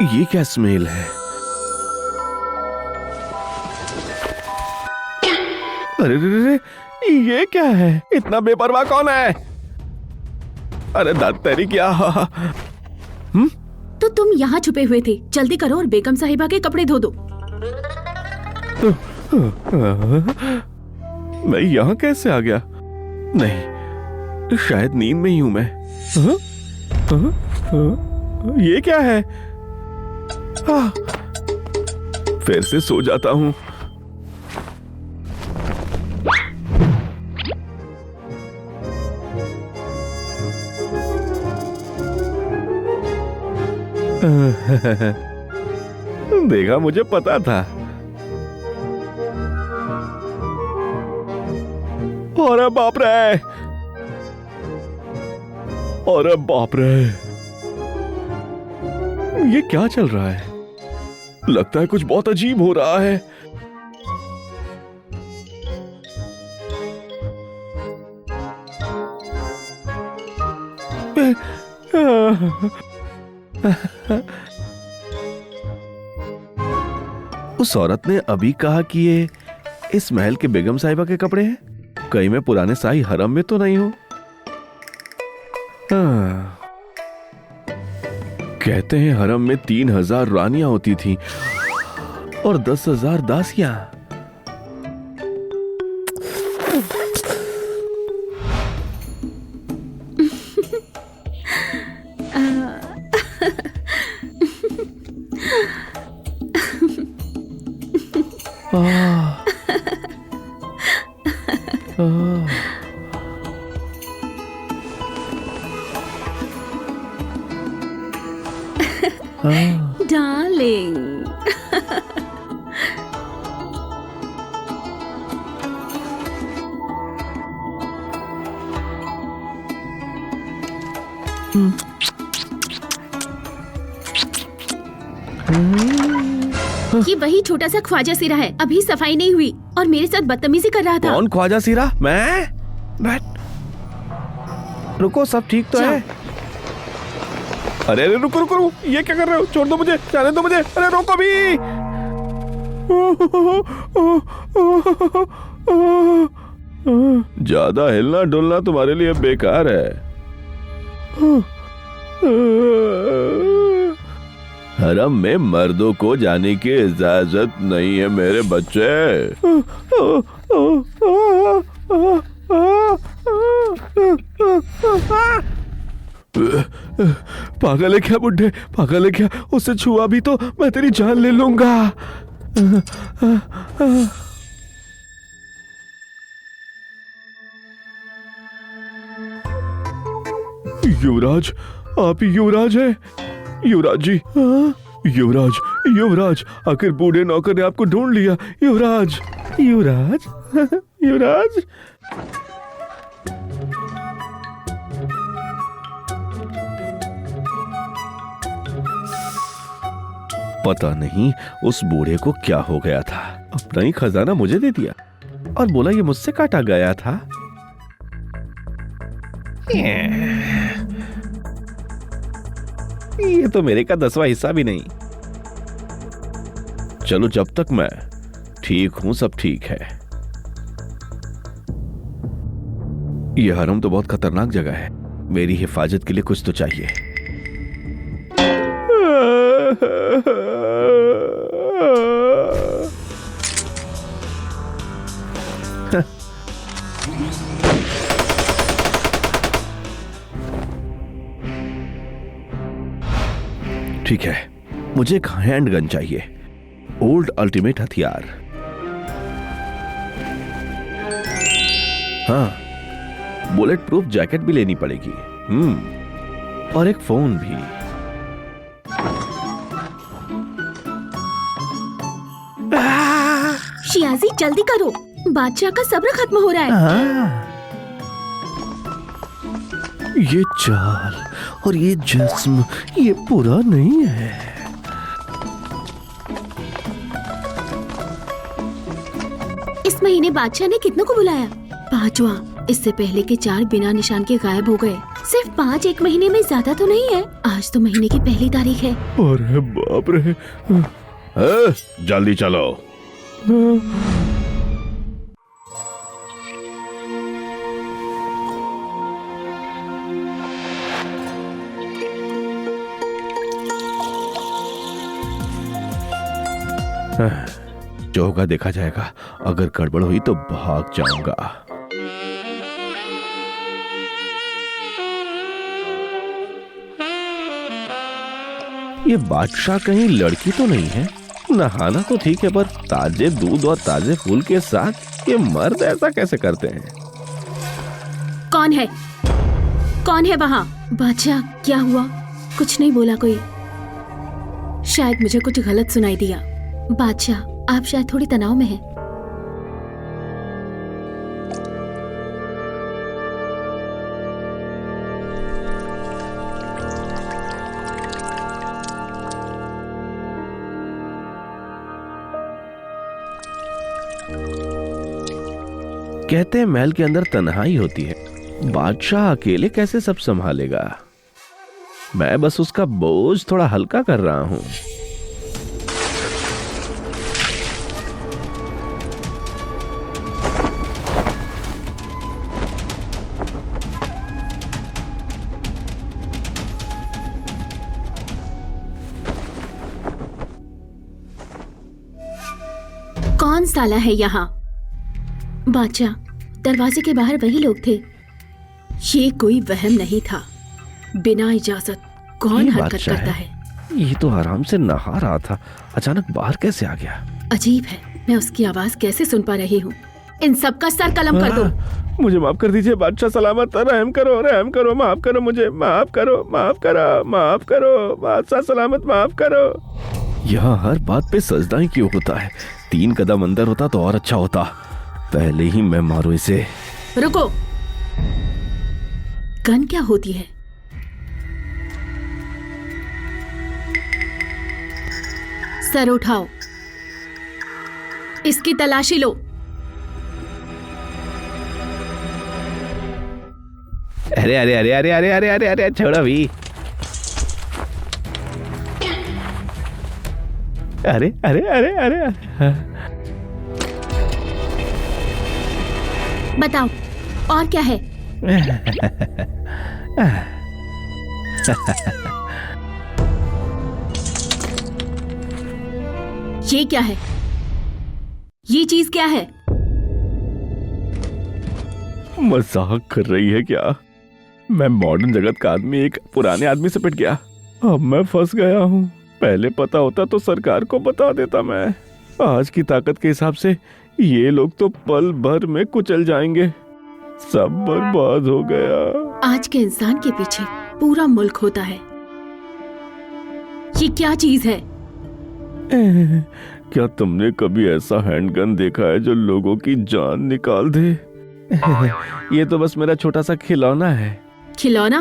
ये क्या स्मेल है? अरे रे रे, ये क्या है? इतना बेपरवाह कौन है? अरे दत्त तेरी क्या? तो तुम यहाँ छुपे हुए थे, जल्दी करो और बेगम साहिबा के कपड़े धो दो। मैं यहाँ कैसे आ गया? नहीं, शायद नींद में ही हूं मैं। ये क्या है? फिर से सो जाता हूं। देखा, मुझे पता था। अरे बाप रे! अरे बाप रे! ये क्या चल रहा है? लगता है कुछ बहुत अजीब हो रहा है। उस औरत ने अभी कहा कि ये इस महल के बेगम साहिबा के कपड़े हैं। कहीं मैं पुराने शाही हरम में तो नहीं हूं? कहते हैं हरम में 3000 रानियां होती थीं और 10,000 दासियां। डार्लिंग। ये वही छोटा सा ख्वाजा सिरा है, अभी सफाई नहीं हुई और मेरे साथ बदतमीजी कर रहा था। कौन ख्वाजा सिरा? मैं? बैठ, रुको, सब ठीक तो है? अरे अरे रुको रुको रुको, ये क्या कर रहे हो? छोड़ दो मुझे, जाने दो मुझे। अरे रोको भी। ज्यादा हिलना डुलना तुम्हारे लिए बेकार है। हरम में मर्दों को जाने की इजाजत नहीं है मेरे बच्चे। पागल है क्या बुड्ढे? पागल है क्या? उससे छुआ भी तो मैं तेरी जान ले लूंगा। युवराज, आप युवराज हैं? युवराज जी, युवराज, युवराज, आखिर बूढ़े नौकर ने आपको ढूंढ लिया। युवराज, युवराज, युवराज। पता नहीं उस बूढ़े को क्या हो गया था। अपना ही खजाना मुझे दे दिया और बोला ये मुझसे काटा गया था। ये तो मेरे का 10वां हिस्सा भी नहीं। चलो, जब तक मैं ठीक हूं सब ठीक है। यह हरम तो बहुत खतरनाक जगह है। मेरी हिफाजत के लिए कुछ तो चाहिए। ठीक है, मुझे एक हैंड गन चाहिए, ओल्ड अल्टीमेट हथियार। हाँ, बुलेट प्रूफ जैकेट भी लेनी पड़ेगी। और एक फोन भी। शियाजी जल्दी करो, बादशाह का सब्र खत्म हो रहा है। ये चाल और ये जिस्म, ये पूरा नहीं है। इस महीने बादशाह ने कितनों को बुलाया? 5वां। इससे पहले के 4 बिना निशान के गायब हो गए। सिर्फ 5 एक महीने में, ज्यादा तो नहीं है। आज तो महीने की पहली तारीख है। अरे बाप रे। जल्दी चलो। जो होगा देखा जाएगा। अगर गड़बड़ हुई तो भाग जाऊंगा। ये बादशाह कहीं लड़की तो नहीं है? नहाना तो ठीक है, पर ताजे दूध और ताजे फूल के साथ ये मर्द ऐसा कैसे करते हैं? कौन है? कौन है वहाँ? बादशाह, क्या हुआ? कुछ नहीं बोला कोई। शायद मुझे कुछ गलत सुनाई दिया। बादशाह, आप शायद थोड़ी तनाव में हैं। कहते हैं महल के अंदर तन्हाई होती है। बादशाह अकेले कैसे सब संभालेगा? मैं बस उसका बोझ थोड़ा हल्का कर रहा हूं। कौन साला है यहाँ? बादशाह, दरवाजे के बाहर वही लोग थे। ये कोई वहम नहीं था। बिना इजाजत कौन हरकत करता है? ये तो आराम से नहा रहा था, अचानक बाहर कैसे आ गया? अजीब है, मैं उसकी आवाज कैसे सुन पा रही हूँ। इन सब का सर कलम कर दो। मुझे माफ कर दीजिए बादशाह सलामत। रहम करो, रहम करो, माफ करो मुझे, माफ करो, माफ करो, माफ करो बादशाह सलामत, माफ करो। यहाँ हर बात पे सजदा ही क्यों होता है? 3 कदम अंदर होता तो और अच्छा होता। पहले ही मैं मारू इसे। रुको, गन क्या होती है? सर उठाओ, इसकी तलाशी लो। अरे अरे अरे अरे अरे अरे अरे अरे छोड़ो भी। अरे अरे अरे अरे बताओ, और क्या है? ये क्या है? ये चीज क्या है? मजाक कर रही है क्या? मैं मॉडर्न जगत का आदमी एक पुराने आदमी से पिट गया। अब मैं फंस गया हूँ। पहले पता होता तो सरकार को बता देता मैं। आज की ताकत के हिसाब से ये लोग तो पल भर में कुचल जाएंगे। सब बर्बाद हो गया। आज के इंसान के पीछे पूरा मुल्क होता है। ये क्या चीज है? क्या तुमने कभी ऐसा हैंडगन देखा है जो लोगों की जान निकाल दे? ये तो बस मेरा छोटा सा खिलौना है। खिलौना?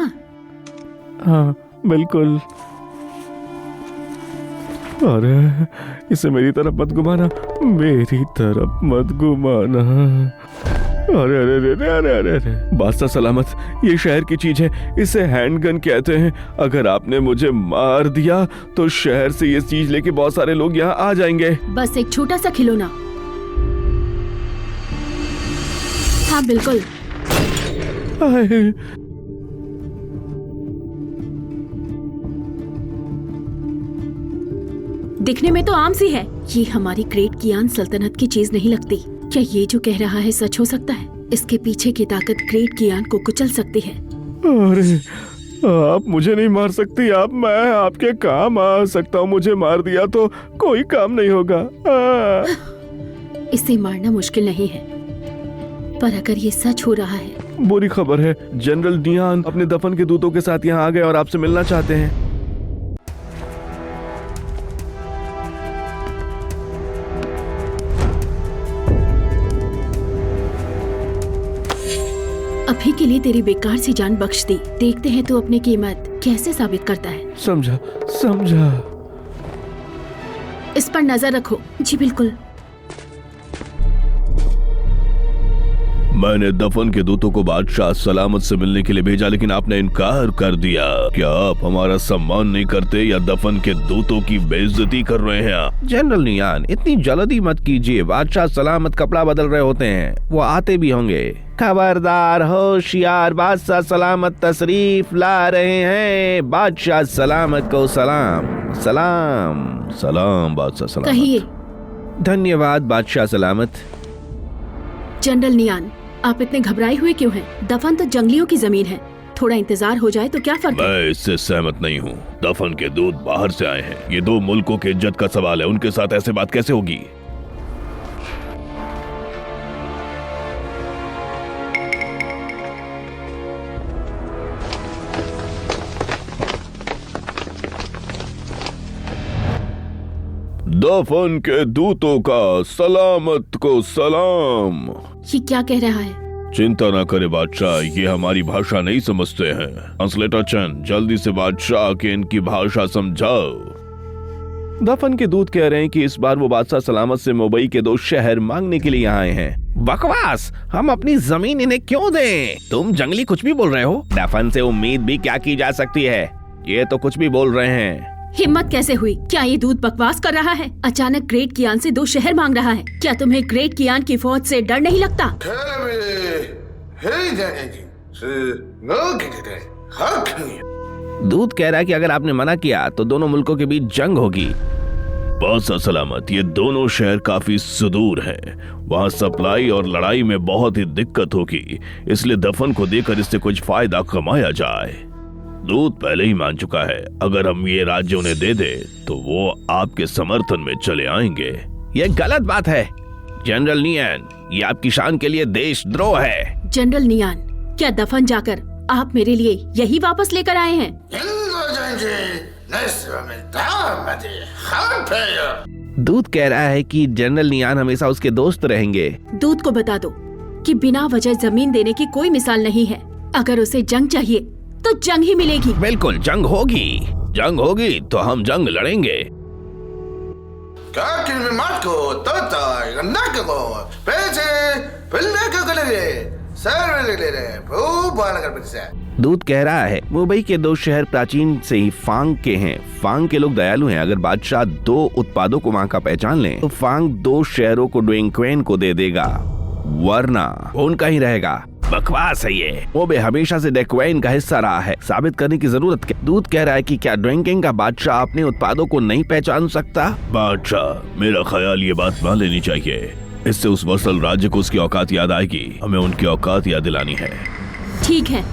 हाँ बिल्कुल। अरे इसे मेरी तरफ मत घुमाना, मेरी तरफ मत घुमाना। अरे अरे अरे अरे अरे अरे बादशाह सलामत, ये शहर की चीज है, इसे हैंडगन कहते हैं। अगर आपने मुझे मार दिया तो शहर से ये चीज लेके बहुत सारे लोग यहाँ आ जाएंगे। बस एक छोटा सा खिलौना। हाँ बिल्कुल। दिखने में तो आम सी है। ये हमारी ग्रेट कियान सल्तनत की चीज नहीं लगती। क्या ये जो कह रहा है सच हो सकता है? इसके पीछे की ताकत ग्रेट कियान को कुचल सकती है। अरे आप मुझे नहीं मार सकती। मैं आपके काम आ सकता हूँ। मुझे मार दिया तो कोई काम नहीं होगा। इसे मारना मुश्किल नहीं है, पर अगर ये सच हो रहा है। बुरी खबर है, जनरल डियान अपने दफन के दूतों के साथ यहाँ आ गए और आपसे मिलना चाहते हैं। अभी के लिए तेरी बेकार सी जान बख्श दी। देखते हैं तू अपनी कीमत कैसे साबित करता है। समझा समझा। इस पर नजर रखो। जी बिल्कुल। मैंने दफन के दूतों को बादशाह सलामत से मिलने के लिए भेजा, लेकिन आपने इनकार कर दिया। क्या आप हमारा सम्मान नहीं करते या दफन के दूतों की बेइज्जती कर रहे हैं आप? जनरल नियान, इतनी जल्दी मत कीजिए। बादशाह सलामत कपड़ा बदल रहे होते हैं, वो आते भी होंगे। खबरदार, होशियार, बादशाह सलामत तशरीफ ला रहे हैं। बादशाह सलामत को सलाम। सलाम। सलाम बादशाह सलामत। कहिए धन्यवाद बादशाह सलामत। जनरल नियान, आप इतने घबराए हुए क्यों हैं? दफन तो जंगलियों की जमीन है, थोड़ा इंतजार हो जाए तो क्या फर्क है? मैं इससे सहमत नहीं हूँ। दफन के दूत बाहर से आए हैं, ये दो मुल्कों के इज्जत का सवाल है, उनके साथ ऐसे बात कैसे होगी? दफन के दूतों का सलामत को सलाम। ये क्या कह रहा है? चिंता ना करे बादशाह, ये हमारी भाषा नहीं समझते हैं। ट्रांसलेटर चंद, जल्दी से बादशाह के इनकी भाषा समझाओ। दफन के दूत कह रहे हैं कि इस बार वो बादशाह सलामत से मुंबई के 2 शहर मांगने के लिए आए हैं। बकवास, हम अपनी जमीन इन्हें क्यों दें? तुम जंगली कुछ भी बोल रहे हो। दफन से उम्मीद भी क्या की जा सकती है? ये तो कुछ भी बोल रहे हैं। हिम्मत कैसे हुई? क्या ये दूत बकवास कर रहा है? अचानक ग्रेट कियान से 2 शहर मांग रहा है। क्या तुम्हें ग्रेट कियान की फौज से डर नहीं लगता? दूत कह रहा है कि अगर आपने मना किया तो दोनों मुल्कों के बीच जंग होगी। बादशाह सलामत, ये दोनों शहर काफी सुदूर हैं, वहाँ सप्लाई और लड़ाई में बहुत ही दिक्कत होगी, इसलिए दफन को देकर इससे कुछ फायदा कमाया जाए। दूत पहले ही मान चुका है, अगर हम ये राज्य उन्हें दे दे तो वो आपके समर्थन में चले आएंगे। ये गलत बात है जनरल नियान, ये आपकी शान के लिए देशद्रोह है। जनरल नियान, क्या दफन जाकर आप मेरे लिए यही वापस लेकर आए हैं? दूत कह रहा है कि जनरल नियान हमेशा उसके दोस्त रहेंगे। दूत को बता दो कि बिना वजह जमीन देने की कोई मिसाल नहीं है। अगर उसे जंग चाहिए तो जंग ही मिलेगी। बिल्कुल जंग होगी। जंग होगी तो हम जंग लड़ेंगे। दूत कह रहा है मुंबई के 2 शहर प्राचीन से ही फांग के हैं। फांग के लोग दयालु हैं। अगर बादशाह 2 उत्पादों को वहाँ का पहचान ले तो फांग 2 शहरों को डुएंक्वेन को दे देगा, वरना उनका ही रहेगा। बकवास है ये। मुंबई हमेशा से डेक्वेन का हिस्सा रहा है, साबित करने की जरूरत क्या? दूत कह रहा है कि क्या ड्रिंकिंग का बादशाह अपने उत्पादों को नहीं पहचान सकता? बादशाह, मेरा ख्याल ये बात मान लेनी चाहिए, इससे उस वसल राज्य को उसकी औकात याद आएगी। हमें उनकी औकात याद दिलानी है। ठीक है।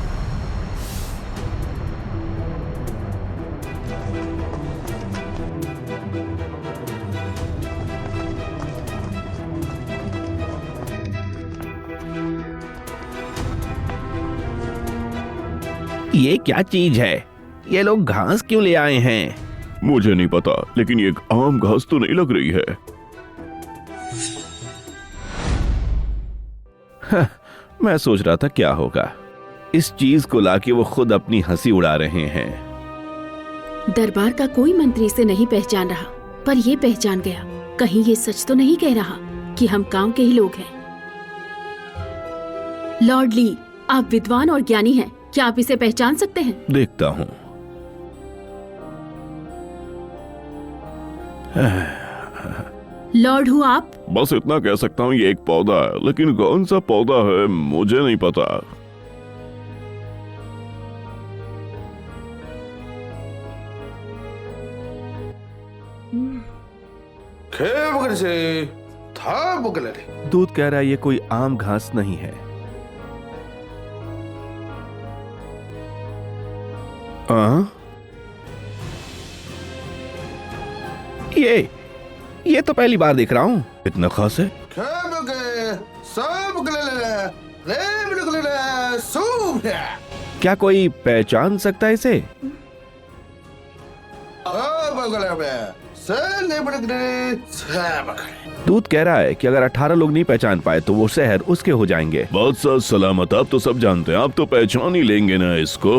ये क्या चीज है? ये लोग घास क्यों ले आए हैं? मुझे नहीं पता, लेकिन ये आम घास तो नहीं लग रही है। मैं सोच रहा था क्या होगा। इस चीज को लाके वो खुद अपनी हंसी उड़ा रहे हैं। दरबार का कोई मंत्री इसे नहीं पहचान रहा, पर ये पहचान गया। कहीं ये सच तो नहीं कह रहा कि हम गांव के ही लोग हैं। लॉर्ड ली, आप विद्वान और ज्ञानी हैं, क्या आप इसे पहचान सकते हैं? देखता हूँ। लॉर्ड हूँ आप? बस इतना कह सकता हूँ, ये एक पौधा है, लेकिन कौन सा पौधा है मुझे नहीं पता। दूत कह रहा है ये कोई आम घास नहीं है। ये तो पहली बार देख रहा हूँ। इतना खास है? क्या कोई पहचान सकता है इसे? दूत कह रहा है कि अगर 18 लोग नहीं पहचान पाए तो वो शहर उसके हो जाएंगे। बादशाह सलामत, आप तो सब जानते हैं, आप तो पहचान ही लेंगे ना इसको।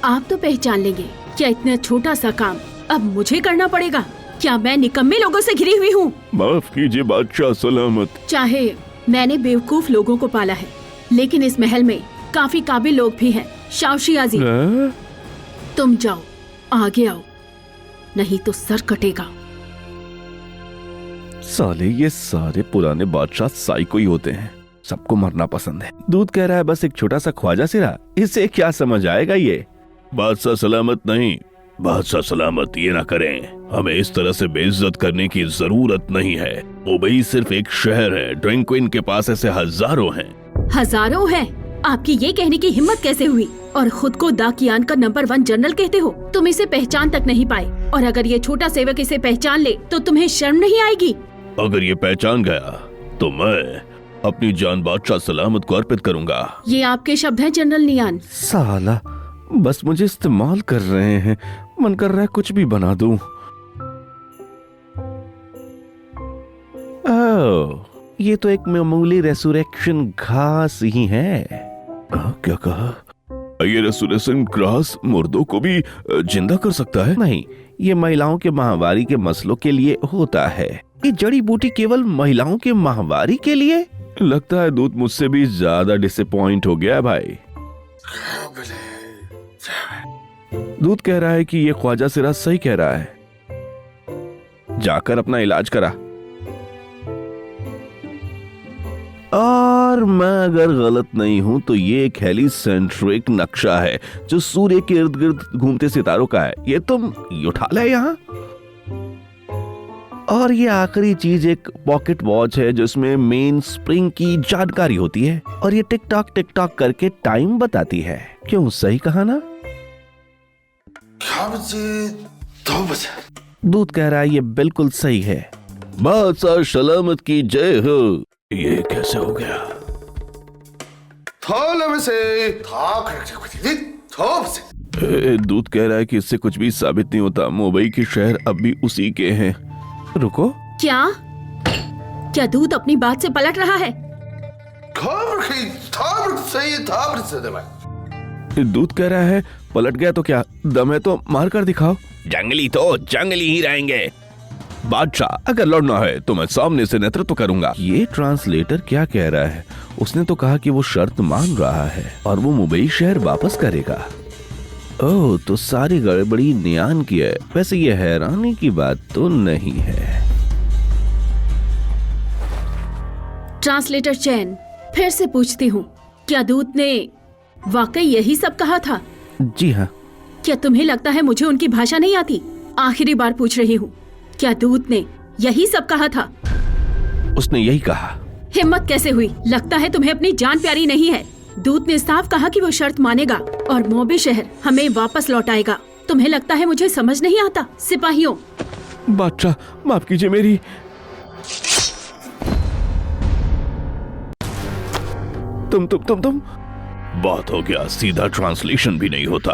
आप तो पहचान लेंगे। क्या इतना छोटा सा काम अब मुझे करना पड़ेगा? क्या मैं निकम्मे लोगों से घिरी हुई हूँ? माफ कीजिए बादशाह सलामत। चाहे मैंने बेवकूफ लोगों को पाला है, लेकिन इस महल में काफी काबिल लोग भी हैं। शाओशियाजी, तुम जाओ, आगे आओ, नहीं तो सर कटेगा। साले ये सारे पुराने बादशाह साइको ही होते हैं, सबको मरना पसंद है। दूध कह रहा है बस एक छोटा सा ख्वाजा सिरा, इसे क्या समझ आएगा ये। बादशाह सलामत नहीं, बादशाह सलामत ये ना करें, हमें इस तरह से बेइज्जत करने की जरूरत नहीं है। मुंबई सिर्फ एक शहर है, ड्रिंक क्वीन के पास ऐसे हजारों हैं। हजारों हैं? आपकी ये कहने की हिम्मत कैसे हुई? और खुद को दाकियान का नंबर 1 जनरल कहते हो? तुम इसे पहचान तक नहीं पाए, और अगर ये छोटा सेवक इसे पहचान ले तो तुम्हें शर्म नहीं आएगी? अगर ये पहचान गया तो मैं अपनी जान बादशाह सलामत को अर्पित करूंगा। ये आपके शब्द हैं जनरल नियान। साला बस मुझे इस्तेमाल कर रहे हैं, मन कर रहा है कुछ भी बना दूं। ओह, ये तो एक मामूली रेसुरेक्शन घास ही है। क्या कहा? ये रेसुरेशन ग्रास मुर्दों को भी जिंदा कर सकता है? नहीं, ये महिलाओं के माहवारी के मसलों के लिए होता है। ये जड़ी बूटी केवल महिलाओं के माहवारी के लिए? लगता है दूध मुझसे भी ज्यादा डिसअपॉइंट हो गया है भाई। दूध कह रहा है कि ये ख्वाजा सिराज सही कह रहा है, जाकर अपना इलाज करा। और मैं अगर गलत नहीं हूं तो ये एक हेलिसेंट्रिक नक्शा है जो सूर्य के इर्द गिर्द घूमते सितारों का है। ये तुम उठा ले यहाँ। और ये आखिरी चीज एक पॉकेट वॉच है जिसमें मेन स्प्रिंग की जानकारी होती है, और ये टिक टॉक करके टाइम बताती है। क्यों, सही कहा ना? दूध कह रहा है ये बिल्कुल सही है। बादशाह सलामत की जय हो। ये कैसे हो गया? दूध कह रहा है कि इससे कुछ भी साबित नहीं होता, मुंबई के शहर अब भी उसी के हैं। रुको, क्या दूध अपनी बात से पलट रहा है? दूध कह रहा है पलट गया तो क्या, दम है तो मार कर दिखाओ। जंगली तो जंगली ही रहेंगे। बादशाह, अगर लड़ना है तो मैं सामने से नेतृत्व करूंगा। ये ट्रांसलेटर क्या कह रहा है? उसने तो कहा कि वो शर्त मान रहा है और वो मुंबई शहर वापस करेगा। ओह, तो सारी गड़बड़ी नियान की है। वैसे ये हैरानी की बात तो नहीं है। ट्रांसलेटर चैन, फिर से पूछती हूँ, क्या दूत ने वाकई यही सब कहा था? जी हाँ। क्या तुम्हें लगता है मुझे उनकी भाषा नहीं आती? आखिरी बार पूछ रही हूँ, क्या दूत ने यही सब कहा था? उसने यही कहा। हिम्मत कैसे हुई? लगता है तुम्हें अपनी जान प्यारी नहीं है। दूत ने साफ कहा कि वो शर्त मानेगा और मोबे शहर हमें वापस लौटाएगा। तुम्हें लगता है मुझे समझ नहीं आता? सिपाहियों। बादशाह, माफ कीजिए मेरी। तुम बात हो गया, सीधा ट्रांसलेशन भी नहीं होता।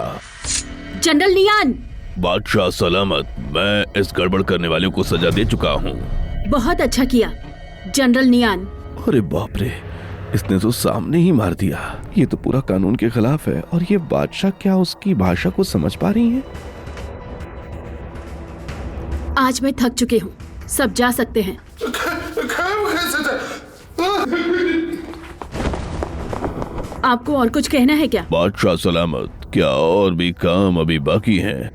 जनरल नियान। बादशाह सलामत, मैं इस गड़बड़ करने वाले को सजा दे चुका हूँ। बहुत अच्छा किया जनरल नियान। अरे बाप रे, इसने तो सामने ही मार दिया। ये तो पूरा कानून के खिलाफ है। और ये बादशाह क्या उसकी भाषा को समझ पा रही है? आज मैं थक चुके हूँ, सब जा सकते हैं। आपको और कुछ कहना है क्या? बादशाह सलामत, क्या और भी काम अभी बाकी हैं?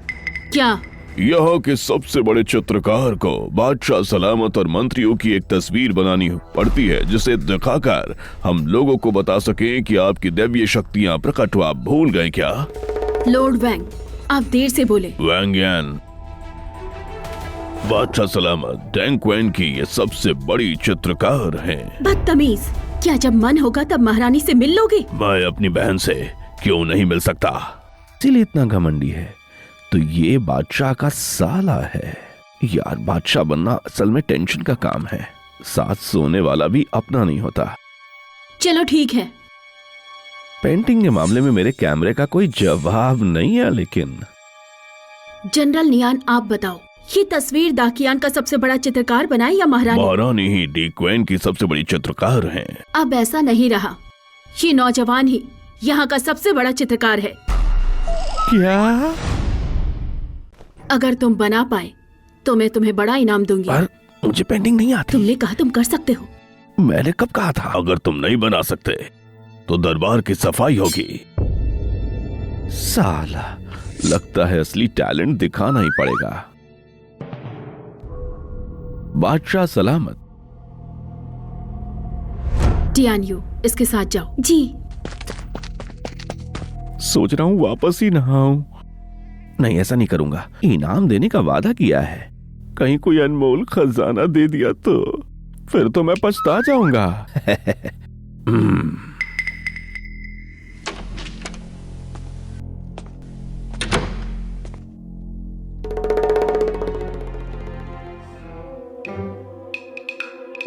क्या? यहाँ के सबसे बड़े चित्रकार को बादशाह सलामत और मंत्रियों की एक तस्वीर बनानी पड़ती है, जिसे दिखाकर हम लोगों को बता सकें कि आपकी दैवीय शक्तियाँ प्रकट हुआ। आप भूल गए क्या? लॉर्ड वैंग, आप देर से बोले। वैंगयान। बादशाह सलामत डैंग क्वेन की ये सबसे बड़ी चित्रकार हैं। बदतमीज, क्या जब मन होगा तब महारानी से मिल लोगे? मैं अपनी बहन से क्यों नहीं मिल सकता? इसीलिए इतना घमंडी है। तो ये बादशाह का साला है। यार, बादशाह बनना असल में टेंशन का काम है। साथ सोने वाला भी अपना नहीं होता। चलो ठीक है। पेंटिंग के मामले में मेरे कैमरे का कोई जवाब नहीं है। लेकिन जनरल नियान, आप बताओ, ये तस्वीर दाकियान का सबसे बड़ा चित्रकार बनाए या महारानी? महारानी ही डी क्वेन की सबसे बड़ी चित्रकार हैं। अब ऐसा नहीं रहा, ये नौजवान ही यहाँ का सबसे बड़ा चित्रकार है। क्या? अगर तुम बना पाए तो मैं तुम्हें बड़ा इनाम दूंगी। पर मुझे पेंटिंग नहीं आती। तुमने कहा तुम कर सकते हो। मैंने कब कहा था? अगर तुम नहीं बना सकते तो दरबार की सफाई होगी। साला, लगता है असली टैलेंट दिखाना ही पड़ेगा। बादशाह सलामत। टियान यू, इसके साथ जाओ। जी। सोच रहा हूँ वापस ही नहा आऊं। नहीं, ऐसा नहीं करूंगा। इनाम देने का वादा किया है। कहीं कोई अनमोल खजाना दे दिया तो फिर तो मैं पछता जाऊंगा।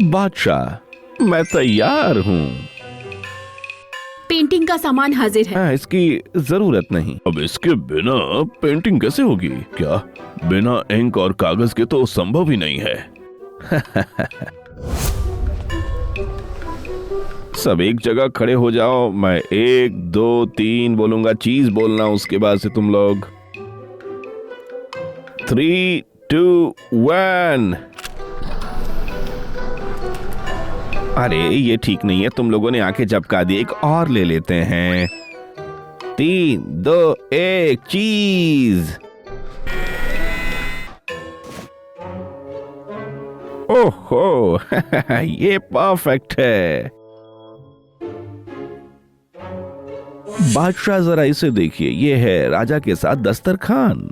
बादशाह, मैं तैयार हूँ। पेंटिंग का सामान हाजिर है। हाँ, इसकी जरूरत नहीं। अब इसके बिना पेंटिंग कैसे होगी? क्या बिना इंक और कागज के तो संभव ही नहीं है। सब एक जगह खड़े हो जाओ। मैं 1 2 3 बोलूंगा, चीज बोलना, उसके बाद से तुम लोग 3 2 1। अरे ये ठीक नहीं है, तुम लोगों ने आंखें झपका दी। एक और ले लेते हैं। 3 2 1 चीज। ओहो ये परफेक्ट है। बादशाह, जरा इसे देखिए, ये है राजा के साथ दस्तरखान।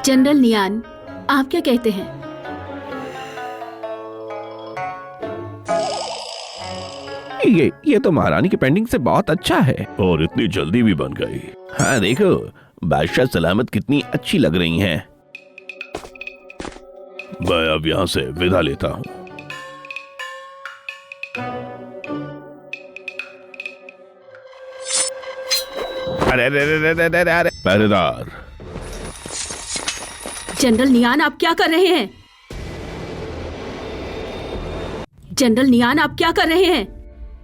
जनरल नियान, आप क्या कहते हैं? ये तो महारानी की पेंटिंग से बहुत अच्छा है। और इतनी जल्दी भी बन गई। हाँ देखो, बादशाह सलामत कितनी अच्छी लग रही हैं। मैं अब यहाँ से विदा लेता हूँ। अरे अरे अरे अरे अरे अरे। पहरेदार, जनरल नियान, आप क्या कर रहे हैं? जनरल नियान, आप क्या कर रहे हैं?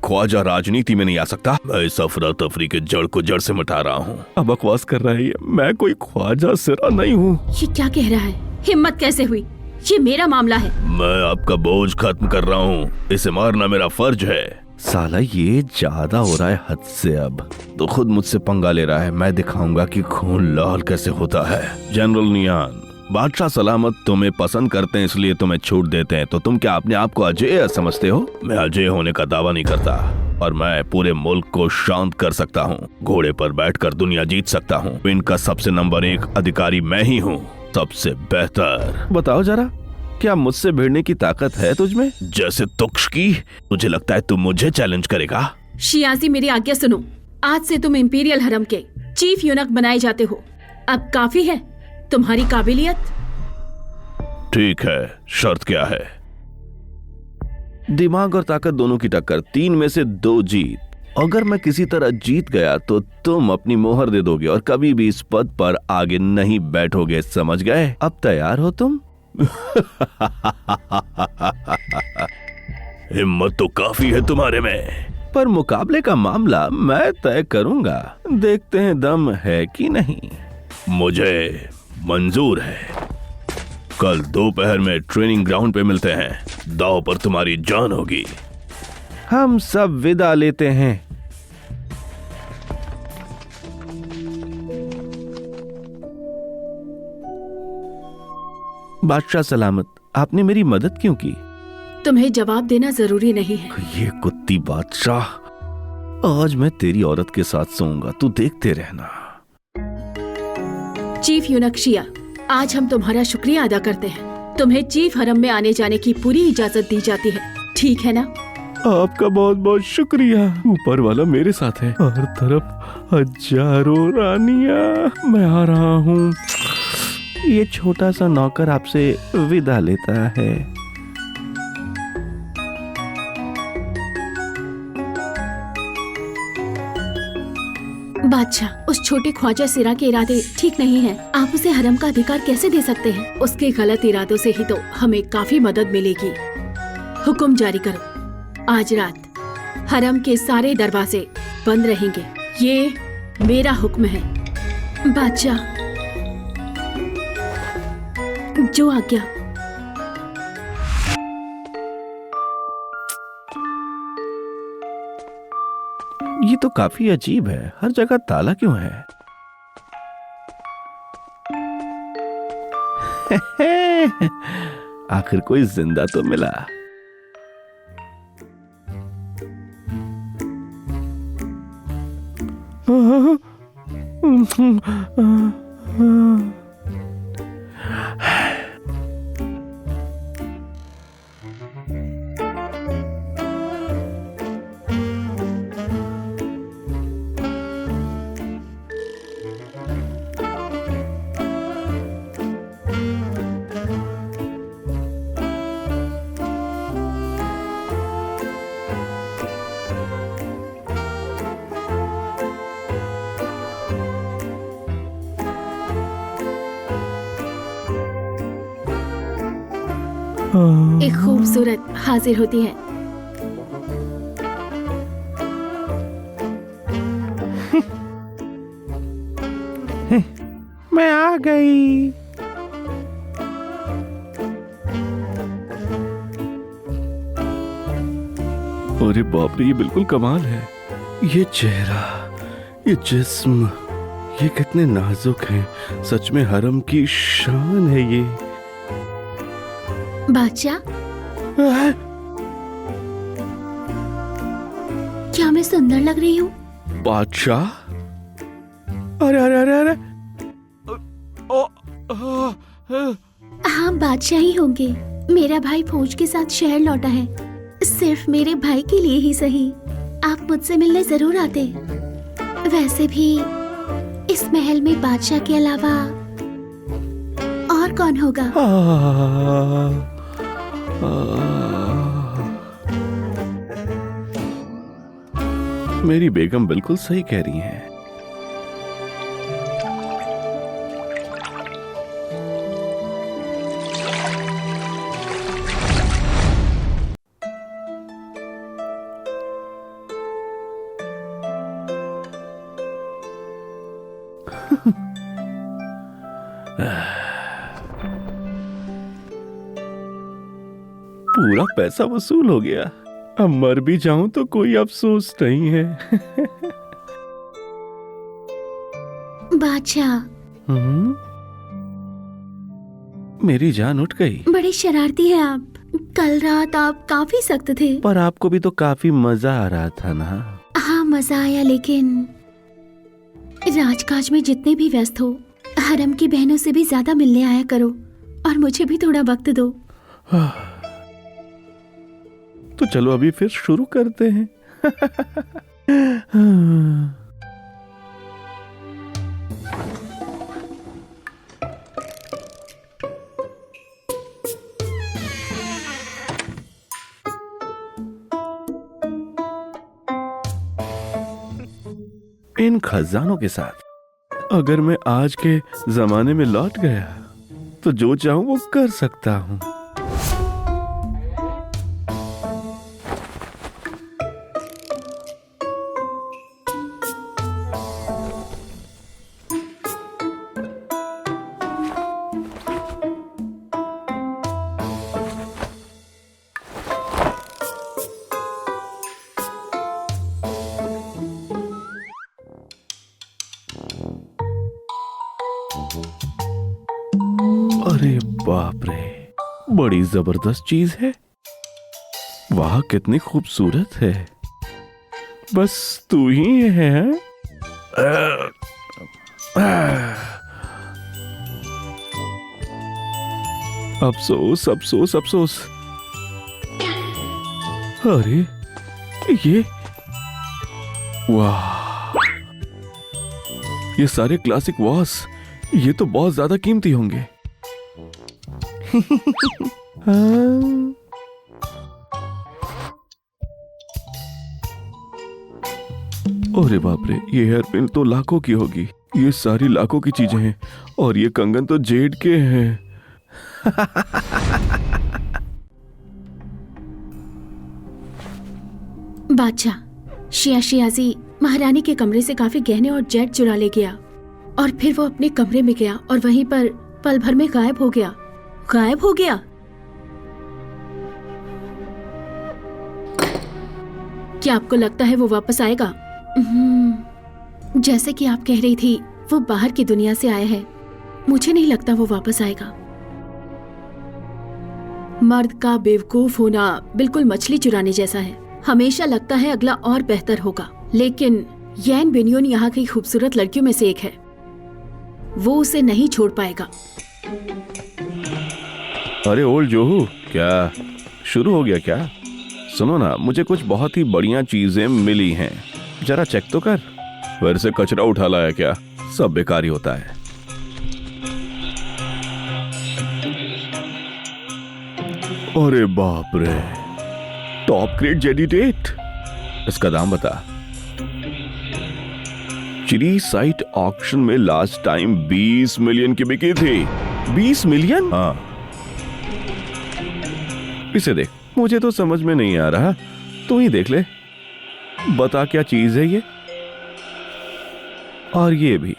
ख्वाजा राजनीति में नहीं आ सकता। मैं इस अफरा तफरी के जड़ को जड़ से मिटा रहा हूँ। अब बकवास कर रहा है ये। मैं कोई ख्वाजा सिरा नहीं हूँ। ये क्या कह रहा है? हिम्मत कैसे हुई? ये मेरा मामला है। मैं आपका बोझ खत्म कर रहा हूँ। इसे मारना मेरा फर्ज है। साला ये ज्यादा हो रहा है हद से। अब तो खुद मुझसे पंगा ले रहा है। मैं दिखाऊंगा कि खून लाल कैसे होता है। जनरल नियान, बादशाह सलामत तुम्हें पसंद करते हैं, इसलिए तुम्हें छूट देते हैं। तो तुम क्या अपने आप को अजय समझते हो? मैं अजय होने का दावा नहीं करता, और मैं पूरे मुल्क को शांत कर सकता हूँ। घोड़े पर बैठकर दुनिया जीत सकता हूँ। इनका सबसे नंबर 1 अधिकारी मैं ही हूँ, सबसे बेहतर। बताओ जरा, क्या मुझसे भिड़ने की ताकत है तुझमें? जैसे तुक्ष की। मुझे लगता है तुम मुझे चैलेंज करेगा। शियाजी, मेरी आज्ञा सुनो। आज से तुम इंपीरियल हरम के चीफ यूनक बनाए जाते हो। अब काफी है तुम्हारी काबिलियत। ठीक है, शर्त क्या है? दिमाग और ताकत दोनों की टक्कर, 3 में से 2 जीत। अगर मैं किसी तरह जीत गया तो तुम अपनी मोहर दे दोगे और कभी भी इस पद पर आगे नहीं बैठोगे, समझ गए? अब तैयार हो तुम? हिम्मत तो काफी है तुम्हारे में, पर मुकाबले का मामला मैं तय करूंगा। देखते हैं दम है कि नहीं। मुझे मंजूर है। कल दोपहर में ट्रेनिंग ग्राउंड पे मिलते हैं। दांव पर तुम्हारी जान होगी। हम सब विदा लेते हैं। बादशाह सलामत, आपने मेरी मदद क्यों की? तुम्हें जवाब देना जरूरी नहीं है। ये कुत्ती बादशाह, आज मैं तेरी औरत के साथ सोऊंगा, तू देखते रहना। चीफ यूनक शिया, आज हम तुम्हारा शुक्रिया अदा करते हैं। तुम्हें चीफ हरम में आने जाने की पूरी इजाजत दी जाती है, ठीक है ना? आपका बहुत बहुत शुक्रिया। ऊपर वाला मेरे साथ है। हर तरफ हजारों रानियां। मैं आ रहा हूँ। ये छोटा सा नौकर आपसे विदा लेता है। बादशाह, उस छोटे ख्वाजा सिरा के इरादे ठीक नहीं हैं। आप उसे हरम का अधिकार कैसे दे सकते हैं? उसके गलत इरादों से ही तो हमें काफी मदद मिलेगी। हुक्म जारी करो। आज रात हरम के सारे दरवाजे बंद रहेंगे। ये मेरा हुक्म है। बादशाह, जो आज्ञा। ये तो काफी अजीब है, हर जगह ताला क्यों है? आखिर कोई जिंदा तो मिला। एक खूबसूरत हाजिर होती है। मैं आ गई। अरे बाप रे, ये बिल्कुल कमाल है। ये चेहरा, ये जिस्म, ये कितने नाजुक हैं। सच में हरम की शान है ये। बादशाह, क्या मैं सुंदर लग रही हूँ? बादशाह? अरे अरे अरे अरे, हाँ, बादशाह ही होंगे। मेरा भाई फौज के साथ शहर लौटा है। सिर्फ मेरे भाई के लिए ही सही, आप मुझसे मिलने जरूर आते। वैसे भी इस महल में बादशाह के अलावा और कौन होगा? मेरी बेगम बिल्कुल सही कह रही हैं। पूरा पैसा वसूल हो गया। अब मर भी जाऊं तो कोई अफसोस नहीं है। बादशाह, मेरी जान उठ गई। बड़े शरारती हैं आप। कल रात आप काफी सख्त थे। पर आपको भी तो काफी मजा आ रहा था ना? हाँ, मजा आया, लेकिन राजकाज में जितने भी व्यस्त हो, हरम की बहनों से भी ज्यादा मिलने आया करो और मुझे भी थोड़ा वक्त दो। तो चलो अभी फिर शुरू करते हैं। इन खजानों के साथ अगर मैं आज के जमाने में लौट गया तो जो चाहूं वो कर सकता हूं। अरे बाप रे, बड़ी जबरदस्त चीज है। वाह, कितनी खूबसूरत है। बस तू ही है। अफसोस अफसोस अफसोस। अरे ये, वाह, ये सारे क्लासिक वॉस, ये तो बहुत ज्यादा कीमती होंगे। हाँ। अरे बाप रे, ये हेयर पिन तो लाखों की होगी। ये सारी लाखों की चीजें हैं और ये कंगन तो जेड के हैं। बादशाह, शिया शियाजी महारानी के कमरे से काफी गहने और जेट चुरा ले गया और फिर वो अपने कमरे में गया और वहीं पर पल भर में गायब हो गया। गायब हो गया। क्या आपको लगता है वो वापस आएगा? जैसे कि आप कह रही थी वो बाहर की दुनिया से आया है, मुझे नहीं लगता वो वापस आएगा। मर्द का बेवकूफ होना बिल्कुल मछली चुराने जैसा है। हमेशा लगता है अगला और बेहतर होगा, लेकिन यैन बेनियोन यहाँ की खूबसूरत लड़कियों में से एक है, वो उसे नहीं छोड़ पाएगा। अरे ओल्ड जोहू, क्या शुरू हो गया क्या? सुनो ना, मुझे कुछ बहुत ही बढ़िया चीजें मिली हैं, जरा चेक तो कर। फिर से कचरा उठा लाया क्या? सब बेकार ही होता है। अरे बाप रे, टॉप ग्रेड जेडिटेट। इसका दाम बता। चिरी साइट ऑक्शन में लास्ट टाइम 20 मिलियन की बिकी थी। 20 मिलियन? हाँ। इसे देख, मुझे तो समझ में नहीं आ रहा, तू ही देख ले। बता क्या चीज है ये? और ये भी।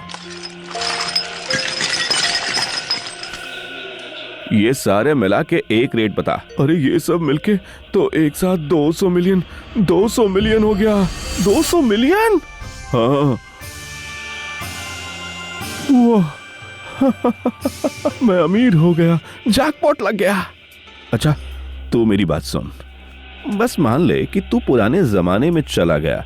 ये सारे मिला के एक रेट बता। अरे ये सब मिलके तो एक साथ 200 मिलियन 200 मिलियन हो गया। 200 मिलियन? हाँ। वाह मैं अमीर हो गया, जैकपॉट लग गया। अच्छा, तू मेरी बात सुन। बस मान ले कि तू पुराने जमाने में चला गया,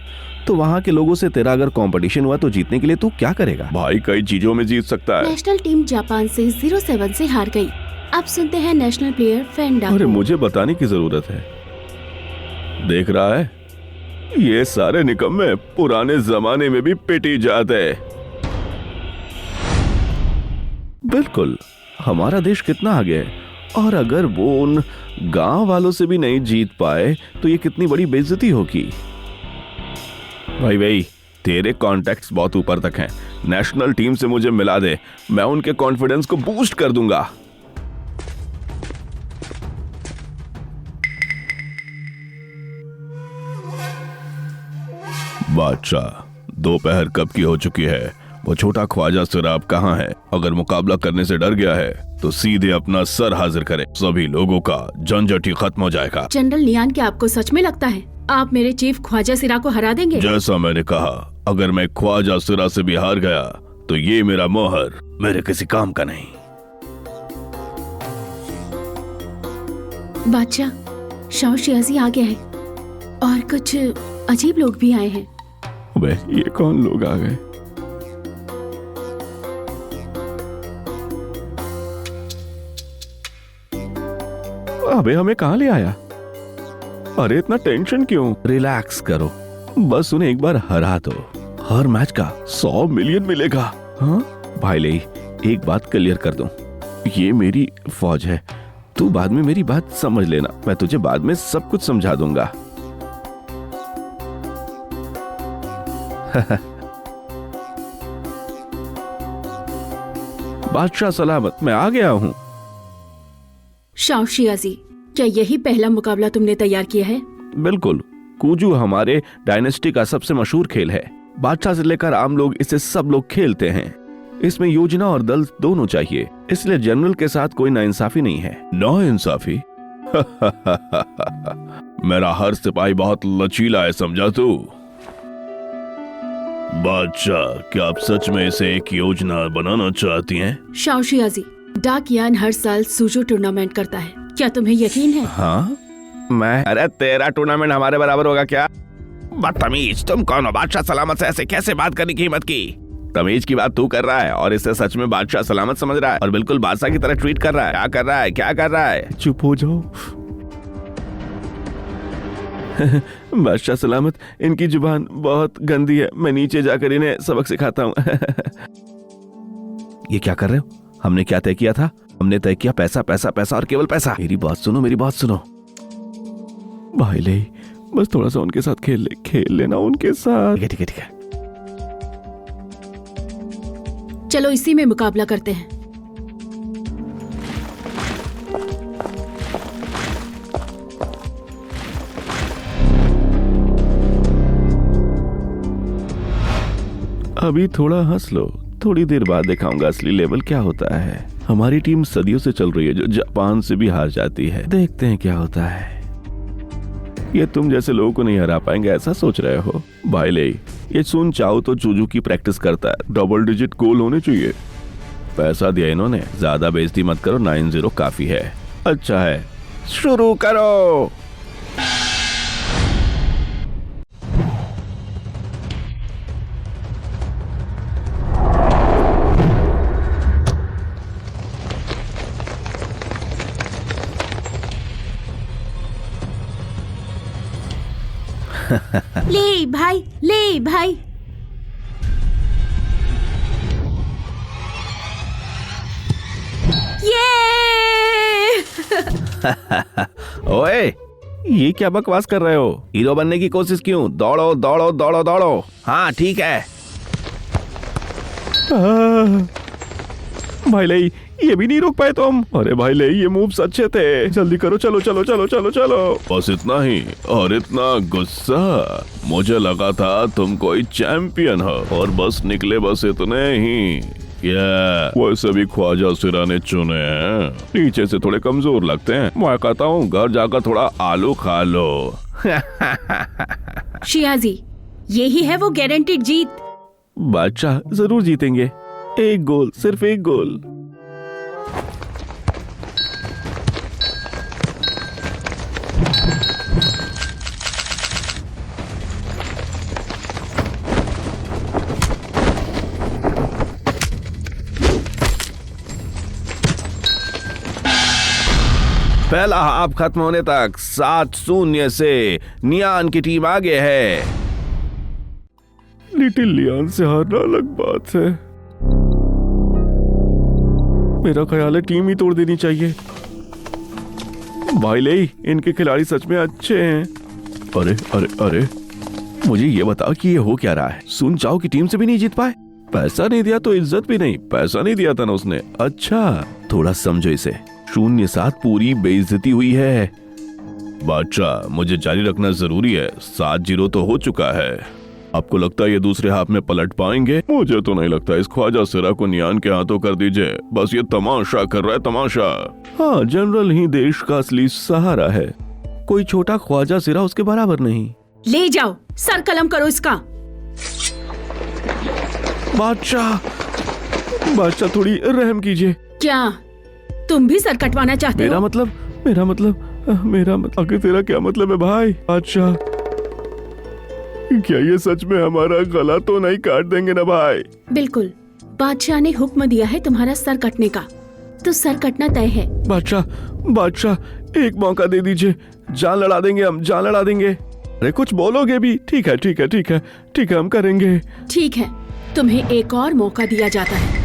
तो वहां के लोगों से तेरा अगर कंपटीशन हुआ तो जीतने के लिए तू क्या करेगा? भाई कई चीजों में जीत सकता है। नेशनल टीम जापान से 0-7 से हार गई। अब सुनते हैं नेशनल प्लेयर फेंडा। अरे मुझे बताने की जरूरत है। देख रहा है, ये सारे निकम्मे पुराने जमाने में भी पिटी जाते। बिल्कुल, हमारा देश कितना आगे है, और अगर वो उन गांव वालों से भी नहीं जीत पाए तो ये कितनी बड़ी बेइज्जती होगी। भाई तेरे कॉन्टैक्ट्स बहुत ऊपर तक हैं। नेशनल टीम से मुझे मिला दे, मैं उनके कॉन्फिडेंस को बूस्ट कर दूंगा। बादशाह, दोपहर कब की हो चुकी है? वो छोटा ख्वाजा सिराब कहाँ है? अगर मुकाबला करने से डर गया है तो सीधे अपना सर हाजिर करे, सभी लोगों का झंझट ही खत्म हो जाएगा। जनरल नियान, क्या आपको सच में लगता है आप मेरे चीफ ख्वाजा सिरा को हरा देंगे? जैसा मैंने कहा, अगर मैं ख्वाजा सिरा से भी हार गया तो ये मेरा मोहर मेरे किसी काम का नहीं। बादशाह, शाह शियाजी आ गया है और कुछ अजीब लोग भी आए हैं। अबे ये कौन लोग आ गए? अबे हमें कहाँ ले आया? अरे इतना टेंशन क्यों? रिलैक्स करो, बस उन्हें एक बार हरा दो, हर मैच का 100 मिलियन मिलेगा। हाँ भाई, ले एक बात क्लियर कर दूं, ये मेरी फौज है, तू बाद में मेरी बात समझ लेना, मैं तुझे बाद में सब कुछ समझा दूंगा। बादशाह सलामत, मैं आ गया हूँ। शाह शियाजी, क्या यही पहला मुकाबला तुमने तैयार किया है? बिल्कुल, कूजू हमारे डायनेस्टी का सबसे मशहूर खेल है। बादशाह से लेकर आम लोग इसे सब लोग खेलते हैं। इसमें योजना और दल दोनों चाहिए, इसलिए जनरल के साथ कोई नाइंसाफी नहीं है। नाइंसाफी? मेरा हर सिपाही बहुत लचीला है, समझा तू? बादशाह, क्या आप सच में इसे एक योजना बनाना चाहती हैं? शाह शियाजी, डाक यान हर साल सूजो टूर्नामेंट करता है, क्या तुम्हें यकीन है? हाँ मैं, अरे तेरा टूर्नामेंट हमारे बराबर होगा क्या? बदतमीज, तुम कौन हो? बादशाह सलामत से ऐसे कैसे बात करने की हिम्मत की? तमीज की बात तू कर रहा है और इसे सच में बादशाह सलामत समझ रहा है और बिल्कुल बादशाह की तरह ट्रीट कर रहा है। क्या कर रहा है, क्या कर रहा है? चुप हो जाओ। बादशाह सलामत, इनकी जुबान बहुत गंदी है, मैं नीचे जाकर इन्हें सबक सिखाता हूँ। ये क्या कर रहे हो? हमने क्या तय किया था? हमने तय किया पैसा पैसा पैसा और केवल पैसा। मेरी बात सुनो, मेरी बात सुनो भाई, ले बस थोड़ा सा उनके साथ खेल लेना उनके साथ। ठीक है ठीक है। चलो इसी में मुकाबला करते हैं। अभी थोड़ा हंस लो, थोड़ी देर बाद दिखाऊंगा असली लेवल क्या होता है। हमारी टीम सदियों से चल रही है, जो जापान से भी हार जाती है। देखते हैं क्या होता है। ये तुम जैसे लोगों को नहीं हरा पाएंगे ऐसा सोच रहे हो? भाई ले, ये सुन चाहो तो चूजू की प्रैक्टिस करता है, डबल डिजिट गोल होने चाहिए। पैसा दिया इन्होंने, ज्यादा बेइज्जती मत करो, 9-0 काफी है। अच्छा है, शुरू करो। ले भाई, ले भाई। ये ओए, ये क्या बकवास कर रहे हो? हीरो बनने की कोशिश क्यों? दौड़ो दौड़ो दौड़ो दौड़ो। हाँ ठीक है। भाई ले, ये भी नहीं रोक पाए तुम। अरे भाई ले, ये मूव्स अच्छे थे, जल्दी करो, चलो चलो चलो चलो चलो। बस इतना ही, और इतना गुस्सा? मुझे लगा था तुम कोई चैंपियन हो, और बस निकले बस इतने ही। वैसे भी ख्वाजा सिरा ने चुने हैं, नीचे से थोड़े कमजोर लगते हैं। मैं कहता हूँ घर जाकर थोड़ा आलू खा लो। शियाजी, यही है वो गारंटीड जीत। बादशाह जरूर जीतेंगे, एक गोल, सिर्फ एक गोल। पहला हाफ खत्म होने तक 7-0 से नियान की टीम आगे है। लिटिल लियान से हारना अलग बात है। मेरा ख्याल है टीम ही तोड़ देनी चाहिए। भाई ले, इनके खिलाड़ी सच में अच्छे हैं। अरे अरे अरे, मुझे ये बताओ कि ये हो क्या रहा है? सुन चाओ की टीम से भी नहीं जीत पाए। पैसा नहीं दिया तो इज्जत भी नहीं। पैसा नहीं दिया था ना उसने। अच्छा, थोड़ा समझो इसे। 0-7 पूरी बेइज्जती हुई है। बादशाह, मुझे जारी रखना जरूरी है। 7-0 तो हो चुका है। आपको लगता है ये दूसरे हाफ में पलट पाएंगे? मुझे तो नहीं लगता। इस ख्वाजा सिरा को नियान के हाथों कर दीजिए। बस ये तमाशा कर रहा है, तमाशा। हाँ, जनरल ही देश का असली सहारा है। कोई छोटा ख्वाजा सिरा उसके बराबर नहीं। ले जाओ, सर कलम करो इसका। बादशाह, बादशाह थोड़ी रहम कीजिए। क्या तुम भी सर कटवाना चाहते मेरा हो? मतलब आखिर तेरा क्या मतलब है भाई? अच्छा, क्या ये सच में हमारा गला तो नहीं काट देंगे ना भाई? बिल्कुल, बादशाह ने हुक्म दिया है तुम्हारा सर कटने का, तो सर कटना तय है। बादशाह एक मौका दे दीजिए। जान लड़ा देंगे हम, जान लड़ा देंगे। अरे कुछ बोलोगे भी? ठीक है ठीक है ठीक है ठीक है, हम करेंगे। ठीक है, तुम्हें एक और मौका दिया जाता है।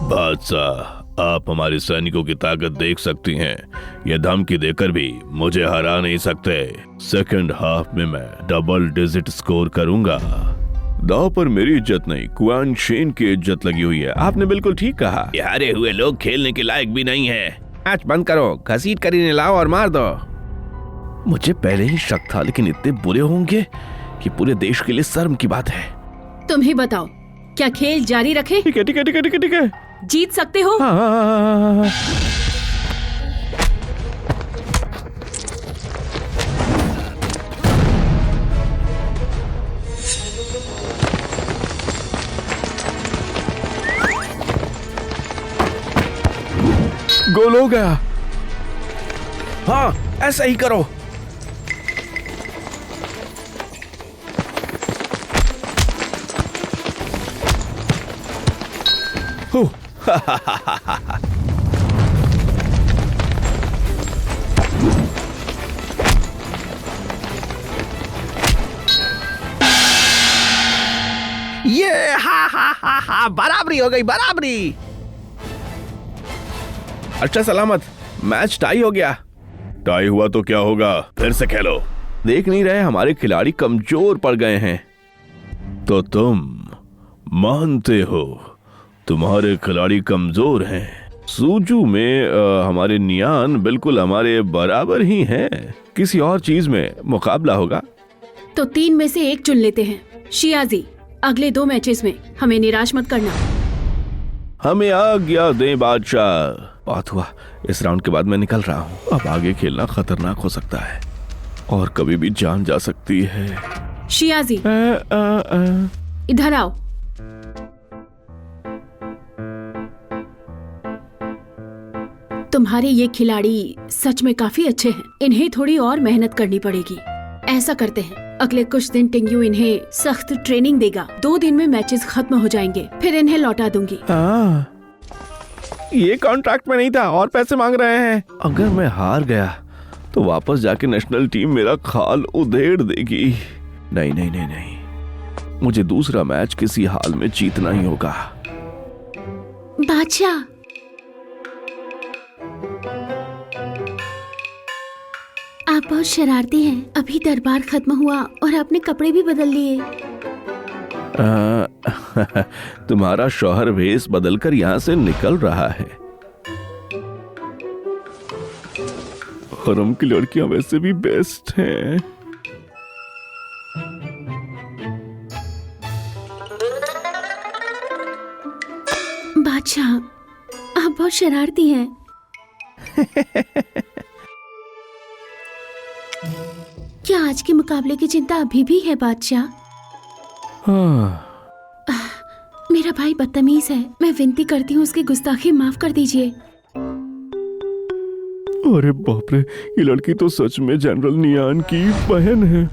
बादशाह, आप हमारे सैनिकों की ताकत देख सकती हैं। ये धमकी देकर भी मुझे हरा नहीं सकते। सेकंड हाफ में मैं डबल डिजिट स्कोर करूंगा। दाव पर मेरी इज्जत नहीं, कुआन शेन की इज्जत लगी हुई है। आपने बिल्कुल ठीक कहा। ये हारे हुए लोग खेलने के लायक भी नहीं है। मैच बंद करो, घसीट कर इन्हें लाओ और मार दो। मुझे पहले ही शक था, लेकिन इतने बुरे होंगे कि पूरे देश के लिए शर्म की बात है। तुम ही बताओ, क्या खेल जारी रखें? ठीक है ठीक है ठीक है ठीक है ठीक है। जीत सकते हो। हाँ। गोल हो गया। हाँ, ऐसा ही करो। ये हा, बराबरी हो गई, बराबरी। अच्छा सलामत, मैच टाई हो गया। टाई हुआ तो क्या होगा, फिर से खेलो। देख नहीं रहे हमारे खिलाड़ी कमजोर पड़ गए हैं? तो तुम मानते हो तुम्हारे खिलाड़ी कमजोर हैं? सूजू में हमारे नियान बिल्कुल हमारे बराबर ही हैं। किसी और चीज में मुकाबला होगा तो 3 में से एक चुन लेते हैं। शियाजी, अगले 2 मैचेस में हमें निराश मत करना। हमें आज्ञा दें बादशाह। बात हुआ, इस राउंड के बाद मैं निकल रहा हूँ। अब आगे खेलना खतरनाक हो सकता है और कभी भी जान जा सकती है। शियाजी, इधर आओ। तुम्हारे ये खिलाड़ी सच में काफी अच्छे हैं। इन्हें थोड़ी और मेहनत करनी पड़ेगी। ऐसा करते हैं, अगले कुछ दिन टिंगयू इन्हें सख्त ट्रेनिंग देगा। 2 दिन में मैचेस खत्म हो जाएंगे, फिर इन्हें लौटा दूंगी। ये कॉन्ट्रैक्ट में नहीं था और पैसे मांग रहे हैं। अगर मैं हार गया तो वापस जाके नेशनल टीम मेरा खाल उधेड़ देगी। नहीं नहीं नहीं नहीं, मुझे दूसरा मैच किसी हाल में जीतना ही होगा। बादशाह, आप बहुत शरारती हैं। अभी दरबार खत्म हुआ और आपने कपड़े भी बदल लिए। तुम्हारा शौहर भेष बदलकर यहाँ से निकल रहा है। हरम की लड़कियां वैसे भी बेस्ट हैं। बादशाह, आप बहुत शरारती हैं। क्या आज के मुकाबले की चिंता अभी भी है बादशाह? मेरा भाई बदतमीज है। मैं विनती करती हूँ उसकी गुस्ताखी माफ कर दीजिए। अरे बाप रे, ये लड़की तो सच में जनरल नियान की बहन है।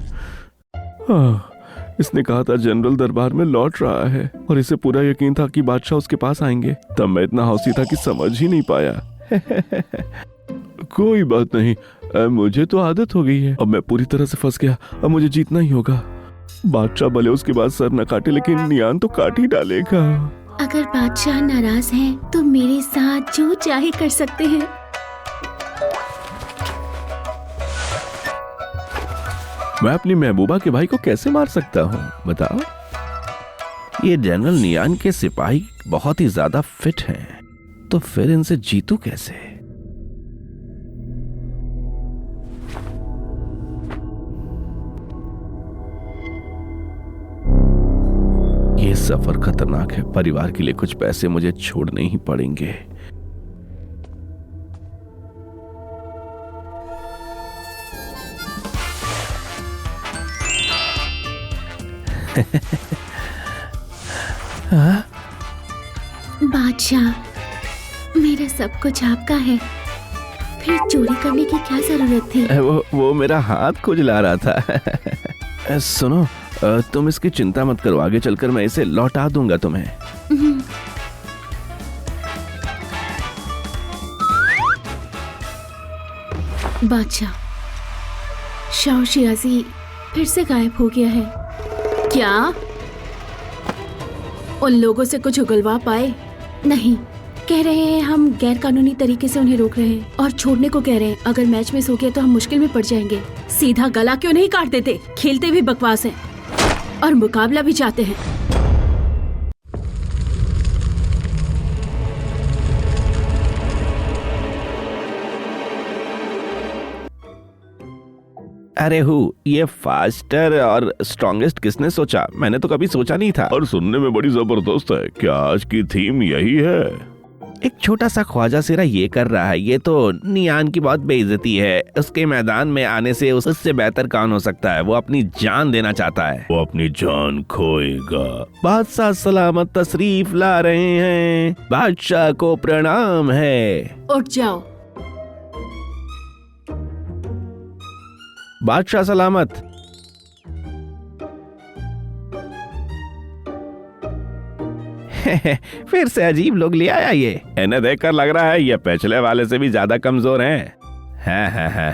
इसने कहा था जनरल दरबार में लौट रहा है और इसे पूरा यकीन था कि बादशाह उसके पास आएंगे। तब मैं इतना हौसी था कि समझ ही नहीं पाया। कोई बात नहीं, मुझे तो आदत हो गई है। अब मैं पूरी तरह से फंस गया। अब मुझे जीतना ही होगा। बादशाह भले उसके बाद सर न काटे, लेकिन नियान तो काट ही डालेगा। अगर बादशाह नाराज हैं, तो मेरे साथ जो चाहे कर सकते हैं। मैं अपनी महबूबा के भाई को कैसे मार सकता हूँ बताओ? ये जनरल नियान के सिपाही बहुत ही ज्यादा फिट हैं, तो फिर इनसे जीतू कैसे? ये सफर खतरनाक है। परिवार के लिए कुछ पैसे मुझे छोड़ने ही पड़ेंगे। बादशाह, मेरा सब कुछ आपका है, फिर चोरी करने की क्या जरूरत थी? वो मेरा हाथ खुजला रहा था। सुनो, तुम इसकी चिंता मत करो। आगे चलकर मैं इसे लौटा दूंगा तुम्हें। बादशाह, शाह शियाजी फिर से गायब हो गया है। क्या उन लोगों से कुछ उगलवा पाए? नहीं, कह रहे हैं हम गैर कानूनी तरीके से उन्हें रोक रहे हैं और छोड़ने को कह रहे हैं। अगर मैच मिस हो गया तो हम मुश्किल में पड़ जाएंगे। सीधा गला क्यों नहीं काट देते? खेलते भी बकवास हैं और मुकाबला भी चाहते हैं। अरे ये फास्टर और स्ट्रॉन्गेस्ट किसने सोचा? मैंने तो कभी सोचा नहीं था। और सुनने में बड़ी जबरदस्त है। क्या आज की थीम यही है? एक छोटा सा ख्वाजा सिरा ये कर रहा है। ये तो नियान की बहुत बेइज्जती है। उसके मैदान में आने से उससे बेहतर कौन हो सकता है? वो अपनी जान देना चाहता है। वो अपनी जान खोएगा। बादशाह सलामत तशरीफ ला रहे हैं। बादशाह को प्रणाम है। उठ जाओ। बादशाह सलामत। फिर से अजीब लोग ले आया ये। इन्हें देखकर लग रहा है ये पिछले वाले से भी ज्यादा कमजोर हैं। हैं।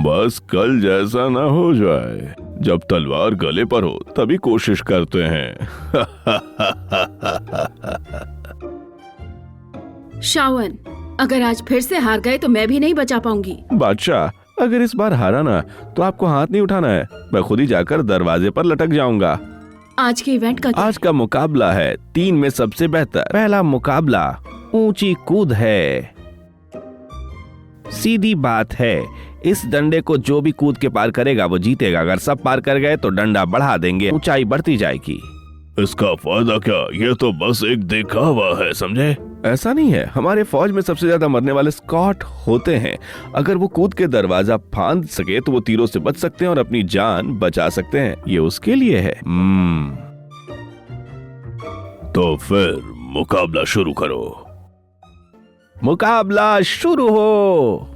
बस कल जैसा ना हो जाए। जब तलवार गले पर हो तभी कोशिश करते हैं। शावन, अगर आज फिर से हार गए तो मैं भी नहीं बचा पाऊंगी। बादशाह, अगर इस बार हारा ना तो आपको हाथ नहीं उठाना है। मैं खुद ही जाकर दरवाजे पर लटक जाऊंगा। आज के इवेंट का आज का मुकाबला है 3 में सबसे बेहतर। पहला मुकाबला ऊंची कूद है। सीधी बात है, इस डंडे को जो भी कूद के पार करेगा वो जीतेगा। अगर सब पार कर गए तो डंडा बढ़ा देंगे, ऊंचाई बढ़ती जाएगी। इसका फायदा क्या? ये तो बस एक दिखावा है, समझे? ऐसा नहीं है, हमारे फौज में सबसे ज्यादा मरने वाले स्कॉट होते हैं। अगर वो कूद के दरवाजा फांद सके तो वो तीरों से बच सकते हैं और अपनी जान बचा सकते हैं। ये उसके लिए है। तो फिर मुकाबला शुरू करो। मुकाबला शुरू हो।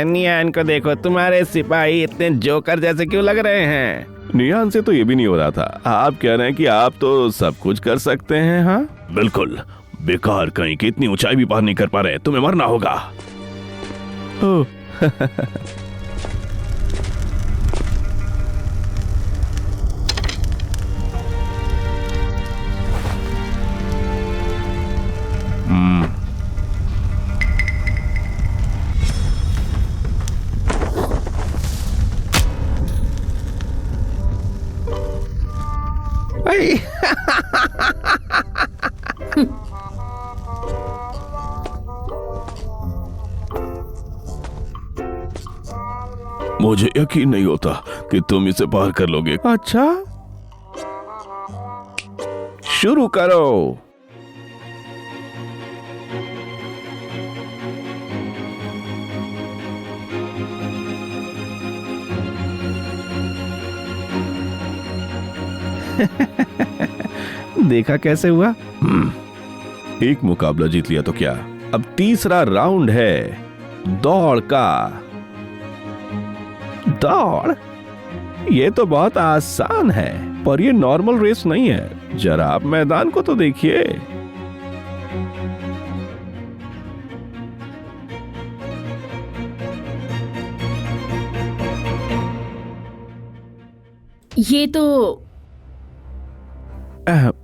नियान को देखो, तुम्हारे सिपाही इतने जोकर जैसे क्यों लग रहे हैं? नियान से तो ये भी नहीं हो रहा था। आप कह रहे हैं कि आप तो सब कुछ कर सकते हैं। हाँ बिल्कुल, बेकार कहीं की इतनी ऊंचाई भी पार नहीं कर पा रहे, तुम्हें मरना होगा। ओह, भाई, मुझे यकीन नहीं होता कि तुम इसे पार कर लोगे। अच्छा, शुरू करो। देखा कैसे हुआ? एक मुकाबला जीत लिया तो क्या, अब तीसरा राउंड है दौड़ का। दौड़? ये तो बहुत आसान है, पर ये नॉर्मल रेस नहीं है। जरा आप मैदान को तो देखिए। ये तो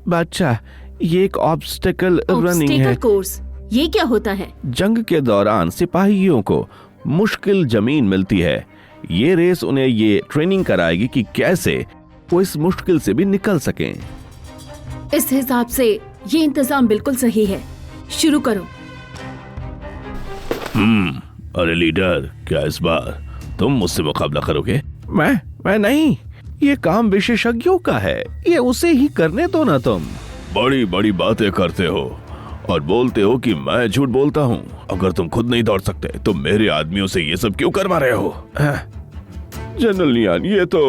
बादशाह, ये एक ऑब्स्टेकल रनिंग है। ऑब्स्टेकल कोर्स, ये क्या होता है? जंग के दौरान सिपाहियों को मुश्किल जमीन मिलती है। ये रेस उन्हें ये ट्रेनिंग कराएगी कि कैसे वो इस मुश्किल से भी निकल सकें। इस हिसाब से ये इंतजाम बिल्कुल सही है। शुरू करो। अरे लीडर, क्या इस बार तुम मुझसे मुकाबला करोगे? मैं नहीं, ये काम विशेषज्ञों का है, ये उसे ही करने दो ना। तुम बड़ी बड़ी बातें करते हो और बोलते हो कि मैं झूठ बोलता हूँ। अगर तुम खुद नहीं दौड़ सकते तो मेरे आदमियों से ये सब क्यों करवा रहे हो? जनरल नियान, ये तो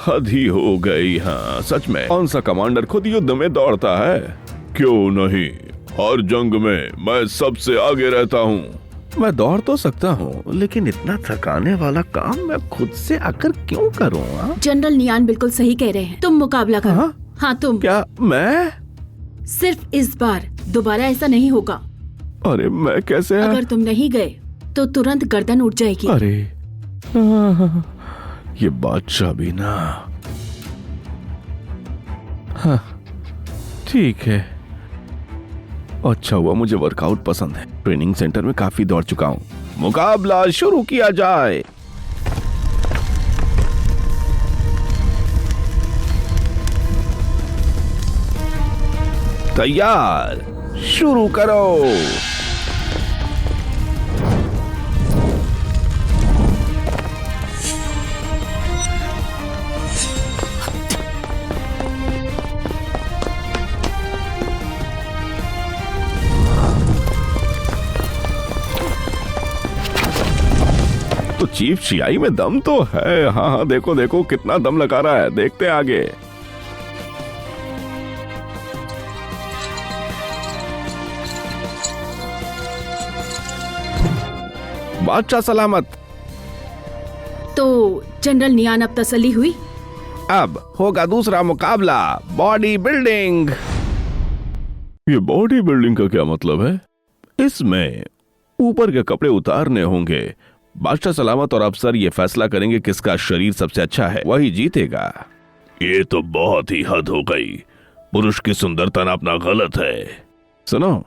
हद ही हो गई। हाँ सच में, कौन सा कमांडर खुद युद्ध में दौड़ता है? क्यों नहीं, हर जंग में मैं सबसे आगे रहता हूँ। मैं दौड़ तो सकता हूँ, लेकिन इतना थकाने वाला काम मैं खुद से आकर क्यों करूँ? जनरल नियान बिल्कुल सही कह रहे हैं, तुम मुकाबला करो। हाँ तुम। क्या मैं? सिर्फ इस बार, दोबारा ऐसा नहीं होगा। अरे मैं कैसे? अगर तुम नहीं गए तो तुरंत गर्दन उठ जाएगी। अरे ये बादशाह भी ना। हाँ, ठीक है। अच्छा हुआ मुझे वर्कआउट पसंद है। ट्रेनिंग सेंटर में काफी दौड़ चुका हूँ। मुकाबला शुरू किया जाए। तैयार, शुरू करो। तो चीफ चियाई में दम तो है। हाँ हाँ, देखो देखो कितना दम लगा रहा है। देखते हैं आगे। बादशाह सलामत। तो जनरल नियान, अब तसल्ली हुई? अब होगा दूसरा मुकाबला, बॉडी बिल्डिंग। ये बॉडी बिल्डिंग का क्या मतलब है? इसमें ऊपर के कपड़े उतारने होंगे। बादशाह सलामत और अफसर ये फैसला करेंगे किसका शरीर सबसे अच्छा है, वही जीतेगा। ये तो बहुत ही हद हो गई। पुरुष की सुंदरता नापना गलत है। सुनो,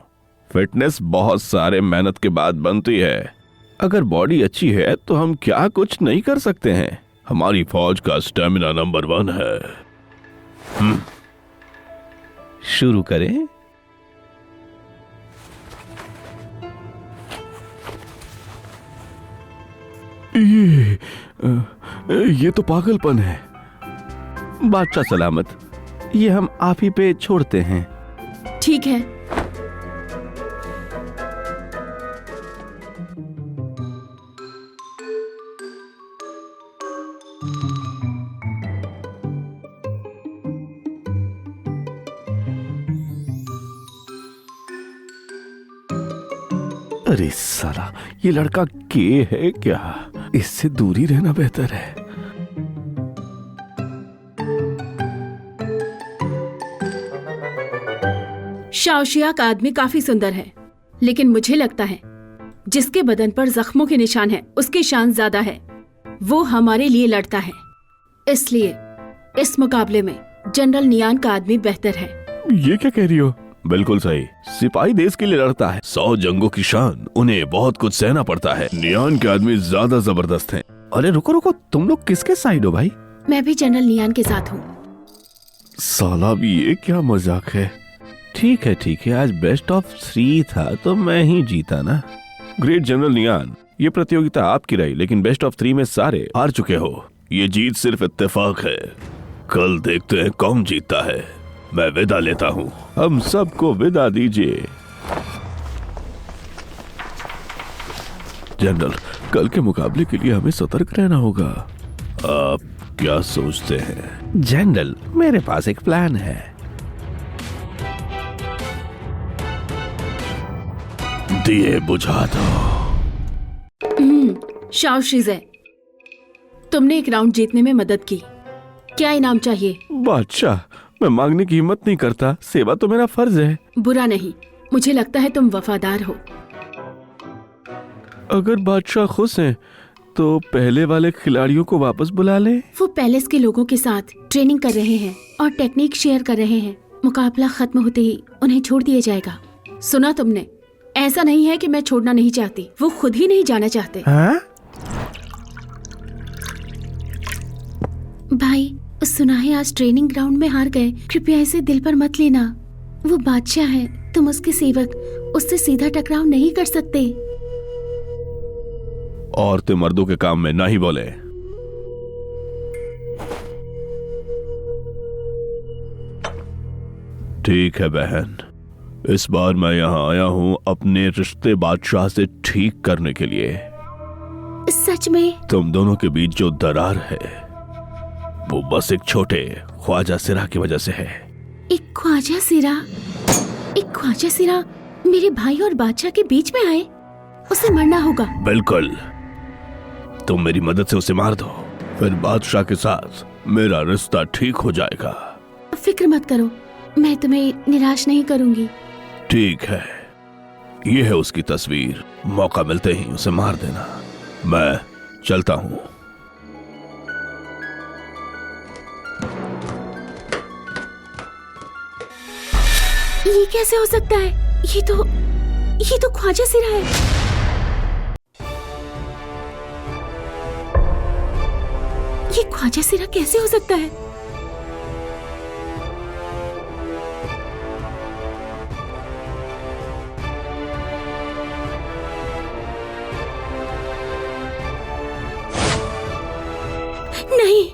फिटनेस बहुत सारे मेहनत के बाद बनती है। अगर बॉडी अच्छी है तो हम क्या कुछ नहीं कर सकते हैं। हमारी फौज का स्टेमिना नंबर 1 है। शुरू करें। ये तो पागलपन है। बादशाह सलामत, ये हम आप ही पे छोड़ते हैं। ठीक है। अरे साला, ये लड़का के है क्या? इससे दूरी रहना बेहतर है। शाओशिया का आदमी काफी सुंदर है, लेकिन मुझे लगता है जिसके बदन पर जख्मों के निशान है उसकी शान ज्यादा है। वो हमारे लिए लड़ता है, इसलिए इस मुकाबले में जनरल नियान का आदमी बेहतर है। ये क्या कह रही हो? बिल्कुल सही। सिपाही देश के लिए लड़ता है। 100 जंगों की शान, उन्हें बहुत कुछ सहना पड़ता है। नियान के आदमी ज्यादा जबरदस्त हैं। अरे रुको रुको, तुम लोग किसके साइड हो भाई? मैं भी जनरल नियान के साथ हूँ। साला भी ये क्या मजाक है? ठीक है, आज बेस्ट ऑफ 3 था तो मैं ही जीता ना। ग्रेट जनरल नियान, ये प्रतियोगिता आपकी रही, लेकिन बेस्ट ऑफ 3 में सारे हार चुके हो। ये जीत सिर्फ इत्तेफाक है। कल देखते हैं कौन जीतता है। मैं विदा लेता हूँ। हम सबको विदा दीजिए। जनरल, कल के मुकाबले के लिए हमें सतर्क रहना होगा। आप क्या सोचते हैं? जनरल, मेरे पास एक प्लान है। दिए बुझा दो। शाओशिज़े, तुमने एक राउंड जीतने में मदद की। क्या इनाम चाहिए? बादशाह, मैं मांगने की हिम्मत नहीं करता। सेवा तो मेरा फर्ज है। बुरा नहीं, मुझे लगता है तुम वफादार हो। अगर बादशाह खुश हैं, तो पहले वाले खिलाड़ियों को वापस बुला ले। वो पैलेस के लोगों के साथ ट्रेनिंग कर रहे हैं और टेक्निक शेयर कर रहे हैं। मुकाबला खत्म होते ही उन्हें छोड़ दिया जाएगा। सुना तुमने? ऐसा नहीं है कि मैं छोड़ना नहीं चाहती, वो खुद ही नहीं जाना चाहते। हाँ? भाई, सुना है आज ट्रेनिंग ग्राउंड में हार गए। कृपया इसे दिल पर मत लेना। वो बादशाह है, तुम उसके सेवक, उससे सीधा टकराव नहीं कर सकते। औरतें मर्दों के काम में ना ही बोले। ठीक है बहन, इस बार मैं यहाँ आया हूँ अपने रिश्ते बादशाह से ठीक करने के लिए। सच में? तुम दोनों के बीच जो दरार है वो बस एक छोटे ख्वाजा सिरा की वजह से है। एक ख्वाजा सिरा? एक ख्वाजा सिरा मेरे भाई और बादशाह के बीच में आए? उसे मरना होगा। बिल्कुल, तुम मेरी मदद से उसे मार दो, फिर बादशाह के साथ मेरा रिश्ता ठीक हो जाएगा। फिक्र मत करो, मैं तुम्हें निराश नहीं करूंगी। ठीक है, ये है उसकी तस्वीर। मौका मिलते ही उसे मार देना। मैं चलता हूँ। ये कैसे हो सकता है? ये तो ख्वाजा सिरा है। ये ख्वाजा सिरा कैसे हो सकता है? नहीं,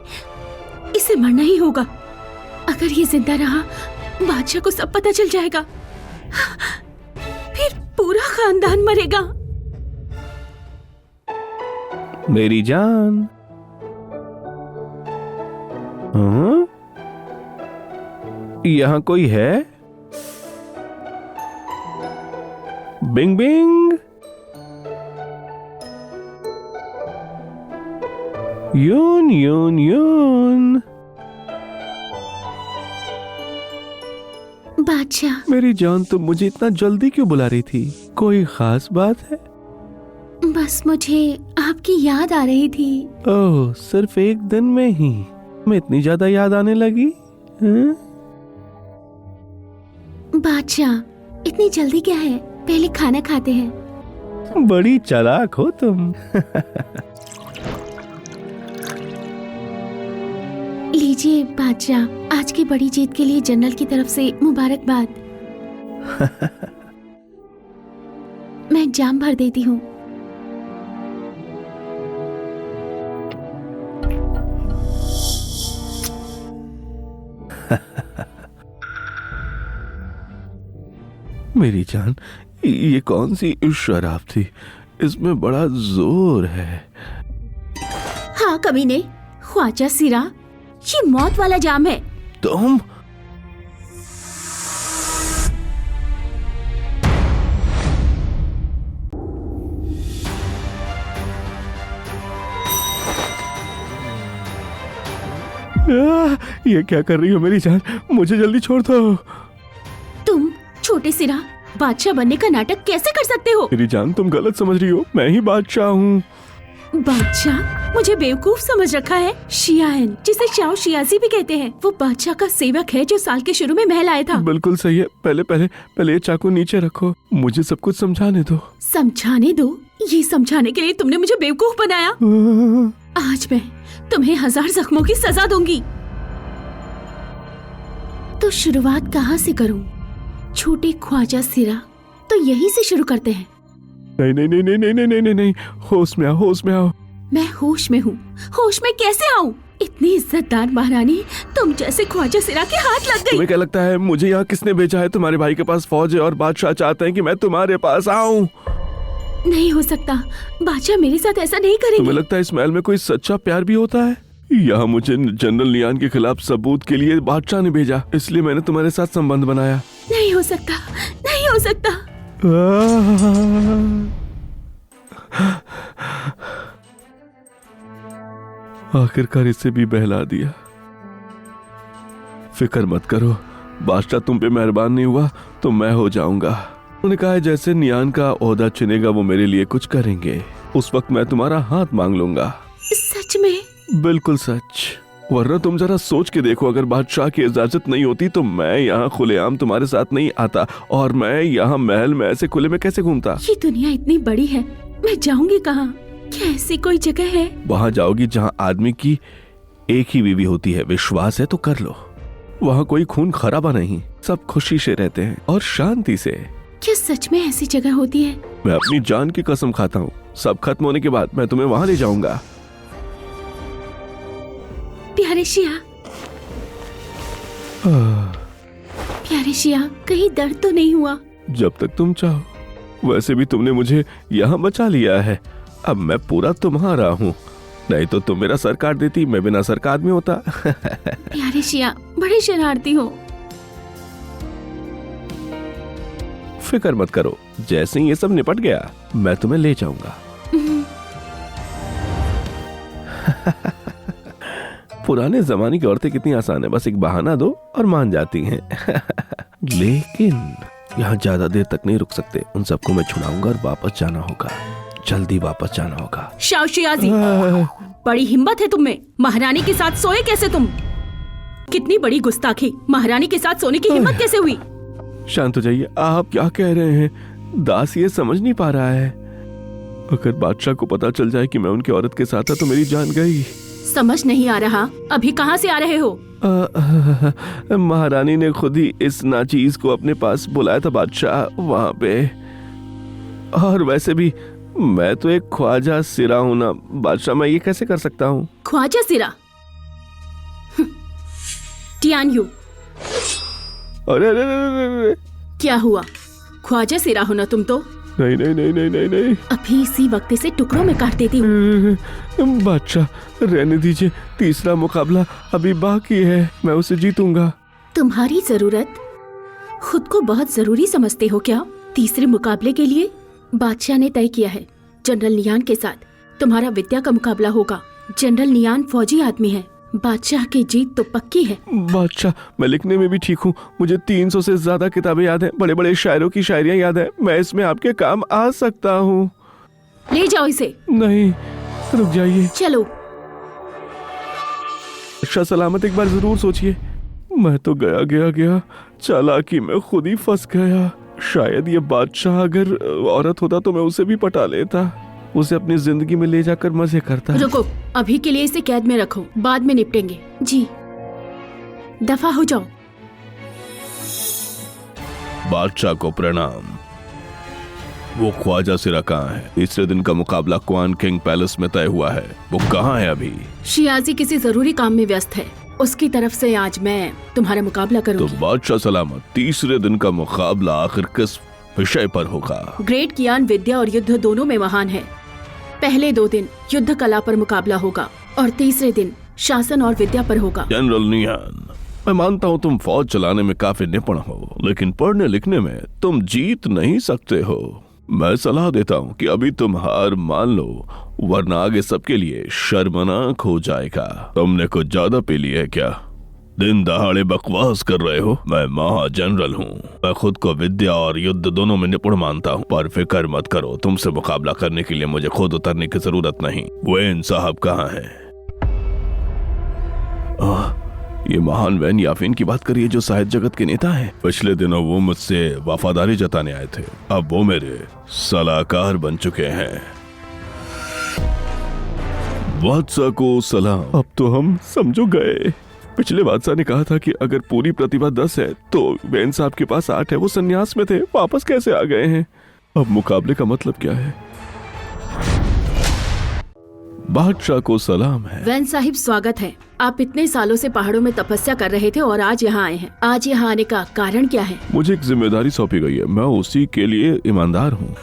इसे मरना ही होगा। अगर ये जिंदा रहा, बादशाह को सब पता चल जाएगा, फिर पूरा खानदान मरेगा। मेरी जान। हाँ? यहाँ कोई है? बिंग बिंग। यून यून यून। बादशाह, मेरी जान, तुम मुझे इतना जल्दी क्यों बुला रही थी? कोई खास बात है? बस मुझे आपकी याद आ रही थी। ओह, सिर्फ एक दिन में ही मैं इतनी ज्यादा याद आने लगी? हैं? बादशाह, इतनी जल्दी क्या है? पहले खाना खाते हैं। बड़ी चालाक हो तुम। लीजिए बादशाह, आज की बड़ी जीत के लिए जनरल की तरफ से मुबारकबाद। मैं जाम भर देती हूँ। मेरी जान, ये कौन सी शराब थी? इसमें बड़ा जोर है। हाँ कमीने, ख्वाजा सिरा, ये मौत वाला जाम है। तुम ये क्या कर रही हो मेरी जान? मुझे जल्दी छोड़ दो। तुम छोटे सिरा बादशाह बनने का नाटक कैसे कर सकते हो? मेरी जान, तुम गलत समझ रही हो। मैं ही बादशाह हूँ। बादशाह मुझे बेवकूफ समझ रखा है। शियान, जिसे शाओ शियाजी भी कहते हैं, वो बादशाह का सेवक है जो साल के शुरू में महल आया था। बिल्कुल सही है। पहले ये चाकू नीचे रखो, मुझे सब कुछ समझाने दो। समझाने दो? ये समझाने के लिए तुमने मुझे बेवकूफ बनाया। आज मैं तुम्हें 1000 जख्मों की सजा दूंगी। तो शुरुआत कहाँ से करूं? छोटे ख्वाजा सिरा, तो यहीं से शुरू करते हैं। नहीं नहीं नहीं नहीं नहीं नहीं नहीं नहीं, होश में आओ, होश में आओ। मैं होश में हूँ। होश में कैसे आऊँ? इतनी इज्जतदार महारानी तुम जैसे ख्वाजा सिरा के हाथ लग गई। तुम्हें क्या लगता है मुझे यहाँ किसने भेजा है? तुम्हारे भाई के पास फौज है और बादशाह चाहते हैं कि मैं तुम्हारे पास आऊँ। नहीं हो सकता, बादशाह मेरे साथ ऐसा नहीं करेंगे। तुम्हें लगता है इस महल में कोई सच्चा प्यार भी होता है? यहाँ मुझे जनरल नियान के खिलाफ सबूत के लिए बादशाह ने भेजा, इसलिए मैंने तुम्हारे साथ संबंध बनाया। नहीं हो सकता, नहीं हो सकता। आखिरकार इसे भी बहला दिया। फिक्र मत करो, बादशाह तुम पे मेहरबान नहीं हुआ तो मैं हो जाऊंगा। उन्होंने कहा है जैसे नियान का ओहदा चुनेगा वो मेरे लिए कुछ करेंगे। उस वक्त मैं तुम्हारा हाथ मांग लूंगा। सच में? बिल्कुल सच। वरना तुम जरा सोच के देखो, अगर बादशाह की इजाजत नहीं होती तो मैं यहाँ खुलेआम तुम्हारे साथ नहीं आता, और मैं यहाँ महल में ऐसे खुले में कैसे घूमता? ये दुनिया इतनी बड़ी है, मैं जाऊंगी कहाँ? क्या ऐसी कोई जगह है? वहाँ जाओगी जहाँ आदमी की एक ही बीवी होती है। विश्वास है तो कर लो। वहाँ कोई खून खराबा नहीं, सब खुशी से रहते हैं और शांति से। क्या सच में ऐसी जगह होती है? मैं अपनी जान की कसम खाता हूँ, सब खत्म होने के बाद मैं तुम्हें वहाँ ले जाऊंगा। प्यारे शिया, प्यारे शिया, कहीं दर्द तो नहीं हुआ? जब तक तुम चाहो। वैसे भी तुमने मुझे यहाँ बचा लिया है, अब मैं पूरा तुम्हारा हूँ। नहीं तो तुम मेरा सर काट देती, मैं बिना सर का आदमी होता। प्यारे शिया, बड़े शरारती हो। फिक्र मत करो, जैसे ही ये सब निपट गया मैं तुम्हें ले जाऊंगा। पुराने जमाने की औरतें कितनी आसान है, बस एक बहाना दो और मान जाती हैं। लेकिन यहाँ ज्यादा देर तक नहीं रुक सकते, उन सबको मैं छुड़ाऊंगा और वापस जाना होगा, जल्दी वापस जाना होगा। शाओ शियाजी, बड़ी हिम्मत है तुम में। महारानी के साथ सोए कैसे तुम? कितनी बड़ी गुस्ताखी! महारानी के साथ सोने की हिम्मत कैसे हुई? शांत हो जाइए, आप क्या कह रहे हैं? दास ये समझ नहीं पा रहा है। अगर बादशाह को पता चल जाए कि मैं उनकी औरत के साथ था तो मेरी जान गई। समझ नहीं आ रहा, अभी कहाँ से आ रहे हो? महारानी ने खुद ही इस नाचीज को अपने पास बुलाया था बादशाह, वहाँ पे। और वैसे भी मैं तो एक ख्वाजा सिरा हूँ ना बादशाह, मैं ये कैसे कर सकता हूँ? ख्वाजा सिरा? Tian you. अरे अरे अरे अरे, क्या हुआ? ख्वाजा सिरा हो ना तुम तो? नहीं नहीं नहीं नहीं नहीं नहीं। अभी इसी वक्त से टुकड़ों में काट देती हूँ। बादशाह रहने दीजिए, तीसरा मुकाबला अभी बाकी है, मैं उसे जीतूंगा। तुम्हारी जरूरत खुद को बहुत जरूरी समझते हो क्या? तीसरे मुकाबले के लिए बादशाह ने तय किया है, जनरल नियान के साथ तुम्हारा विद्या का मुकाबला होगा। जनरल नियान फौजी आदमी है, बादशाह की जीत तो पक्की है। बादशाह, मैं लिखने में भी ठीक हूँ। मुझे 300 से ज्यादा किताबें याद हैं, बड़े बड़े शायरों की शायरियाँ याद है। मैं इसमें आपके काम आ सकता हूँ। ले जाओ इसे। नहीं, रुक जाइए। चलो। अच्छा सलामत, एक बार जरूर सोचिए। मैं तो गया चालाकी में खुद ही फंस गया। शायद ये बादशाह अगर औरत होता तो मैं उसे भी पटा लेता, उसे अपनी जिंदगी में ले जाकर मजे करता। रुको, अभी के लिए इसे कैद में रखो, बाद में निपटेंगे। जी, दफा हो जाओ। बादशाह को प्रणाम। वो ख्वाजा सिरा कहाँ है? तीसरे दिन का मुकाबला क्वान किंग पैलेस में तय हुआ है। वो कहाँ है अभी? शियाजी किसी जरूरी काम में व्यस्त है। उसकी तरफ से आज मैं तुम्हारा मुकाबला तो करूंगी। बादशाह सलामत, तीसरे दिन का मुकाबला आखिर किस विषय पर होगा? ग्रेट कियान विद्या और युद्ध दोनों में महान है। पहले 2 दिन युद्ध कला पर मुकाबला होगा और तीसरे दिन शासन और विद्या पर होगा। जनरल नियान, मैं मानता हूँ तुम फौज चलाने में काफी निपुण हो, लेकिन पढ़ने लिखने में तुम जीत नहीं सकते हो। मैं सलाह देता हूँ कि अभी तुम हार मान लो, वरना आगे सबके लिए शर्मनाक हो जाएगा। तुमने कुछ ज्यादा पी ली है क्या? दिन दहाड़े बकवास कर रहे हो। मैं महा जनरल हूँ। मैं खुद को विद्या और युद्ध दोनों में निपुण मानता हूँ। पर फिक्र मत करो, तुमसे मुकाबला करने के लिए मुझे खुद उतरने की जरूरत नहीं। वेन साहब कहाँ हैं? ये महान वैन याफिन की बात करिए जो साहित्य जगत के नेता हैं। पिछले दिनों वो मुझसे वफादारी जताने आए थे, अब वो मेरे सलाहकार बन चुके हैं। बादशाह को सलाम। अब तो हम समझो गए। पिछले बादशाह ने कहा था कि अगर पूरी प्रतिभा 10 है तो वैन साहब के पास 8 है। वो संन्यास में थे, वापस कैसे आ गए हैं? अब मुकाबले का मतलब क्या है? बादशाह को सलाम है। वैन साहिब, स्वागत है। आप इतने सालों से पहाड़ों में तपस्या कर रहे थे और आज यहाँ आए हैं। आज यहाँ आने का कारण क्या है? मुझे एक जिम्मेदारी सौंपी गई है, मैं उसी के लिए ईमानदार हूँ।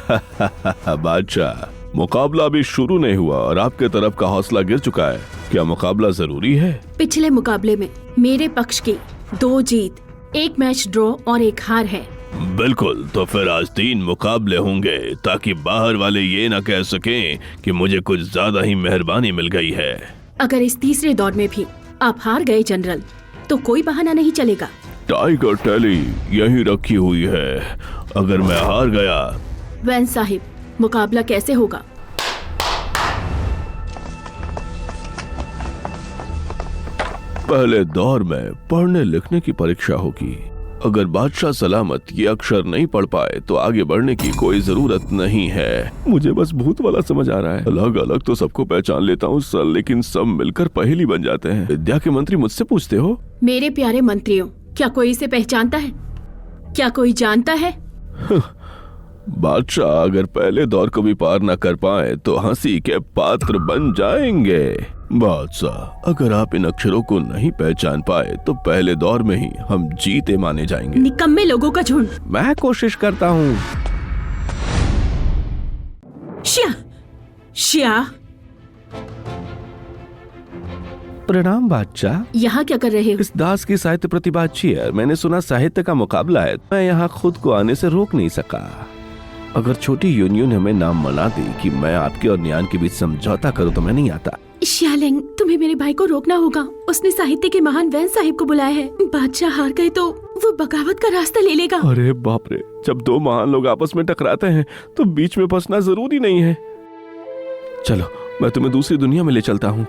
बादशाह, मुकाबला अभी शुरू नहीं हुआ और आपके तरफ का हौसला गिर चुका है। क्या मुकाबला जरूरी है? पिछले मुकाबले में मेरे पक्ष की 2 जीत, 1 मैच ड्रॉ और 1 हार है। बिल्कुल, तो फिर आज 3 मुकाबले होंगे ताकि बाहर वाले ये न कह सकें कि मुझे कुछ ज्यादा ही मेहरबानी मिल गई है। अगर इस तीसरे दौर में भी आप हार गए जनरल, तो कोई बहाना नहीं चलेगा। टाइगर टैली यही रखी हुई है। अगर मैं हार गया। वैन साहिब, मुकाबला कैसे होगा? पहले दौर में पढ़ने लिखने की परीक्षा होगी। अगर बादशाह सलामत ये अक्षर नहीं पढ़ पाए तो आगे बढ़ने की कोई जरूरत नहीं है। मुझे बस भूत वाला समझ आ रहा है। अलग अलग तो सबको पहचान लेता हूँ सर, लेकिन सब मिलकर पहेली बन जाते हैं। विद्या के मंत्री मुझसे पूछते हो? मेरे प्यारे मंत्रियों, क्या कोई इसे पहचानता है? क्या कोई जानता है? बादशाह अगर पहले दौर को भी पार न कर पाए तो हंसी के पात्र बन जाएंगे। बादशाह, अगर आप इन अक्षरों को नहीं पहचान पाए तो पहले दौर में ही हम जीते माने जाएंगे। निकम्मे लोगों का झुंड। मैं कोशिश करता हूँ। श्या, प्रणाम बादशाह। यहाँ क्या कर रहे हो? इस दास की साहित्य प्रतिभा अच्छी है। मैंने सुना साहित्य का मुकाबला है। मैं यहाँ खुद को आने से रोक नहीं सका। अगर छोटी यूनियन हमें नाम मना दी कि मैं आपके और न्यान के बीच समझौता करूँ तो मैं नहीं आता। श्यालेंग, तुम्हें मेरे भाई को रोकना होगा। उसने साहित्य के महान वैन साहिब को बुलाया है। बादशाह हार गए तो वो बगावत का रास्ता ले लेगा। अरे बाप रे, जब 2 महान लोग आपस में टकराते हैं तो बीच में फंसना जरूरी नहीं है। चलो, मैं तुम्हें दूसरी दुनिया में ले चलता हूँ।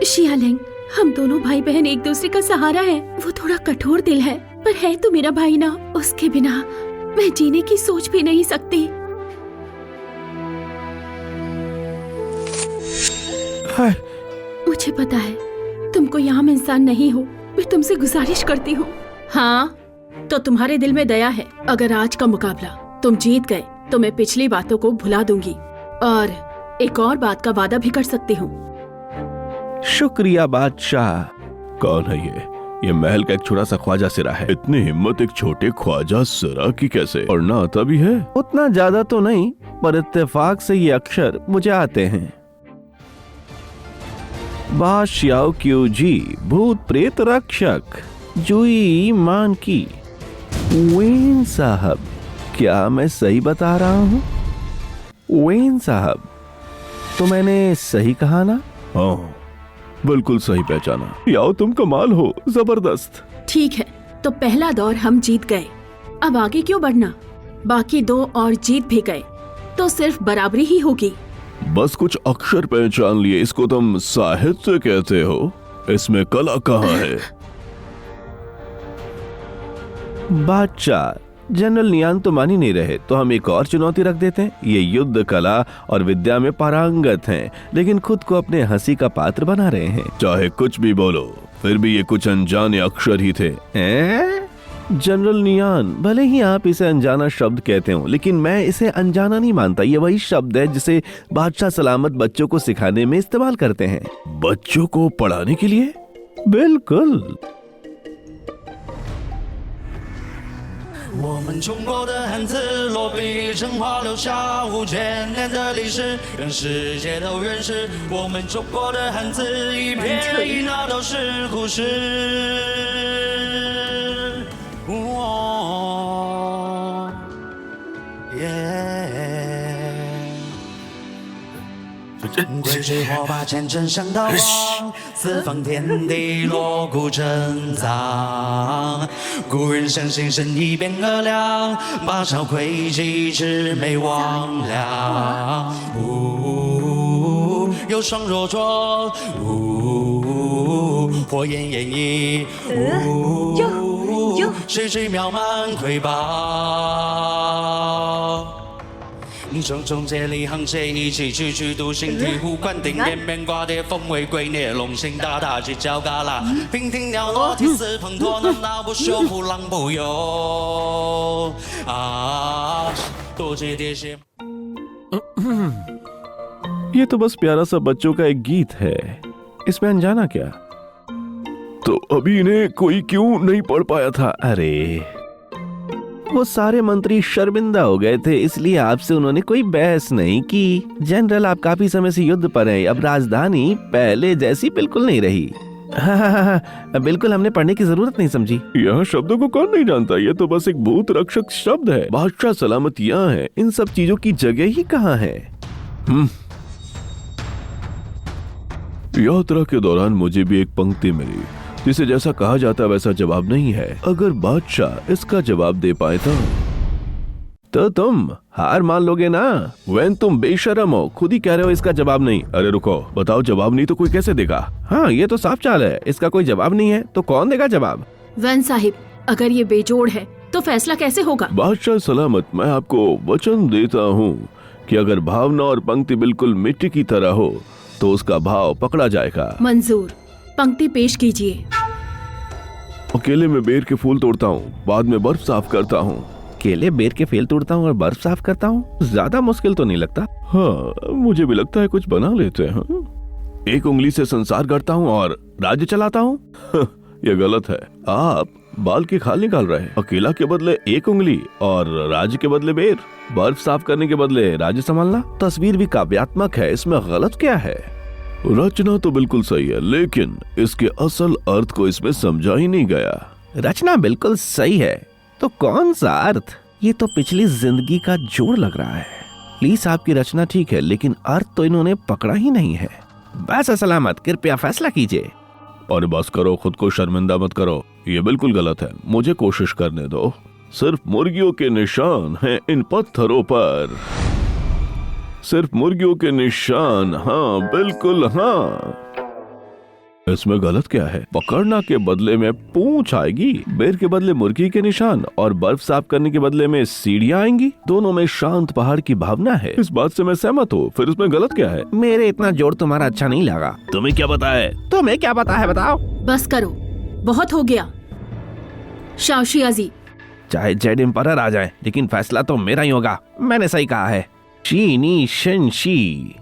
श्यालेंग, हम दोनों भाई बहन एक दूसरे का सहारा है। वो थोड़ा कठोर दिल है, पर है तो मेरा भाई ना। उसके बिना मैं जीने की सोच भी नहीं सकती। हाय, मुझे पता है तुम कोई आम इंसान नहीं हो। मैं तुमसे गुजारिश करती हूँ। हाँ, तो तुम्हारे दिल में दया है। अगर आज का मुकाबला तुम जीत गए तो मैं पिछली बातों को भुला दूंगी और एक और बात का वादा भी कर सकती हूँ। शुक्रिया बादशाह। कौन है ये महल का एक छोटा सा ख्वाजा सिरा है। इतनी हिम्मत एक छोटे ख्वाजा सिरा की कैसे? और ना आता भी है। उतना ज्यादा तो नहीं, पर इत्तेफाक से ये अक्षर मुझे आते हैं। बादशाह क्यू जी, भूत प्रेत रक्षक, जुई मान की। वेन साहब, क्या मैं सही बता रहा हूँ? वेन साहब, तो मैंने सही कहा ना? हाँ, बिल्कुल सही पहचाना। याओ तुम कमाल हो, जबरदस्त। ठीक है, तो पहला दौर हम जीत गए, अब आगे क्यों बढ़ना? बाकी 2 और जीत भी गए तो सिर्फ बराबरी ही होगी। बस कुछ अक्षर पहचान लिए, इसको तुम साहित्य कहते हो? इसमें कला कहाँ है? बादशाह, जनरल नियान तो मान ही नहीं रहे, तो हम एक और चुनौती रख देते हैं। ये युद्ध कला और विद्या में पारंगत हैं, लेकिन खुद को अपने हंसी का पात्र बना रहे हैं। चाहे कुछ भी बोलो, फिर भी ये कुछ अनजाने अक्षर ही थे। जनरल नियान, भले ही आप इसे अनजाना शब्द कहते हो, लेकिन मैं इसे अनजाना नहीं मानता। ये वही शब्द है जिसे बादशाह सलामत बच्चों को सिखाने में इस्तेमाल करते हैं। बच्चों को पढ़ाने के लिए? बिल्कुल। 我们中国的汉字落笔成画，留下5000年的历史，让世界都认识我们中国的汉字，一撇一捺都是故事。桂枝火把前尘上刀光，四方天地锣鼓震藏。古人相信神一变而亮，八朝魁迹魑魅魍魉。有双若浊，火焰炎炎，谁知渺茫瑰宝。种种接力行谁一起去独行醍醐灌顶连绵挂蝶凤尾龟镊龙行大大犄角旮旯娉婷袅娜涕泗滂沱南衲不休虎狼不忧多谢爹些 ये तो बस प्यारा सा बच्चों का एक गीत है, इसमें अनजाना क्या? तो अभी इन्हें कोई क्यों नहीं पढ़ पाया था? अरे वो सारे मंत्री शर्मिंदा हो गए थे, इसलिए आपसे उन्होंने कोई बहस नहीं की। जनरल, आप काफी समय से युद्ध पर हैं, अब राजधानी पहले जैसी बिल्कुल नहीं रही। बिल्कुल, हमने पढ़ने की जरूरत नहीं समझी। यहाँ शब्दों को कौन नहीं जानता, ये तो बस एक भूत रक्षक शब्द है। बादशाह सलामत यहाँ है, इन सब चीजों की जगह ही कहाँ है? यात्रा के दौरान मुझे भी एक पंक्ति मिली जिसे जैसा कहा जाता वैसा जवाब नहीं है। अगर बादशाह इसका जवाब दे पाए तो तुम हार मान लोगे ना? वैन, तुम बेशरम हो, खुद ही कह रहे हो इसका जवाब नहीं। अरे रुको, बताओ, जवाब नहीं तो कोई कैसे देगा? हाँ, ये तो साफ चाल है, इसका कोई जवाब नहीं है तो कौन देगा जवाब? वैन साहिब, अगर ये बेजोड़ है तो फैसला कैसे होगा? बादशाह सलामत, मैं आपको वचन देता हूँ कि अगर भावना और पंक्ति बिल्कुल मिट्टी की तरह हो तो उसका भाव पकड़ा जाएगा। मंजूर, पंक्ति पेश कीजिए। अकेले में बेर के फूल तोड़ता हूँ, बाद में बर्फ साफ करता हूँ। केले बेर के फेल तोड़ता हूँ और बर्फ साफ करता हूँ, ज्यादा मुश्किल तो नहीं लगता? हाँ, मुझे भी लगता है कुछ बना लेते हैं। एक उंगली से संसार गढ़ता हूँ और राज्य चलाता हूँ। ये गलत है, आप बाल की खाल निकाल रहे हैं। अकेला के बदले एक उंगली और राज्य के बदले बेर, बर्फ साफ करने के बदले राज्य संभालना। तस्वीर भी काव्यात्मक है, इसमें गलत क्या है? रचना तो बिल्कुल सही है, लेकिन इसके असल अर्थ को इसमें समझा ही नहीं गया। रचना बिल्कुल सही है तो कौन सा अर्थ? ये तो पिछली जिंदगी का जोड़ लग रहा है। प्लीज, आपकी रचना ठीक है, लेकिन अर्थ तो इन्होंने पकड़ा ही नहीं है। बस सलामत, कृपया फैसला कीजिए। और बस करो, खुद को शर्मिंदा मत करो, ये बिल्कुल गलत है। मुझे कोशिश करने दो। सिर्फ मुर्गियों के निशान हैं इन पत्थरों पर, सिर्फ मुर्गियों के निशान। हाँ, बिल्कुल हाँ। इसमें गलत क्या है? पकड़ना के बदले में पूंछ आएगी, बेर के बदले मुर्गी के निशान और बर्फ साफ करने के बदले में सीढ़ियाँ आएंगी। दोनों में शांत पहाड़ की भावना है। इस बात से मैं सहमत हूँ, फिर इसमें गलत क्या है? मेरे इतना जोर तुम्हारा अच्छा नहीं लगा। तुम्हें क्या पता है? तुम्हें क्या पता है, बताओ। बस करो, बहुत हो गया। शाओशियाजी, चाहे जेड एम्पायर आ जाए, लेकिन फैसला तो मेरा ही होगा। मैंने सही कहा है। शी शन शी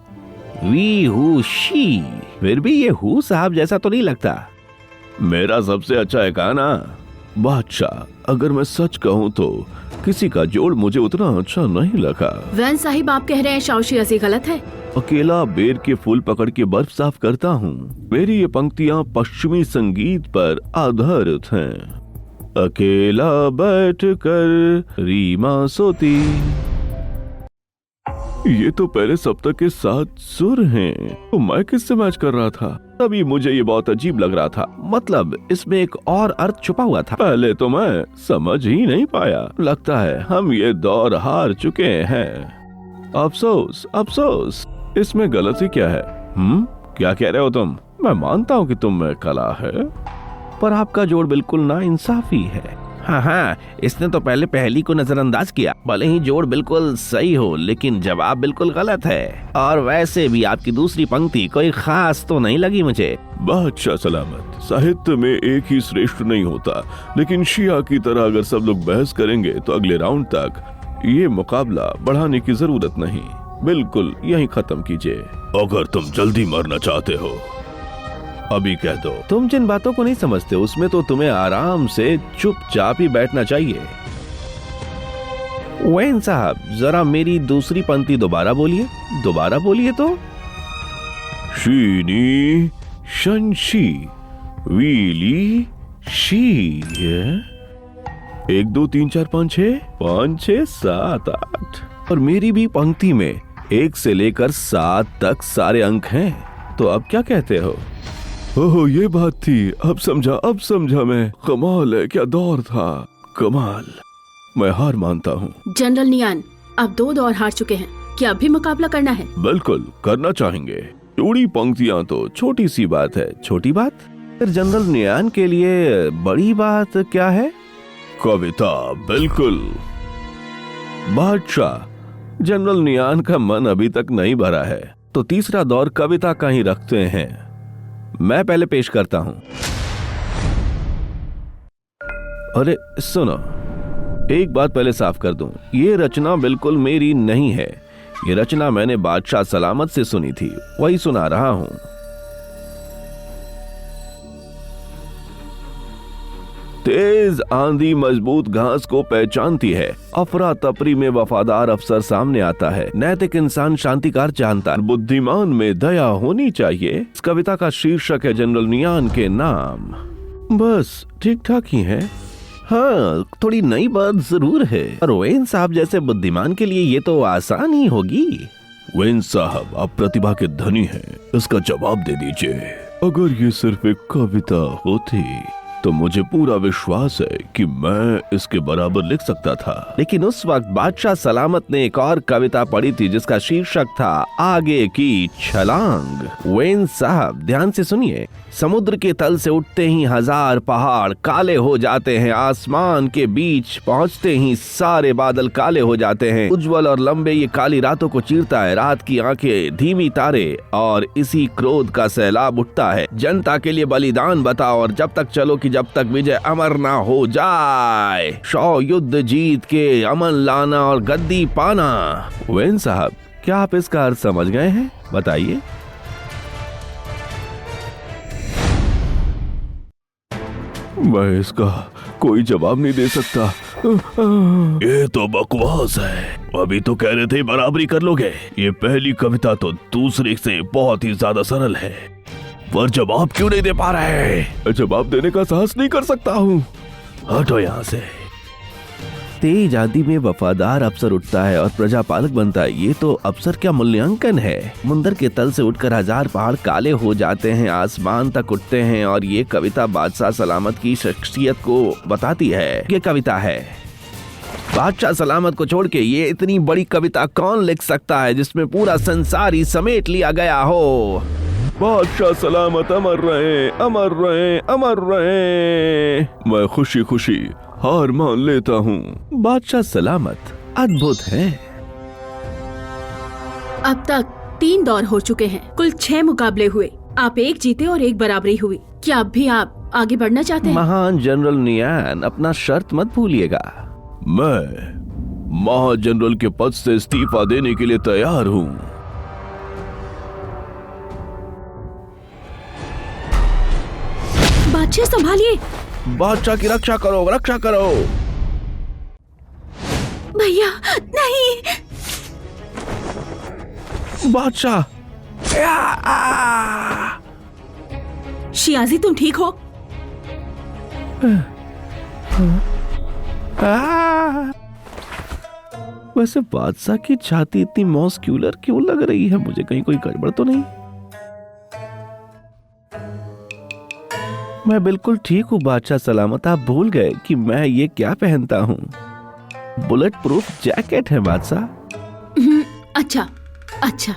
वी हु शी। फिर भी ये हु साहब जैसा तो नहीं लगता। मेरा सबसे अच्छा है कहा ना। बादशाह, अगर मैं सच कहूँ तो किसी का जोड़ मुझे उतना अच्छा नहीं लगा। वैन साहिब, आप कह रहे हैं शाओशियाजी गलत है? अकेला बेर के फूल पकड़ के बर्फ साफ करता हूँ। मेरी ये पंक्तियाँ पश्चिमी संगीत पर आधारित हैं। अकेला बैठ कर रीमा सोती। ये तो पहले सप्तक के 7 सुर हैं। तो मैं किससे मैच कर रहा था? तभी मुझे ये बहुत अजीब लग रहा था। मतलब इसमें एक और अर्थ छुपा हुआ था। पहले तो मैं समझ ही नहीं पाया। लगता है हम ये दौर हार चुके हैं। अफसोस अफसोस, इसमें गलती क्या है? क्या कह रहे हो तुम? मैं मानता हूँ कि तुम में कला है, पर आपका जोड़ बिल्कुल ना इंसाफी है। हाँ, इसने तो पहले पहली को नजरअंदाज किया। भले ही जोड़ बिल्कुल सही हो, लेकिन जवाब बिल्कुल गलत है। और वैसे भी आपकी दूसरी पंक्ति कोई खास तो नहीं लगी मुझे। बादशाह सलामत, साहित्य में एक ही श्रेष्ठ नहीं होता, लेकिन शिया की तरह अगर सब लोग बहस करेंगे तो अगले राउंड तक ये मुकाबला बढ़ाने की जरूरत नहीं। बिल्कुल यहीं खत्म कीजिए। अगर तुम जल्दी मरना चाहते हो अभी कह दो। तुम जिन बातों को नहीं समझते उसमें तो तुम्हें आराम से चुपचाप ही बैठना चाहिए। वेन साहब, जरा मेरी दूसरी पंक्ति दोबारा बोलिए तो। शीनी शंशी वीली शी। 1 2 3 4 5 6 5 6 7 8। और मेरी भी पंक्ति में 1 से लेकर 7 तक सारे अंक हैं। तो अब क्या कहते हो? ओह, ये बात थी। अब समझा मैं। कमाल है, क्या दौर था, कमाल। मैं हार मानता हूँ। जनरल नियान, आप 2 दौर हार चुके हैं। क्या अब भी मुकाबला करना है? बिल्कुल करना चाहेंगे। जोड़ी पंक्तियाँ तो छोटी सी बात है। छोटी बात? फिर जनरल नियान के लिए बड़ी बात क्या है? कविता। बिल्कुल। बादशाह, जनरल नियान का मन अभी तक नहीं भरा है, तो तीसरा दौर कविता का ही रखते हैं। मैं पहले पेश करता हूं। अरे सुनो, एक बात पहले साफ कर दूं, ये रचना बिल्कुल मेरी नहीं है। ये रचना मैंने बादशाह सलामत से सुनी थी, वही सुना रहा हूं। तेज आंधी मजबूत घास को पहचानती है, अफरा तफरी में वफादार अफसर सामने आता है, नैतिक इंसान शांतिकार जानता है, बुद्धिमान में दया होनी चाहिए। इस कविता का शीर्षक है जनरल नियान के नाम। बस ठीक ठाक ही है। हाँ, थोड़ी नई बात जरूर है, और वेन साहब जैसे बुद्धिमान के लिए ये तो आसान ही होगी। वेन साहब, आप प्रतिभा के धनी हैं, इसका जवाब दे दीजिए। अगर ये सिर्फ एक कविता होती तो मुझे पूरा विश्वास है कि मैं इसके बराबर लिख सकता था। लेकिन उस वक्त बादशाह सलामत ने एक और कविता पढ़ी थी जिसका शीर्षक था आगे की छलांग। वेन साहब, ध्यान से सुनिए। समुद्र के तल से उठते ही 1000 पहाड़ काले हो जाते हैं, आसमान के बीच पहुंचते ही सारे बादल काले हो जाते हैं, उज्जवल और लंबे ये काली रातों को चीरता है, रात की आंखें धीमी तारे, और इसी क्रोध का सैलाब उठता है। जनता के लिए बलिदान बताओ, और जब तक चलो कि जब तक विजय अमर ना हो जाए। 100 युद्ध जीत के अमन लाना और गद्दी पाना। वेन साहब, क्या आप इसका अर्थ समझ गए हैं? बताइए। मैं इसका कोई जवाब नहीं दे सकता। ये तो बकवास है। अभी तो कह रहे थे बराबरी कर लोगे। ये पहली कविता तो दूसरे से बहुत ही ज्यादा सरल है, पर जवाब क्यों नहीं दे पा रहे? जवाब देने का साहस नहीं कर सकता हूँ। हटो यहाँ से। तेज आंधी में वफादार अफसर उठता है और प्रजापालक बनता है। ये तो अफसर क्या मूल्यांकन है। मुंदर के तल से उठकर 1000 पहाड़ काले हो जाते हैं, आसमान तक उठते हैं, और ये कविता बादशाह सलामत की शख्सियत को बताती है। ये कविता है। बादशाह सलामत को छोड़ के ये इतनी बड़ी कविता कौन लिख सकता है जिसमें पूरा संसार ही समेट लिया गया हो? बादशाह सलामत अमर रहे, अमर रहे, अमर रहे। मैं खुशी खुशी हार मान लेता हूँ। बादशाह सलामत अद्भुत है। अब तक 3 दौर हो चुके हैं, कुल 6 मुकाबले हुए। आप 1 जीते और 1 बराबरी हुई। क्या अब भी आप आगे बढ़ना चाहते हैं? महान जनरल नियान, अपना शर्त मत भूलिएगा। मैं महाजनरल के पद से इस्तीफा देने के लिए तैयार हूँ। बादशाह संभालिए। बादशाह की रक्षा करो, रक्षा करो। भैया नहीं। बादशाह। शियाजी, तुम ठीक हो? वैसे बादशाह की छाती इतनी मस्क्यूलर क्यों लग रही है? मुझे कहीं कोई गड़बड़ तो नहीं? मैं बिल्कुल ठीक हूँ बादशाह सलामत। आप भूल गए कि मैं ये क्या पहनता हूँ? बुलेट प्रूफ जैकेट है बादशाह। अच्छा अच्छा,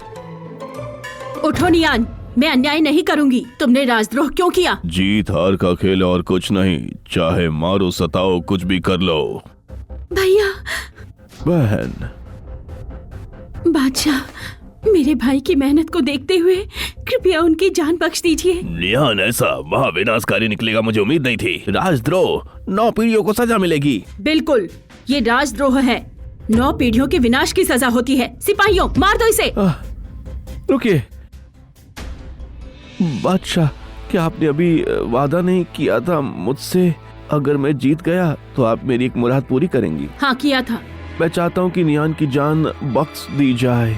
उठो नियान, मैं अन्याय नहीं करूंगी। तुमने राजद्रोह क्यों किया? जीत हार का खेल और कुछ नहीं, चाहे मारो सताओ कुछ भी कर लो। भैया। बहन, बादशाह, मेरे भाई की मेहनत को देखते हुए कृपया उनकी जान बख्श दीजिए। नियान ऐसा महाविनाशकारी निकलेगा मुझे उम्मीद नहीं थी। राजद्रोह, 9 पीढ़ियों को सजा मिलेगी। बिल्कुल, ये राजद्रोह है। 9 पीढ़ियों के विनाश की सजा होती है। सिपाहियों, मार दो इसे। रुकिए बादशाह, क्या आपने अभी वादा नहीं किया था मुझसे? अगर मैं जीत गया तो आप मेरी एक मुराद पूरी करेंगी। हाँ, किया था। मैं चाहता हूँ कि नियान की जान बख्श दी जाए।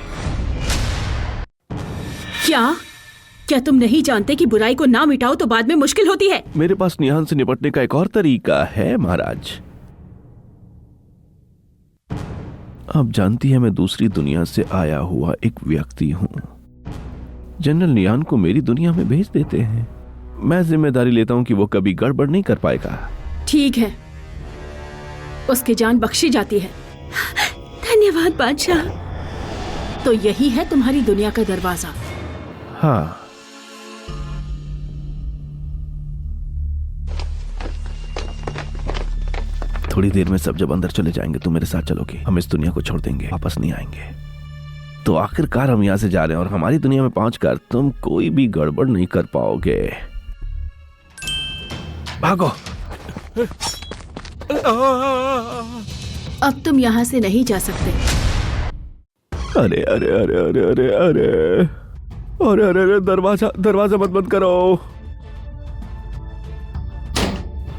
क्या तुम नहीं जानते कि बुराई को ना मिटाओ तो बाद में मुश्किल होती है? मेरे पास नियान से निपटने का एक और तरीका है महाराज। आप जानती है मैं दूसरी दुनिया से आया हुआ एक व्यक्ति हूँ। जनरल नियान को मेरी दुनिया में भेज देते हैं। मैं जिम्मेदारी लेता हूँ कि वो कभी गड़बड़ नहीं कर पाएगा। ठीक है, उसकी जान बख्शी जाती है। धन्यवाद बादशाह। तो यही है तुम्हारी दुनिया का दरवाजा। हाँ, थोड़ी देर में सब जब अंदर चले जाएंगे तो मेरे साथ चलोगे। हम इस दुनिया को छोड़ देंगे, वापस नहीं आएंगे। तो आखिरकार हम यहाँ से जा रहे हैं और हमारी दुनिया में पहुंचकर तुम कोई भी गड़बड़ नहीं कर पाओगे। भागो। अब तुम यहाँ से नहीं जा सकते। अरे अरे अरे अरे अरे अरे अरे अरे अरे, दरवाजा दरवाजा मत बंद करो।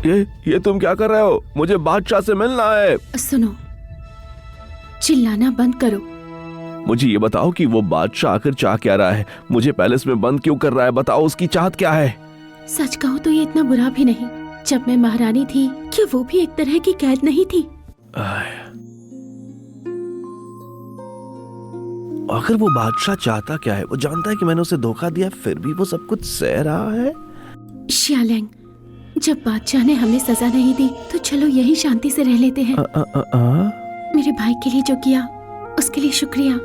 ये तुम क्या कर रहे हो? मुझे बादशाह से मिलना है। सुनो, चिल्लाना बंद करो। मुझे ये बताओ कि वो बादशाह आखिर चाह क्या रहा है? मुझे पैलेस में बंद क्यों कर रहा है? बताओ उसकी चाहत क्या है? सच कहूँ तो ये इतना बुरा भी नहीं। जब मैं महारानी थी, क्या वो भी एक तरह की कैद नहीं थी? आखिर वो बादशाह चाहता क्या है? वो जानता है कि मैंने उसे धोखा दिया, फिर भी वो सब कुछ सह रहा है। शियालेंग, जब बादशाह ने हमें सजा नहीं दी तो चलो यही शांति से रह लेते हैं। मेरे भाई के लिए जो किया उसके लिए शुक्रिया।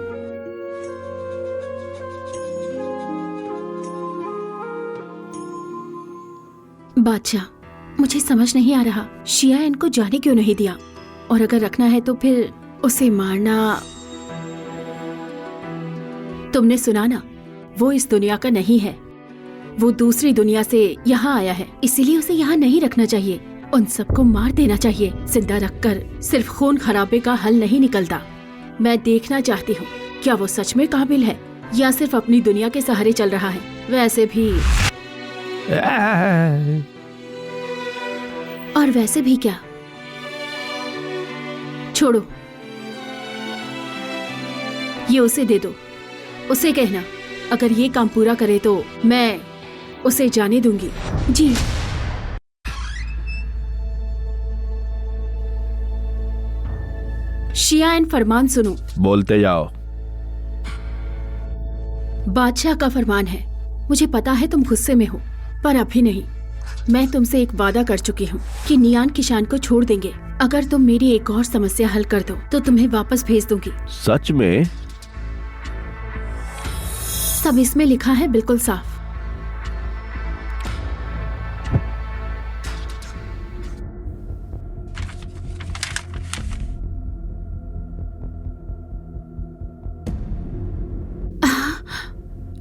बादशाह, मुझे समझ नहीं आ रहा शिया इनको जाने क्यों नहीं दिया, और अगर रखना है तो फिर उसे मारना। तुमने सुना ना, वो इस दुनिया का नहीं है। वो दूसरी दुनिया से यहाँ आया है, इसीलिए उसे यहाँ नहीं रखना चाहिए। उन सबको मार देना चाहिए। जिंदा रखकर सिर्फ खून खराबे का हल नहीं निकलता। मैं देखना चाहती हूँ क्या वो सच में काबिल है या सिर्फ अपनी दुनिया के सहारे चल रहा है। वैसे भी और वैसे भी क्या, छोड़ो, ये उसे दे दो। उसे कहना अगर ये काम पूरा करे तो मैं उसे जाने दूंगी। जी। शियान, फरमान सुनो। बोलते जाओ। बादशाह का फरमान है। मुझे पता है तुम गुस्से में हो, पर अभी नहीं। मैं तुमसे एक वादा कर चुकी हूँ कि नियान किशान को छोड़ देंगे अगर तुम मेरी एक और समस्या हल कर दो तो तुम्हें वापस भेज दूंगी। सच में? सब इसमें लिखा है, बिल्कुल साफ।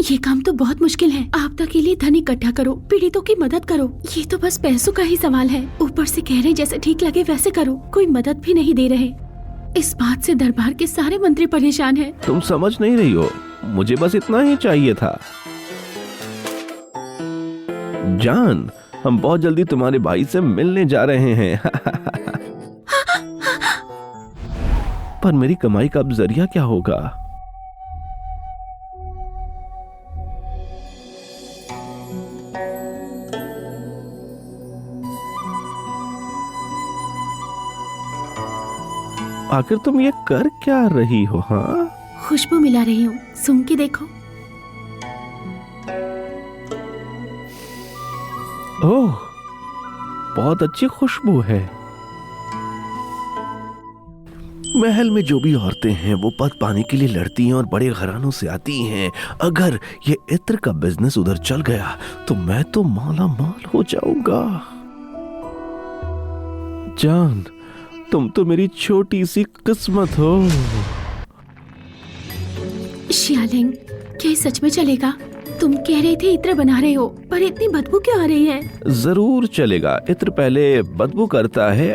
ये काम तो बहुत मुश्किल है। आपदा के लिए धन इकट्ठा करो, पीड़ितों की मदद करो। ये तो बस पैसों का ही सवाल है। ऊपर से कह रहे जैसे ठीक लगे वैसे करो, कोई मदद भी नहीं दे रहे। इस बात से दरबार के सारे मंत्री परेशान हैं। तुम समझ नहीं रही हो, मुझे बस इतना ही चाहिए था। जान, हम बहुत जल्दी तुम्हारे भाई से मिलने जा रहे हैं। पर मेरी कमाई का अब जरिया क्या होगा? आखिर तुम ये कर क्या रही हो? हाँ, खुशबू मिला रही हूँ, सूंघ के देखो। ओह, बहुत अच्छी खुशबू है। महल में जो भी औरतें हैं वो पद पाने के लिए लड़ती हैं और बड़े घरानों से आती हैं। अगर ये इत्र का बिजनेस उधर चल गया तो मैं तो माला माल हो जाऊंगा। जान, तुम तो मेरी छोटी सी किस्मत हो। शियालिंग, क्या ये सच में चलेगा? तुम कह रहे थे इत्र बना रहे हो, पर इतनी बदबू क्यों आ रही है? जरूर चलेगा। इत्र पहले बदबू करता है,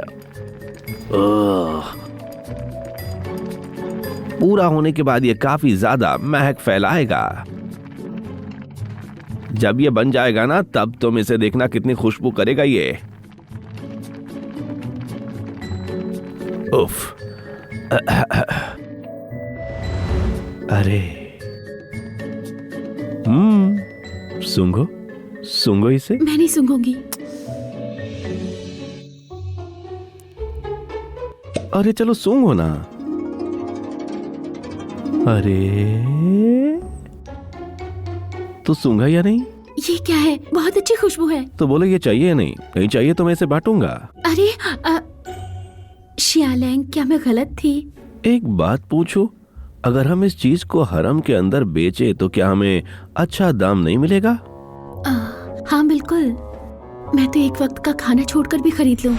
पूरा होने के बाद ये काफी ज्यादा महक फैलाएगा। जब ये बन जाएगा ना, तब तुम इसे देखना कितनी खुशबू करेगा ये। उफ, अरे, सूंघो, सूंघो इसे। मैं नहीं सूंघूंगी। अरे चलो सूंघो ना। अरे, तो सूंघा या नहीं? ये क्या है? बहुत अच्छी खुशबू है। तो बोलो ये चाहिए या नहीं? नहीं चाहिए तो मैं इसे बांटूंगा। अरे शियालिंग, क्या मैं गलत थी? एक बात पूछो, अगर हम इस चीज को हरम के अंदर बेचे तो क्या हमें अच्छा दाम नहीं मिलेगा? हाँ बिल्कुल, मैं तो एक वक्त का खाना छोड़कर भी खरीद लूं।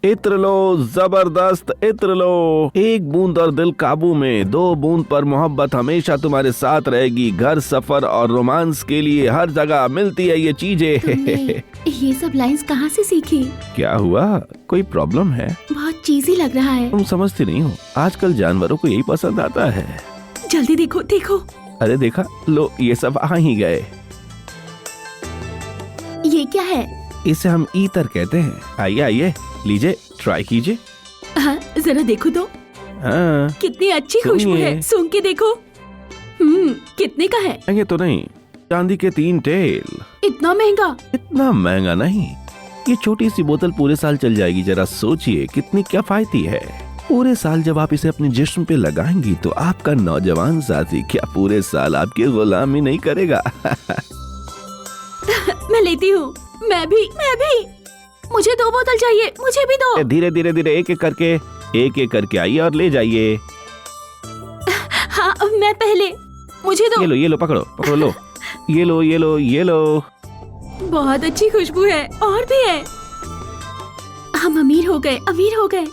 इत्र लो, जबरदस्त इत्र लो। एक बूंद और दिल काबू में, 2 बूंद पर मोहब्बत हमेशा तुम्हारे साथ रहेगी। घर, सफर और रोमांस के लिए हर जगह मिलती है ये चीजें। तुमने ये सब लाइंस कहाँ से सीखी? क्या हुआ, कोई प्रॉब्लम है? बहुत चीजी लग रहा है। तुम समझती नहीं हो, आजकल जानवरों को यही पसंद आता है। जल्दी देखो देखो। अरे देखा, लो ये सब आ ही गए। ये क्या है? इसे हम ईतर कहते हैं। आइए आइए, लीजिए, ट्राई कीजिए। हाँ, जरा देखो तो। हाँ, कितनी अच्छी खुशबू सुनिए। है, सूंघ के देखो। कितने का है? महंगे तो नहीं, चांदी के 3 टेल। इतना महंगा? इतना महंगा नहीं, ये छोटी सी बोतल पूरे साल चल जाएगी। जरा सोचिए कितनी किफायती है। पूरे साल जब आप इसे अपने जिस्म पे लगाएंगी तो आपका नौजवान साथी क्या पूरे साल आपकी गुलामी नहीं करेगा? मैं लेती हूँ। मैं भी। मुझे 2 बोतल चाहिए, मुझे भी दो। धीरे धीरे धीरे, एक एक करके आइए और ले जाइए। हाँ, मैं पहले। मुझे दो। ये लो, पकड़ो लो। ये लो। बहुत अच्छी खुशबू है, और भी है। हम अमीर हो गए।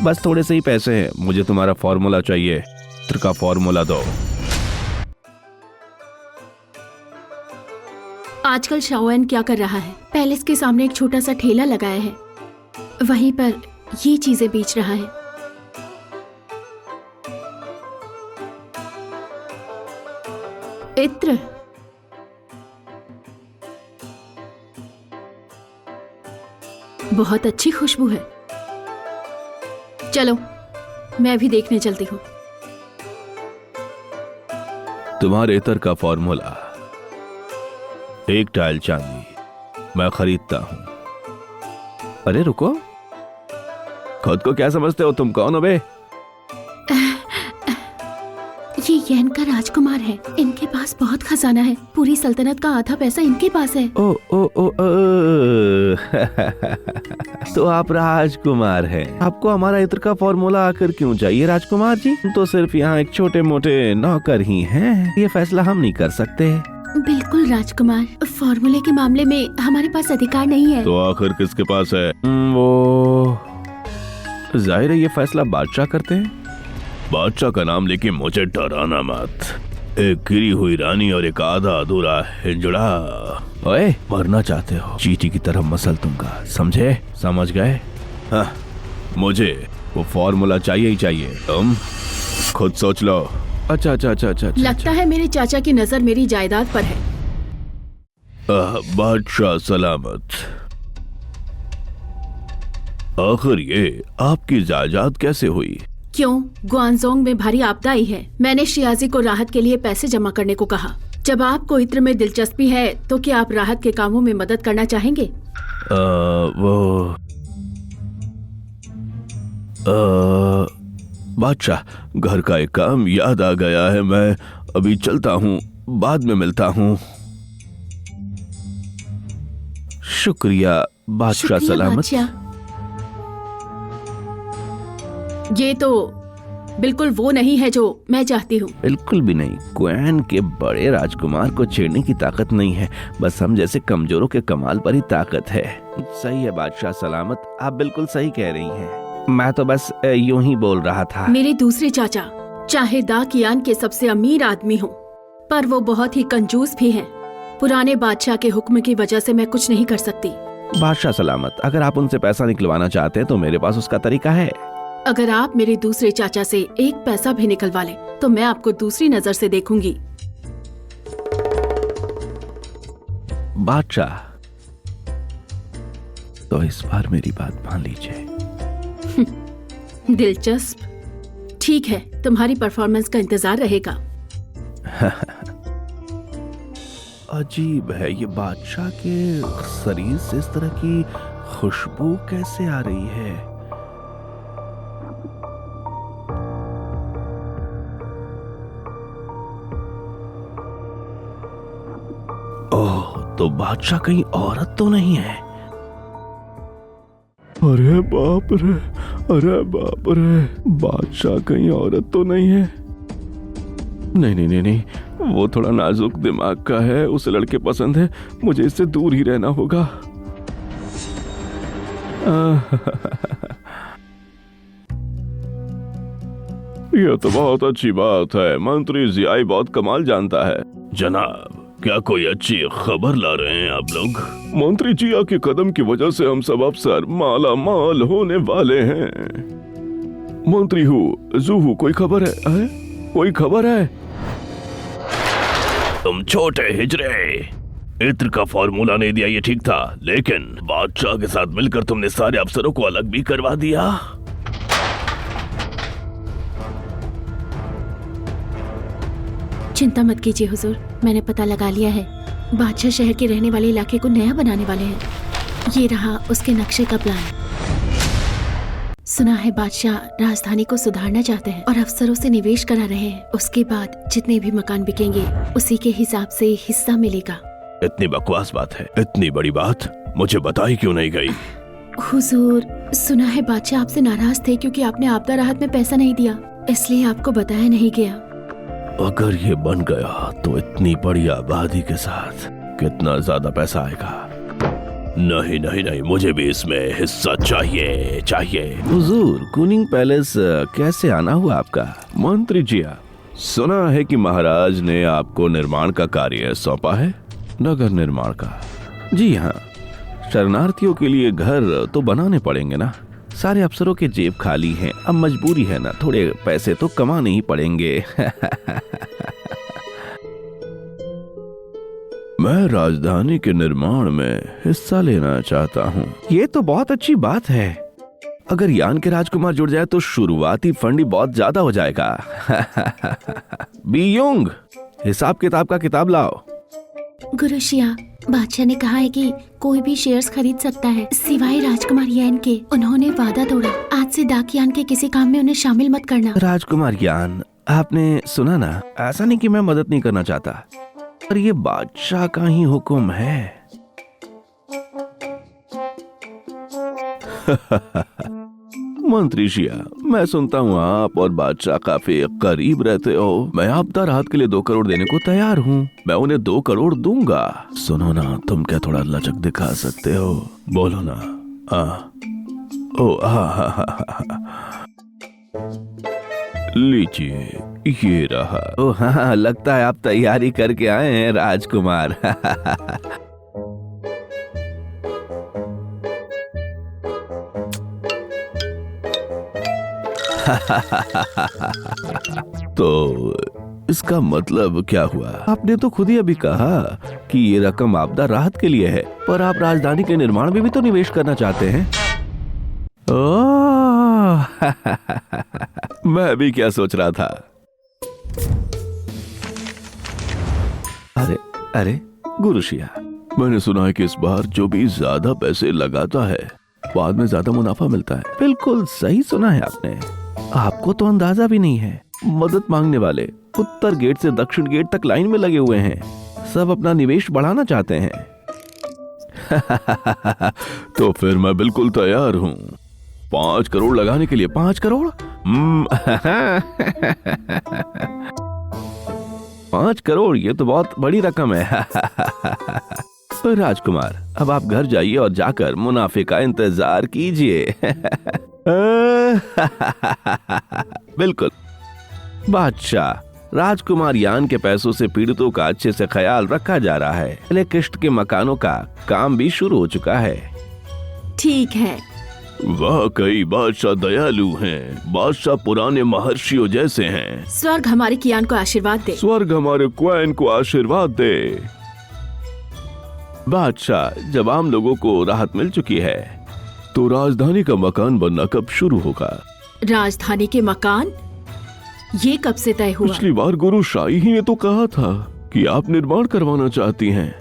बस थोड़े से ही पैसे हैं, मुझे तुम्हारा फॉर्मूला चाहिए। इत्र का फॉर्मूला दो। आजकल शाओएन क्या कर रहा है? पैलेस के सामने एक छोटा सा ठेला लगाया है, वहीं पर ये चीजें बेच रहा है। इत्र। बहुत अच्छी खुशबू है। चलो, मैं भी देखने चलती हूँ। तुम्हारे इत्र का फॉर्मूला 1 टाइल चांदी, मैं खरीदता हूँ। अरे रुको, खुद को क्या समझते हो? तुम कौन हो बे? ये येन का राजकुमार है। इनके पास बहुत खजाना है। पूरी सल्तनत का आधा पैसा इनके पास है। ओ ओ ओ, ओ। तो आप राजकुमार हैं। आपको हमारा इत्र का फॉर्मूला आकर क्यों चाहिए राजकुमार जी? तो सिर्फ यहाँ एक छोटे मोटे नौकर ही हैं। ये फैसला हम नहीं कर सकते। बिल्कुल राजकुमार, फॉर्मूले के मामले में हमारे पास अधिकार नहीं है। तो आखिर किसके पास है? वो जाहिर है ये फैसला बादशाह करते हैं। बादशाह का नाम लेके मुझे डराना मत। एक गिरी हुई रानी और एक आधा अधूरा हिंजड़ा। ओए, मरना चाहते हो? चींटी की तरह मसल दूंगा, समझे? समझ गए? हाँ, मुझे वो फॉर्मूला चाहिए ही चाहिए। तुम खुद सोच लो। अच्छा। लगता है मेरे चाचा की नजर मेरी जायदाद पर है। बादशाह सलामत। आखिर ये आपकी जायदाद कैसे हुई? क्यों? ग्वानजोंग में भारी आपदा आई है। मैंने शियाजी को राहत के लिए पैसे जमा करने को कहा। जब आपको इत्र में दिलचस्पी है तो क्या आप राहत के कामों में मदद करना चाहेंगे? बादशाह, घर का एक काम याद आ गया है, मैं अभी चलता हूँ, बाद में मिलता हूँ। शुक्रिया बादशाह, शुक्रिया, सलामत। बादशाह। ये तो बिल्कुल वो नहीं है जो मैं चाहती हूँ। बिल्कुल भी नहीं। क्वीन के बड़े राजकुमार को छेड़ने की ताकत नहीं है, बस हम जैसे कमजोरों के कमाल पर ही ताकत है। सही है बादशाह, सलामत, आप बिल्कुल सही कह रही हैं। मैं तो बस यूं ही बोल रहा था। मेरे दूसरे चाचा चाहे दाकियान के सबसे अमीर आदमी हो, पर वो बहुत ही कंजूस भी हैं। पुराने बादशाह के हुक्म की वजह से मैं कुछ नहीं कर सकती। बादशाह सलामत, अगर आप उनसे पैसा निकलवाना चाहते हैं तो मेरे पास उसका तरीका है। अगर आप मेरे दूसरे चाचा से एक पैसा भी निकलवा ले तो मैं आपको दूसरी नजर से देखूंगी। बादशाह, तो इस बार मेरी बात मान लीजिए। दिलचस्प। ठीक है, तुम्हारी परफॉर्मेंस का इंतजार रहेगा। अजीब है, ये बादशाह के शरीर से इस तरह की खुशबू कैसे आ रही है? ओह, तो बादशाह कहीं औरत तो नहीं है? अरे बाप रे, अरे बाप रे, बादशाह कहीं औरत तो नहीं है? नहीं नहीं नहीं नहीं, वो थोड़ा नाजुक दिमाग का है, उसे लड़के पसंद है, मुझे इससे दूर ही रहना होगा। यह तो बहुत अच्छी बात है, मंत्री जियाई बहुत कमाल जानता है। जनाब, क्या कोई अच्छी खबर ला रहे हैं आप लोग? मंत्री जिया के कदम की वजह से हम सब अफसर माला माल होने वाले हैं। मंत्री जूहू, कोई खबर है? कोई खबर है? तुम छोटे हिजरे, इत्र का फॉर्मूला नहीं दिया ये ठीक था, लेकिन बादशाह के साथ मिलकर तुमने सारे अफसरों को अलग भी करवा दिया। चिंता मत कीजिए हुजूर, मैंने पता लगा लिया है। बादशाह शहर के रहने वाले इलाके को नया बनाने वाले हैं। ये रहा उसके नक्शे का प्लान। सुना है बादशाह राजधानी को सुधारना चाहते हैं और अफसरों से निवेश करा रहे हैं। उसके बाद जितने भी मकान बिकेंगे उसी के हिसाब से हिस्सा मिलेगा। इतनी बकवास बात है, इतनी बड़ी बात मुझे बताई क्यों नहीं गई? हुजूर, सुना है बादशाह आपसे नाराज थे क्योंकि आपने आपदा राहत में पैसा नहीं दिया, इसलिए आपको बताया नहीं गया। अगर ये बन गया तो इतनी बड़ी आबादी के साथ कितना ज्यादा पैसा आएगा। नहीं नहीं नहीं, मुझे भी इसमें हिस्सा चाहिए चाहिए। हुजूर, कूनिंग पैलेस कैसे आना हुआ आपका? मंत्री जिया, सुना है कि महाराज ने आपको निर्माण का कार्य सौंपा है। नगर निर्माण का? जी हाँ, शरणार्थियों के लिए घर तो बनाने पड़ेंगे ना। सारे अफसरों के जेब खाली हैं, अब मजबूरी है ना, थोड़े पैसे तो कमाने ही पड़ेंगे। मैं राजधानी के निर्माण में हिस्सा लेना चाहता हूँ। ये तो बहुत अच्छी बात है। अगर यान के राजकुमार जुड़ जाए तो शुरुआती फंड ही बहुत ज्यादा हो जाएगा। बीयुंग, हिसाब किताब का किताब लाओ। गुरु शिया, बादशाह ने कहा है कि कोई भी शेयर्स खरीद सकता है सिवाय राजकुमार यान के। उन्होंने वादा तोड़ा, आज से दाकियान के किसी काम में उन्हें शामिल मत करना। राजकुमार यान, आपने सुना ना, ऐसा नहीं कि मैं मदद नहीं करना चाहता, पर ये बादशाह का ही हुक्म है। मंत्री जिया, मैं सुनता हूँ आप और बादशाह काफी करीब रहते हो। मैं आपदा राहत के लिए 2 करोड़ देने को तैयार हूँ। मैं उन्हें 2 करोड़ दूंगा। सुनो ना, तुम क्या थोड़ा लचक दिखा सकते हो? बोलो ना। लीजिए, ये रहा। ओ हाँ, लगता है आप तैयारी करके आए हैं राजकुमार। तो इसका मतलब क्या हुआ? आपने तो खुद ही अभी कहा कि ये रकम आपदा राहत के लिए है, पर आप राजधानी के निर्माण में भी तो निवेश करना चाहते हैं। ओह, मैं भी क्या सोच रहा था। अरे अरे, गुरु शिया, मैंने सुना है कि इस बार जो भी ज्यादा पैसे लगाता है बाद में ज्यादा मुनाफा मिलता है। बिल्कुल सही सुना है आपने। आपको तो अंदाजा भी नहीं है, मदद मांगने वाले उत्तर गेट से दक्षिण गेट तक लाइन में लगे हुए हैं। सब अपना निवेश बढ़ाना चाहते हैं। तो फिर मैं बिल्कुल तैयार हूँ 5 करोड़ लगाने के लिए। 5 करोड़? 5 करोड़, ये तो बहुत बड़ी रकम है। राजकुमार, अब आप घर जाइए और जाकर मुनाफे का इंतजार कीजिए। बिल्कुल बादशाह, राजकुमार यान के पैसों से पीड़ितों का अच्छे से ख्याल रखा जा रहा है। पहले किश्त के मकानों का काम भी शुरू हो चुका है। ठीक है। वाकई बादशाह दयालु हैं। बादशाह पुराने महर्षियों जैसे हैं। स्वर्ग हमारे कियान को आशीर्वाद दे। स्वर्ग हमारे क्वीन को आशीर्वाद दे। बादशाह, जब आम लोगों को राहत मिल चुकी है तो राजधानी का मकान बनना कब शुरू होगा? राजधानी के मकान ये कब से तय हुआ? पिछली बार गुरु शाही ही ने तो कहा था कि आप निर्माण करवाना चाहती हैं।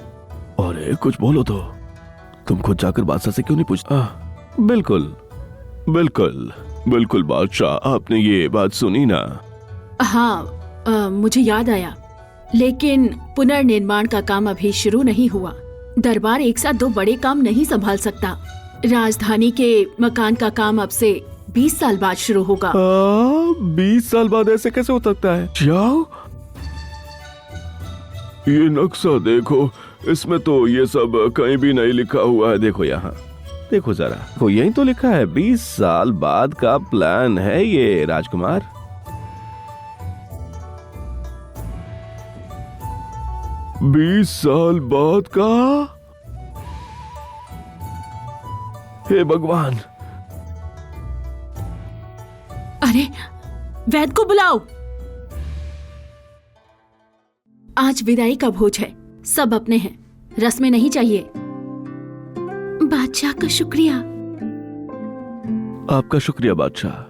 अरे कुछ बोलो तो। तुम खुद जाकर बादशाह से क्यों नहीं पूछता? बिल्कुल बिल्कुल बिल्कुल बादशाह, आपने ये बात सुनी ना? हाँ, मुझे याद आया, लेकिन पुनर्निर्माण का काम अभी शुरू नहीं हुआ। दरबार एक साथ 2 बड़े काम नहीं संभाल सकता। राजधानी के मकान का काम अब से 20 साल बाद शुरू होगा। 20 साल बाद ऐसे कैसे हो सकता है? जाओ, ये नक्शा देखो, इसमें तो ये सब कहीं भी नहीं लिखा हुआ है। देखो यहाँ, देखो जरा, वो यही तो लिखा है। 20 साल बाद का प्लान है ये राजकुमार। बीस साल बाद का? हे भगवान! अरे वैद को बुलाओ। आज विदाई का भोज है, सब अपने हैं, रस्में नहीं चाहिए। बादशाह का शुक्रिया। आपका शुक्रिया बादशाह।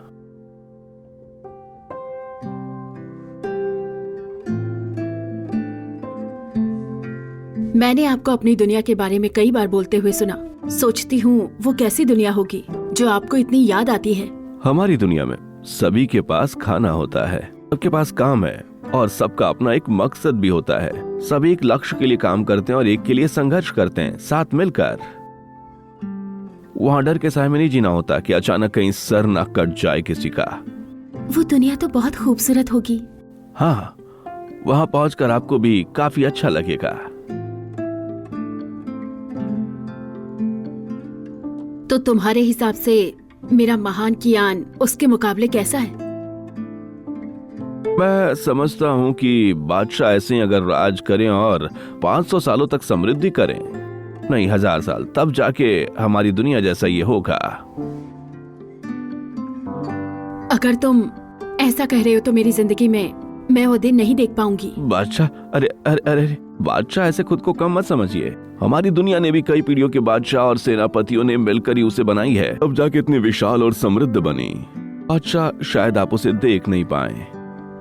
मैंने आपको अपनी दुनिया के बारे में कई बार बोलते हुए सुना। सोचती हूँ वो कैसी दुनिया होगी जो आपको इतनी याद आती है। हमारी दुनिया में सभी के पास खाना होता है, सबके पास काम है और सबका अपना एक मकसद भी होता है। सभी एक लक्ष्य के लिए काम करते हैं और एक के लिए संघर्ष करते हैं साथ मिलकर। वहाँ डर के साए में नहीं जीना होता कि अचानक कहीं सर न कट जाए किसी का। वो दुनिया तो बहुत खूबसूरत होगी। हाँ, वहाँ पहुंचकर आपको भी काफी अच्छा लगेगा। तो तुम्हारे हिसाब से मेरा महान कियान उसके मुकाबले कैसा है? मैं समझता हूँ कि बादशाह ऐसे ही अगर राज करें और 500 सालों तक समृद्धि करें, नहीं 1000 साल, तब जाके हमारी दुनिया जैसा ये होगा। अगर तुम ऐसा कह रहे हो तो मेरी जिंदगी में मैं वो दिन नहीं देख पाऊंगी। बादशाह, अरे अरे अरे बादशाह, ऐसे खुद को कम मत समझिए। हमारी दुनिया ने भी कई पीढ़ियों के बादशाह और सेनापतियों ने मिलकर ही उसे बनाई है, अब जाके इतनी विशाल और समृद्ध बनी। बादशाह शायद आप उसे देख नहीं पाए,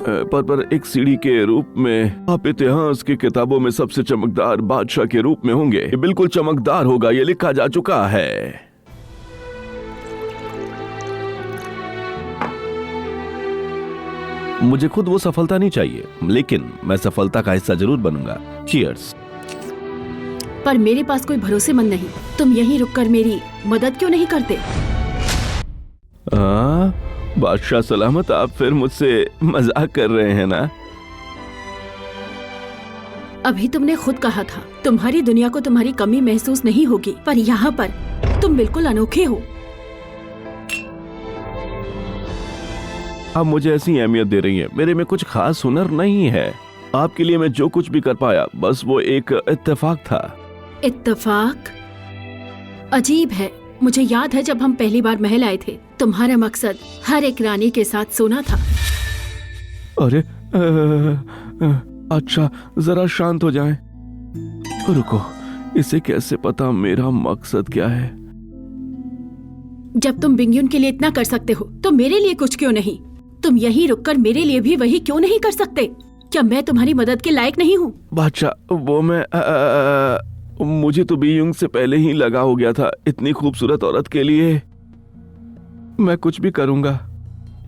पर एक सीढ़ी के रूप में आप इतिहास की किताबों में सबसे चमकदार बादशाह के रूप में होंगे। ये बिल्कुल चमकदार होगा, ये लिखा जा चुका है। मुझे खुद वो सफलता नहीं चाहिए, लेकिन मैं सफलता का हिस्सा जरूर बनूंगा। चीयर्स। पर मेरे पास कोई भरोसेमंद नहीं। तुम यहीं रुककर मेरी मदद क्यों नहीं करते? बादशाह सलामत, आप फिर मुझसे मजाक कर रहे हैं ना? अभी तुमने खुद कहा था तुम्हारी दुनिया को तुम्हारी कमी महसूस नहीं होगी, पर यहाँ पर तुम बिल्कुल अनोखे हो। आप मुझे ऐसी अहमियत दे रही हैं, मेरे में कुछ खास हुनर नहीं है। आपके लिए मैं जो कुछ भी कर पाया बस वो एक इत्तेफाक था। इत्तेफाक? अजीब है। मुझे याद है जब हम पहली बार महल आए थे, तुम्हारा मकसद हर एक रानी के साथ सोना था। अरे अच्छा, जरा शांत हो जाएं। रुको, इसे कैसे पता मेरा मकसद क्या है? जब तुम बिंगयुन के लिए इतना कर सकते हो तो मेरे लिए कुछ क्यों नहीं? तुम यहीं रुककर मेरे लिए भी वही क्यों नहीं कर सकते? क्या मैं तुम्हारी मदद के लायक नहीं हूँ? बादशाह, वो मैं मुझे तो बीयुंग से पहले ही लगा हो गया था। इतनी खूबसूरत औरत के लिए मैं कुछ भी करूंगा।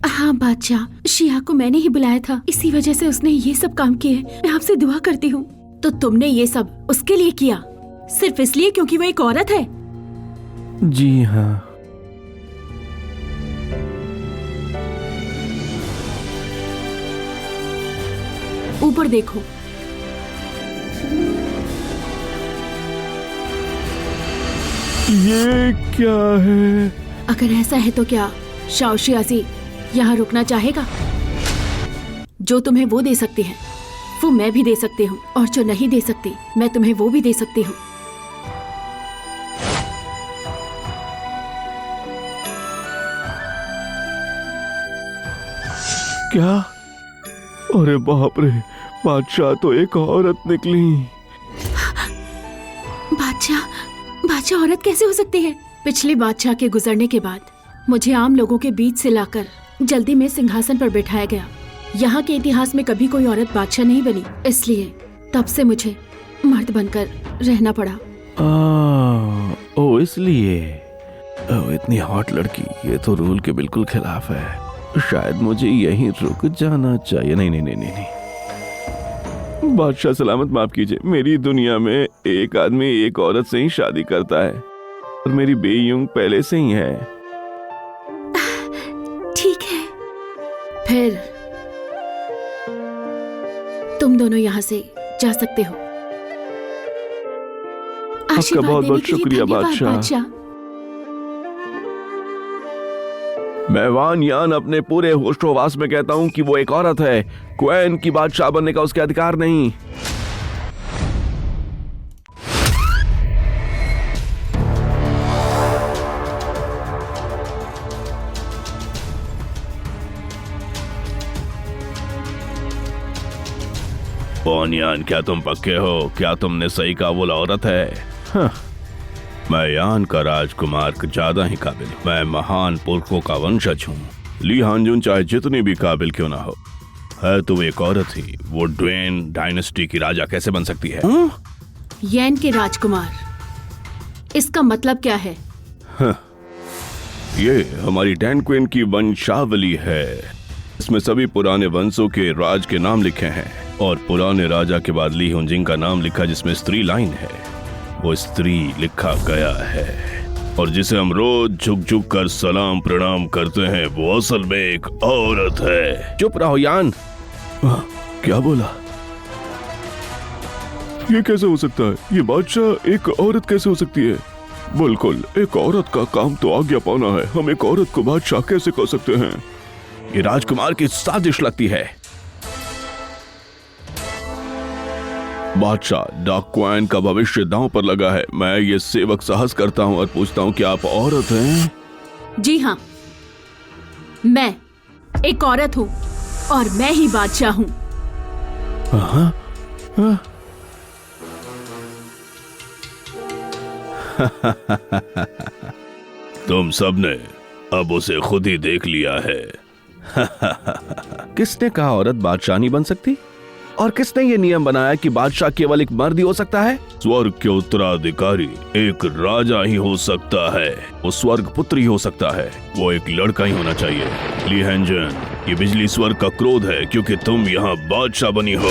हाँ बादशाह, शिया को मैंने ही बुलाया था, इसी वजह से उसने ये सब काम किए। मैं आपसे दुआ करती हूँ। तो तुमने ये सब उसके लिए किया, सिर्फ इसलिए क्योंकि वो एक औरत है? जी हाँ। ऊपर देखो। ये क्या है? अगर ऐसा है तो क्या शाओ शियाजी यहाँ रुकना चाहेगा? जो तुम्हें वो दे सकती है वो मैं भी दे सकती हूँ, और जो नहीं दे सकती मैं तुम्हें वो भी दे सकती हूँ। क्या? अरे बाप रे, बादशाह तो एक औरत निकली। बादशाह औरत कैसे हो सकती है? पिछले बादशाह के गुजरने के बाद मुझे आम लोगों के बीच से लाकर जल्दी में सिंहासन पर बैठाया गया। यहाँ के इतिहास में कभी कोई औरत बादशाह नहीं बनी, इसलिए तब से मुझे मर्द बनकर रहना पड़ा। ओ इसलिए। ओ इतनी हॉट लड़की, ये तो रूल के बिल्कुल खिलाफ है। शायद मुझे यहीं रुक जाना चाहिए। नहीं नहीं नहीं नहीं, नहीं। बादशाह सलामत, माफ कीजिए। मेरी दुनिया में एक आदमी एक औरत से ही शादी करता है और मेरी बेयुंग पहले से ही है। ठीक है, फिर तुम दोनों यहाँ से जा सकते हो। आपका बहुत बहुत शुक्रिया बादशाह। मैं वान यान अपने पूरे होशोवास में कहता हूँ कि वो एक औरत है। क्वेन की बादशाह बनने का उसके अधिकार नहीं। वान यान, क्या तुम पक्के हो? क्या तुमने सही कहा वो औरत है? हाँ। मैं यान का राजकुमार ज्यादा ही काबिल। मैं महान पुरखों का वंशज हूँ। ली हानजुन चाहे जितनी भी काबिल क्यों ना हो, है तो एक औरत ही। वो ड्वेन डायनेस्टी की राजा कैसे बन सकती है? यैन के राजकुमार, इसका मतलब क्या है? ये हमारी डैन क्वीन की वंशावली है। इसमें सभी पुराने वंशों के राज के नाम लिखे हैं और पुराने राजा के बाद ली हुनजिंग का नाम लिखा, जिसमें स्त्री लाइन है। वो स्त्री लिखा गया है और जिसे हम रोज झुक झुक कर सलाम प्रणाम करते हैं, वो असल में एक औरत है। चुप रहो यान। क्या बोला? ये कैसे हो सकता है? ये बादशाह एक औरत कैसे हो सकती है? बिल्कुल, एक औरत का काम तो आज्ञा पाना है। हम एक औरत को बादशाह कैसे कर सकते हैं? ये राजकुमार की साजिश लगती है। बादशाह, डाक क्वीन का भविष्य दांव पर लगा है। मैं ये सेवक साहस करता हूँ और पूछता हूँ कि आप औरत हैं? जी हाँ, मैं एक औरत हूँ और मैं ही बादशाह हूँ। तुम सबने अब उसे खुद ही देख लिया है। किसने कहा औरत बादशाह नहीं बन सकती? और किसने ये नियम बनाया कि बादशाह केवल एक मर्द ही हो सकता है? स्वर्ग के उत्तराधिकारी एक राजा ही हो सकता है। वो स्वर्ग पुत्र ही हो सकता है। वो एक लड़का ही होना चाहिए। ली हेंजन, ये बिजली स्वर्ग का क्रोध है क्योंकि तुम यहाँ बादशाह बनी हो।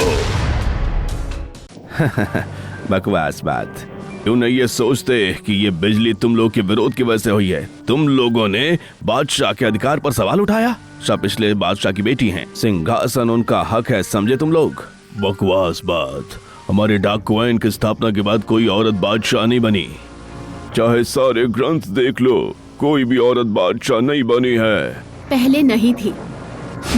बकवास बात। क्यों नहीं ये सोचते कि ये बिजली तुम लोग के विरोध की वजह से हुई है? तुम लोगों ने बादशाह के अधिकार पर सवाल उठाया। शाह पिछले बादशाह की बेटी हैं, सिंहासन उनका हक है, समझे तुम लोग? बकवास बात। हमारे डाक क्वीन की स्थापना के बाद कोई औरत बादशाह नहीं बनी। चाहे सारे ग्रंथ देख लो, कोई भी औरत बादशाह नहीं बनी है। पहले नहीं थी,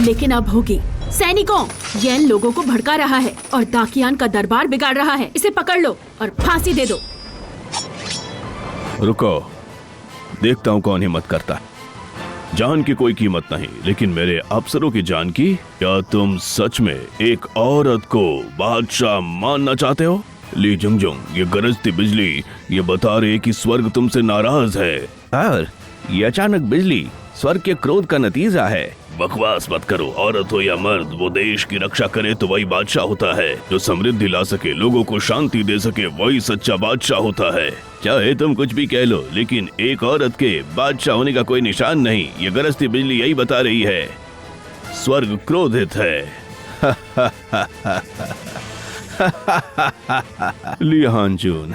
लेकिन अब होगी। सैनिकों, यैन लोगों को भड़का रहा है और दाकियान का दरबार बिगाड़ रहा है। इसे पकड़ लो और फांसी दे दो। रुको, देखता हूँ कौन हिम्मत करता है। जान की कोई कीमत नहीं, लेकिन मेरे अफसरों की जान की। क्या तुम सच में एक औरत को बादशाह मानना चाहते हो? ली जुंगजुंग, ये गरजती बिजली ये बता रही है कि स्वर्ग तुमसे नाराज है। और ये अचानक बिजली स्वर्ग के क्रोध का नतीजा है। बकवास मत करो, औरत हो या मर्द, वो देश की रक्षा करे तो वही बादशाह होता है। जो समृद्धि ला सके, लोगों को शांति दे सके, वही सच्चा बादशाह होता है। चाहे तुम कुछ भी कह लो, लेकिन एक औरत के बादशाह होने का कोई निशान नहीं। ये गरजती बिजली यही बता रही है। स्वर्ग क्रोधित है। लिहानजून,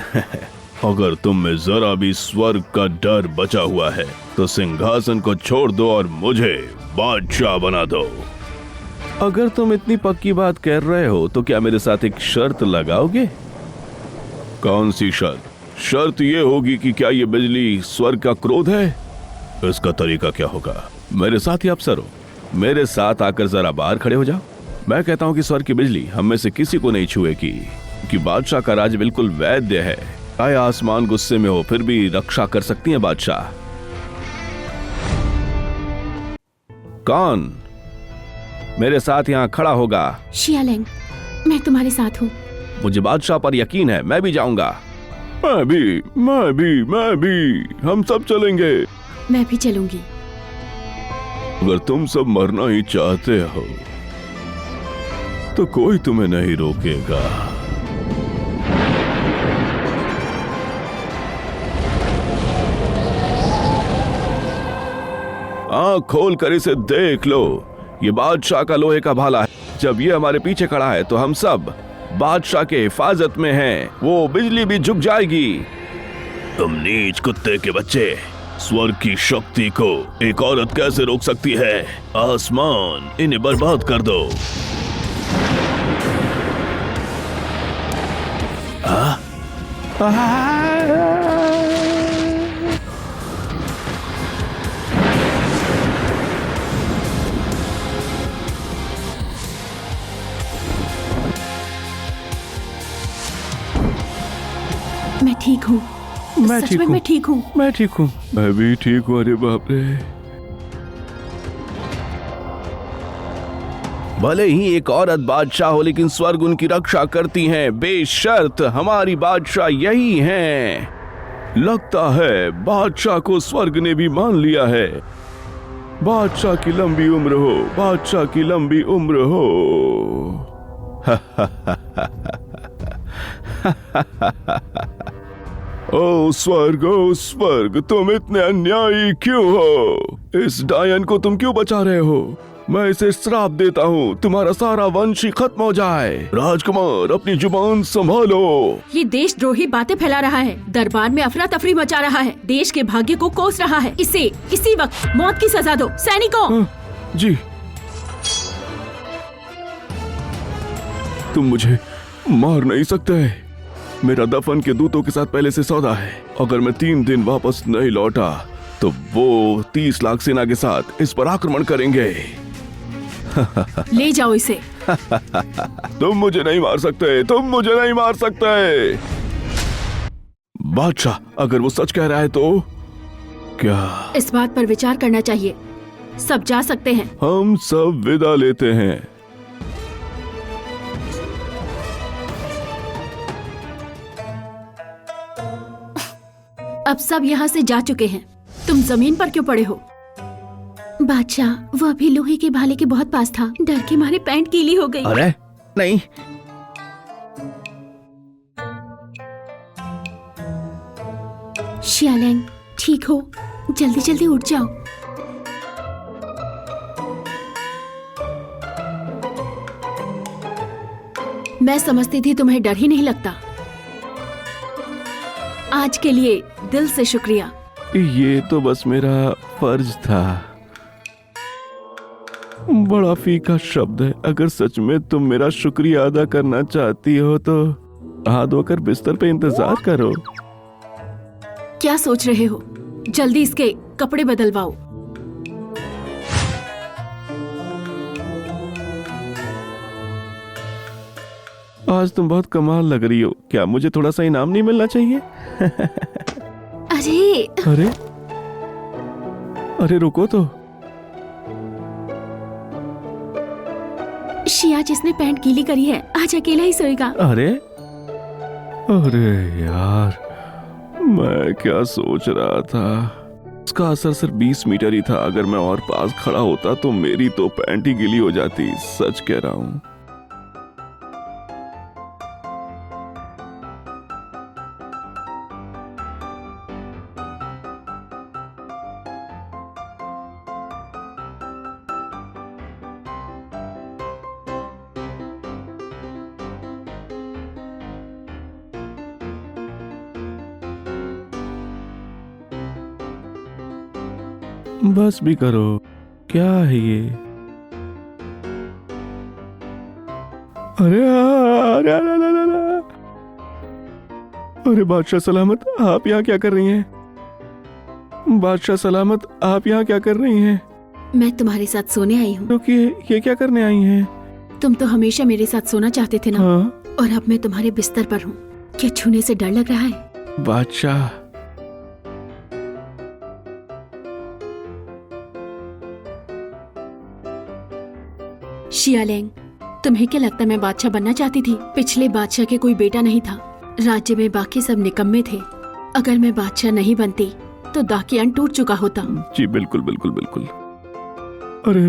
अगर तुम में जरा भी स्वर्ग का डर बचा हुआ है तो सिंहासन को छोड़ दो और मुझे बादशाह बना दो। अगर तुम इतनी पक्की बात कर रहे हो तो क्या मेरे साथ एक शर्त लगाओगे? कौन सी शर्त? शर्त ये होगी कि क्या ये बिजली स्वर्ग का क्रोध है? इसका तरीका क्या होगा? मेरे साथ ही अफसर हो, मेरे साथ आकर जरा बाहर खड़े हो जाओ। मैं कहता हूँ कि स्वर्ग की बिजली हम में से किसी को नहीं छुएगी, कि बादशाह का राज बिल्कुल वैध है। आए आसमान गुस्से में हो फिर भी रक्षा कर सकती है बादशाह। कौन मेरे साथ यहाँ खड़ा होगा? शियालेंग, मैं तुम्हारे साथ हूँ। मुझे बादशाह पर यकीन है, मैं भी जाऊंगा। मैं भी, हम सब चलेंगे। मैं भी चलूंगी। अगर तुम सब मरना ही चाहते हो तो कोई तुम्हें नहीं रोकेगा। आँख खोल कर इसे देख लो। ये बादशाह का लोहे का भाला है। जब ये हमारे पीछे खड़ा है तो हम सब बादशाह के हिफाजत में हैं। वो बिजली भी झुक जाएगी। तुम नीच कुत्ते के बच्चे, स्वर्ग की शक्ति को एक औरत कैसे रोक सकती है? आसमान, इन्हें बर्बाद कर दो। मैं ठीक हूँ। मैं सच ठीक में हूँ। मैं ठीक हूँ। मैं ठीक हूँ। मैं भी ठीक हूँ। अरे बाप रे। भले ही एक औरत बादशाह हो, लेकिन स्वर्ग उनकी रक्षा करती हैं बेशर्त। हमारी बादशाह यही हैं। लगता है बादशाह को स्वर्ग ने भी मान लिया है। बादशाह की लंबी उम्र हो, बादशाह की लंबी उम्र हो। ओ स्वर्ग, तुम इतने अन्यायी क्यों हो? इस डायन को तुम क्यों बचा रहे हो? मैं इसे श्राप देता हूँ, तुम्हारा सारा वंश ही खत्म हो जाए। राजकुमार, अपनी जुबान संभालो। ये देशद्रोही बातें फैला रहा है, दरबार में अफरा तफरी मचा रहा है, देश के भाग्य को कोस रहा है। इसे इसी वक्त मौत की सजा दो। सैनिकों! जी, तुम मुझे मार नहीं सकते। मेरा दफन के दूतों के साथ पहले से सौदा है। अगर मैं 3 दिन वापस नहीं लौटा तो वो 30 लाख सेना के साथ इस पर आक्रमण करेंगे। ले जाओ इसे। तुम मुझे नहीं मार सकते, तुम मुझे नहीं मार सकते। बादशाह, अगर वो सच कह रहा है तो क्या इस बात पर विचार करना चाहिए। सब जा सकते हैं। हम सब विदा लेते हैं? अब सब यहाँ से जा चुके हैं। तुम जमीन पर क्यों पड़े हो? बादशाह, वो अभी लोहे के भाले के बहुत पास था। डर के मारे पैंट गीली हो गई। अरे नहीं, शियालेंग, ठीक हो? जल्दी जल्दी उठ जाओ। मैं समझती थी तुम्हें डर ही नहीं लगता। आज के लिए दिल से शुक्रिया। ये तो बस मेरा फर्ज था। बड़ा फीका शब्द है। अगर सच में तुम मेरा शुक्रिया अदा करना चाहती हो तो हाथ धोकर बिस्तर पे इंतजार करो। क्या सोच रहे हो? जल्दी इसके कपड़े बदलवाओ। आज तुम बहुत कमाल लग रही हो। क्या मुझे थोड़ा सा इनाम नहीं मिलना चाहिए? अरे अरे अरे रुको तो। शिया, जिसने पैंट गीली करी है आज अकेला ही सोएगा। अरे अरे यार, मैं क्या सोच रहा था। उसका असर सिर्फ 20 मीटर ही था। अगर मैं और पास खड़ा होता तो मेरी तो पैंट ही गीली हो जाती। सच कह रहा हूं। बस भी करो, क्या है ये? अरे अरे अरे अरे अरे, अरे बादशाह सलामत, आप यहाँ क्या कर रही हैं? बादशाह सलामत, आप यहाँ क्या कर रही हैं? मैं तुम्हारे साथ सोने आई हूँ। रुकिए, ये क्या करने आई हैं? तुम तो हमेशा मेरे साथ सोना चाहते थे ना। हाँ और अब मैं तुम्हारे बिस्तर पर हूँ। क्या छूने से डर लग रहा है? बादशाह, शियालेंग, तुम्हें क्या लगता मैं बादशाह बनना चाहती थी? पिछले बादशाह के कोई बेटा नहीं था। राज्य में बाकी सब निकम्मे थे। अगर मैं बादशाह नहीं बनती तो दाकियान टूट चुका होता। जी बिल्कुल बिल्कुल बिल्कुल। अरे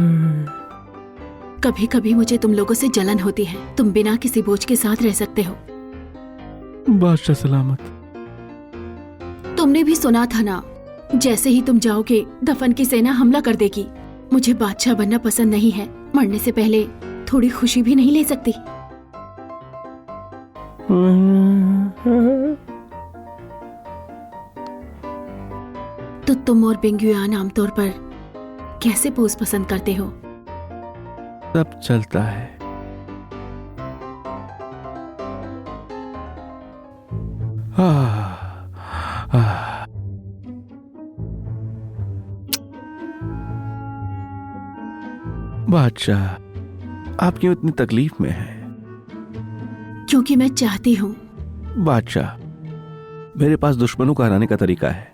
कभी कभी मुझे तुम लोगों से जलन होती है। तुम बिना किसी बोझ के साथ रह सकते हो। बादशाह सलामत, तुमने भी सुना था ना, जैसे ही तुम जाओगे दफन की सेना हमला कर देगी। मुझे बादशाह बनना पसंद नहीं है। मरने से पहले थोड़ी खुशी भी नहीं ले सकती? तो तुम और बेंगुआन आमतौर पर कैसे पोज पसंद करते हो? सब चलता है। बादशाह, आप क्यों इतनी तकलीफ में हैं? क्योंकि मैं चाहती हूँ। बादशाह, मेरे पास दुश्मनों को हराने का तरीका है।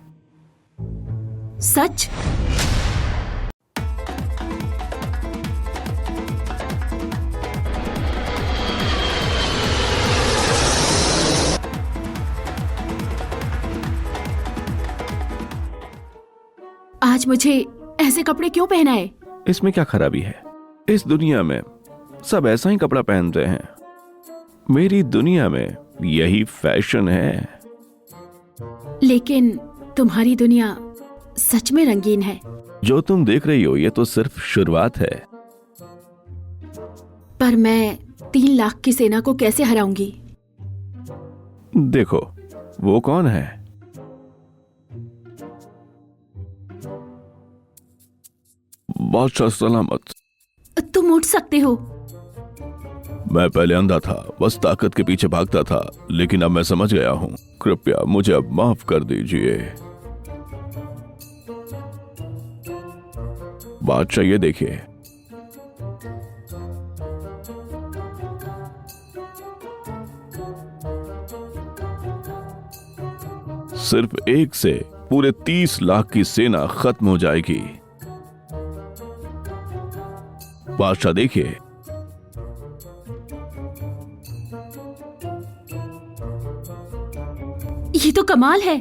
सच? आज मुझे ऐसे कपड़े क्यों पहनाए? इसमें क्या खराबी है? इस दुनिया में सब ऐसा ही कपड़ा पहनते हैं। मेरी दुनिया में यही फैशन है। लेकिन तुम्हारी दुनिया सच में रंगीन है। जो तुम देख रही हो ये तो सिर्फ शुरुआत है। पर मैं 3 लाख की सेना को कैसे हराऊंगी? देखो, वो कौन है? बादशाह सलामत। तुम उठ सकते हो। मैं पहले अंधा था, बस ताकत के पीछे भागता था, लेकिन अब मैं समझ गया हूं। कृपया मुझे अब माफ कर दीजिए। बादशाह, ये देखिए। सिर्फ एक से पूरे 30 लाख की सेना खत्म हो जाएगी। बादशाह देखिए। ये तो कमाल है।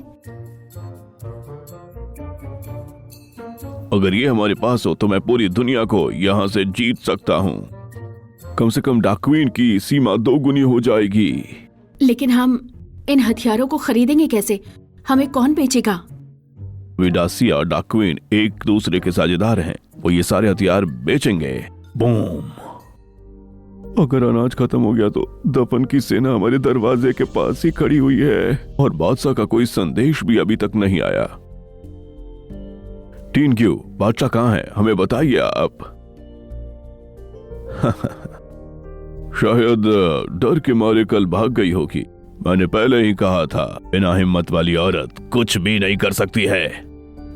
अगर ये हमारे पास हो तो मैं पूरी दुनिया को यहां से जीत सकता हूं। कम से कम डाकवीन की सीमा 2 गुनी हो जाएगी। लेकिन हम इन हथियारों को खरीदेंगे कैसे? हमें कौन बेचेगा? विडासिया और डाकवीन एक दूसरे के साझेदार हैं। वो ये सारे हथियार बेचेंगे। बूम। अगर अनाज खत्म हो गया तो दफन की सेना हमारे दरवाजे के पास ही खड़ी हुई है और बादशाह का कोई संदेश भी अभी तक नहीं आया। टीन क्यू, बादशाह कहाँ है? हमें बताइए आप। शायद डर के मारे कल भाग गई होगी। मैंने पहले ही कहा था, बिना हिम्मत वाली औरत कुछ भी नहीं कर सकती है।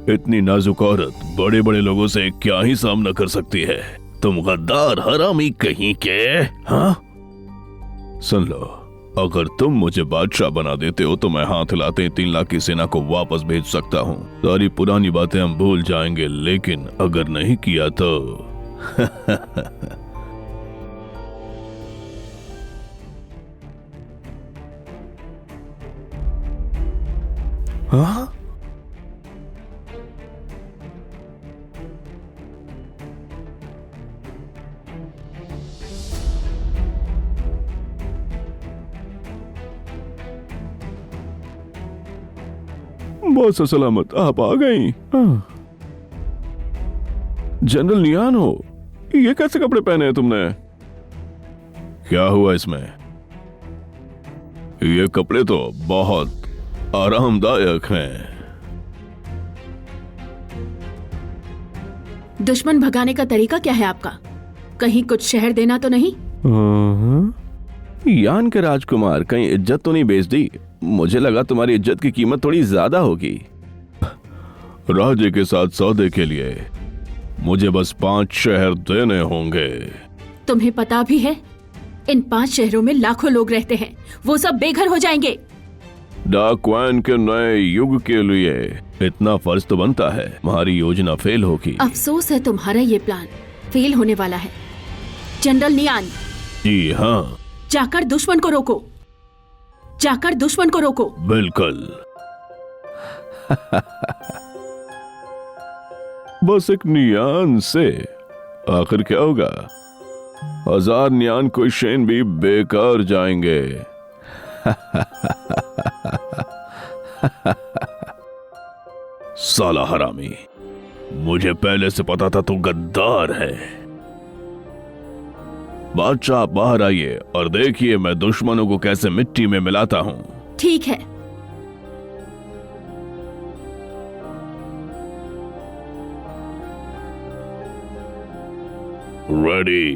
इतनी नाजुक औरत बड़े बड़े लोगों से क्या ही सामना कर सकती है। तुम गद्दार हरामी कहीं के। हाँ, सुन लो, अगर तुम मुझे बादशाह बना देते हो तो मैं हाथ हिलाते 3 लाख की सेना को वापस भेज सकता हूँ। सारी पुरानी बातें हम भूल जाएंगे, लेकिन अगर नहीं किया तो हाँ? बहुत सा सलामत, आप आ गई। हाँ। जनरल नियान हो, ये कैसे कपड़े पहने हैं तुमने? क्या हुआ इसमें? ये कपड़े तो बहुत आरामदायक हैं। दुश्मन भगाने का तरीका क्या है आपका? कहीं कुछ शहर देना तो नहीं? यान के राजकुमार, कहीं इज्जत तो नहीं बेच दी? मुझे लगा तुम्हारी इज्जत की कीमत थोड़ी ज्यादा होगी। राजे के साथ सौदे के लिए मुझे बस 5 शहर देने होंगे। तुम्हें पता भी है इन 5 शहरों में लाखों लोग रहते हैं, वो सब बेघर हो जाएंगे। डार्क क्वीन के नए युग के लिए इतना फर्ज तो बनता है। हमारी योजना फेल होगी। अफसोस है तुम्हारा ये प्लान फेल होने वाला है। जनरल नियान, जी हाँ, जाकर दुश्मन को रोको, जाकर दुश्मन को रोको। बिल्कुल। बस एक नियान से आखिर क्या होगा? 1000 नियान क्वेश्चन भी बेकार जाएंगे। साला हरामी, मुझे पहले से पता था तू गद्दार है। बादशाह, आप बाहर आइए और देखिए मैं दुश्मनों को कैसे मिट्टी में मिलाता हूं। ठीक है। रेडी।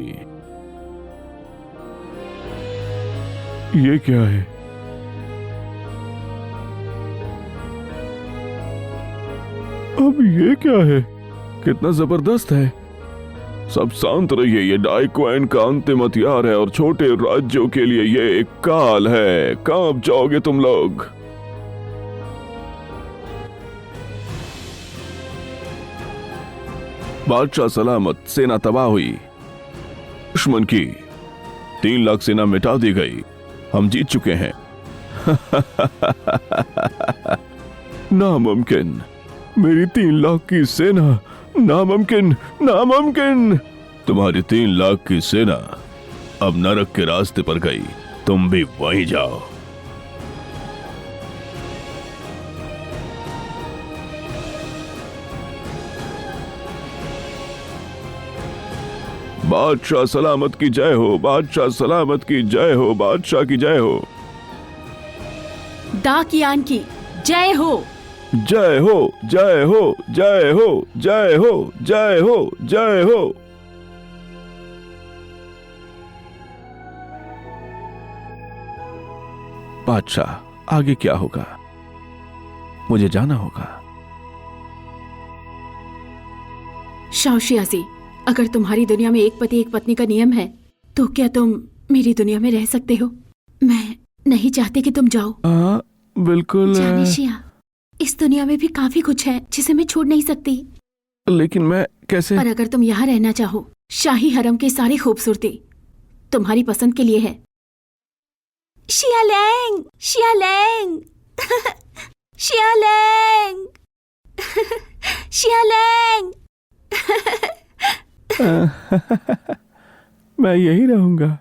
ये क्या है? अब ये क्या है? कितना जबरदस्त है। सब शांत रहिए, ये डार्क क्वीन का अंतिम हथियार है और छोटे राज्यों के लिए ये एक काल है। कांप जाओगे तुम लोग। बादशाह सलामत, सेना तबाह हुई। दुश्मन की 3 लाख सेना मिटा दी गई। हम जीत चुके हैं। नामुमकिन, मेरी 3 लाख की सेना, नामुमकिन, नामुमकिन। तुम्हारी 3 लाख की सेना अब नरक के रास्ते पर गई, तुम भी वहीं जाओ। बादशाह सलामत की जय हो, बादशाह सलामत की जय हो, बादशाह की जय हो। डाकियान की जय हो, जय हो, जय हो, जय हो, जय हो, जय हो, जय हो। बादशाह, आगे क्या होगा? मुझे जाना होगा। शाओशियाजी, अगर तुम्हारी दुनिया में एक पति एक पत्नी का नियम है तो क्या तुम मेरी दुनिया में रह सकते हो? मैं नहीं चाहती कि तुम जाओ। बिल्कुल। जानिशिया, इस दुनिया में भी काफी कुछ है जिसे मैं छोड़ नहीं सकती। लेकिन मैं कैसे? पर अगर तुम यहाँ रहना चाहो, शाही हरम की सारी खूबसूरती तुम्हारी पसंद के लिए है। शियालैंग, शियालैंग, शियालैंग, शियालैंग। मैं यही रहूंगा।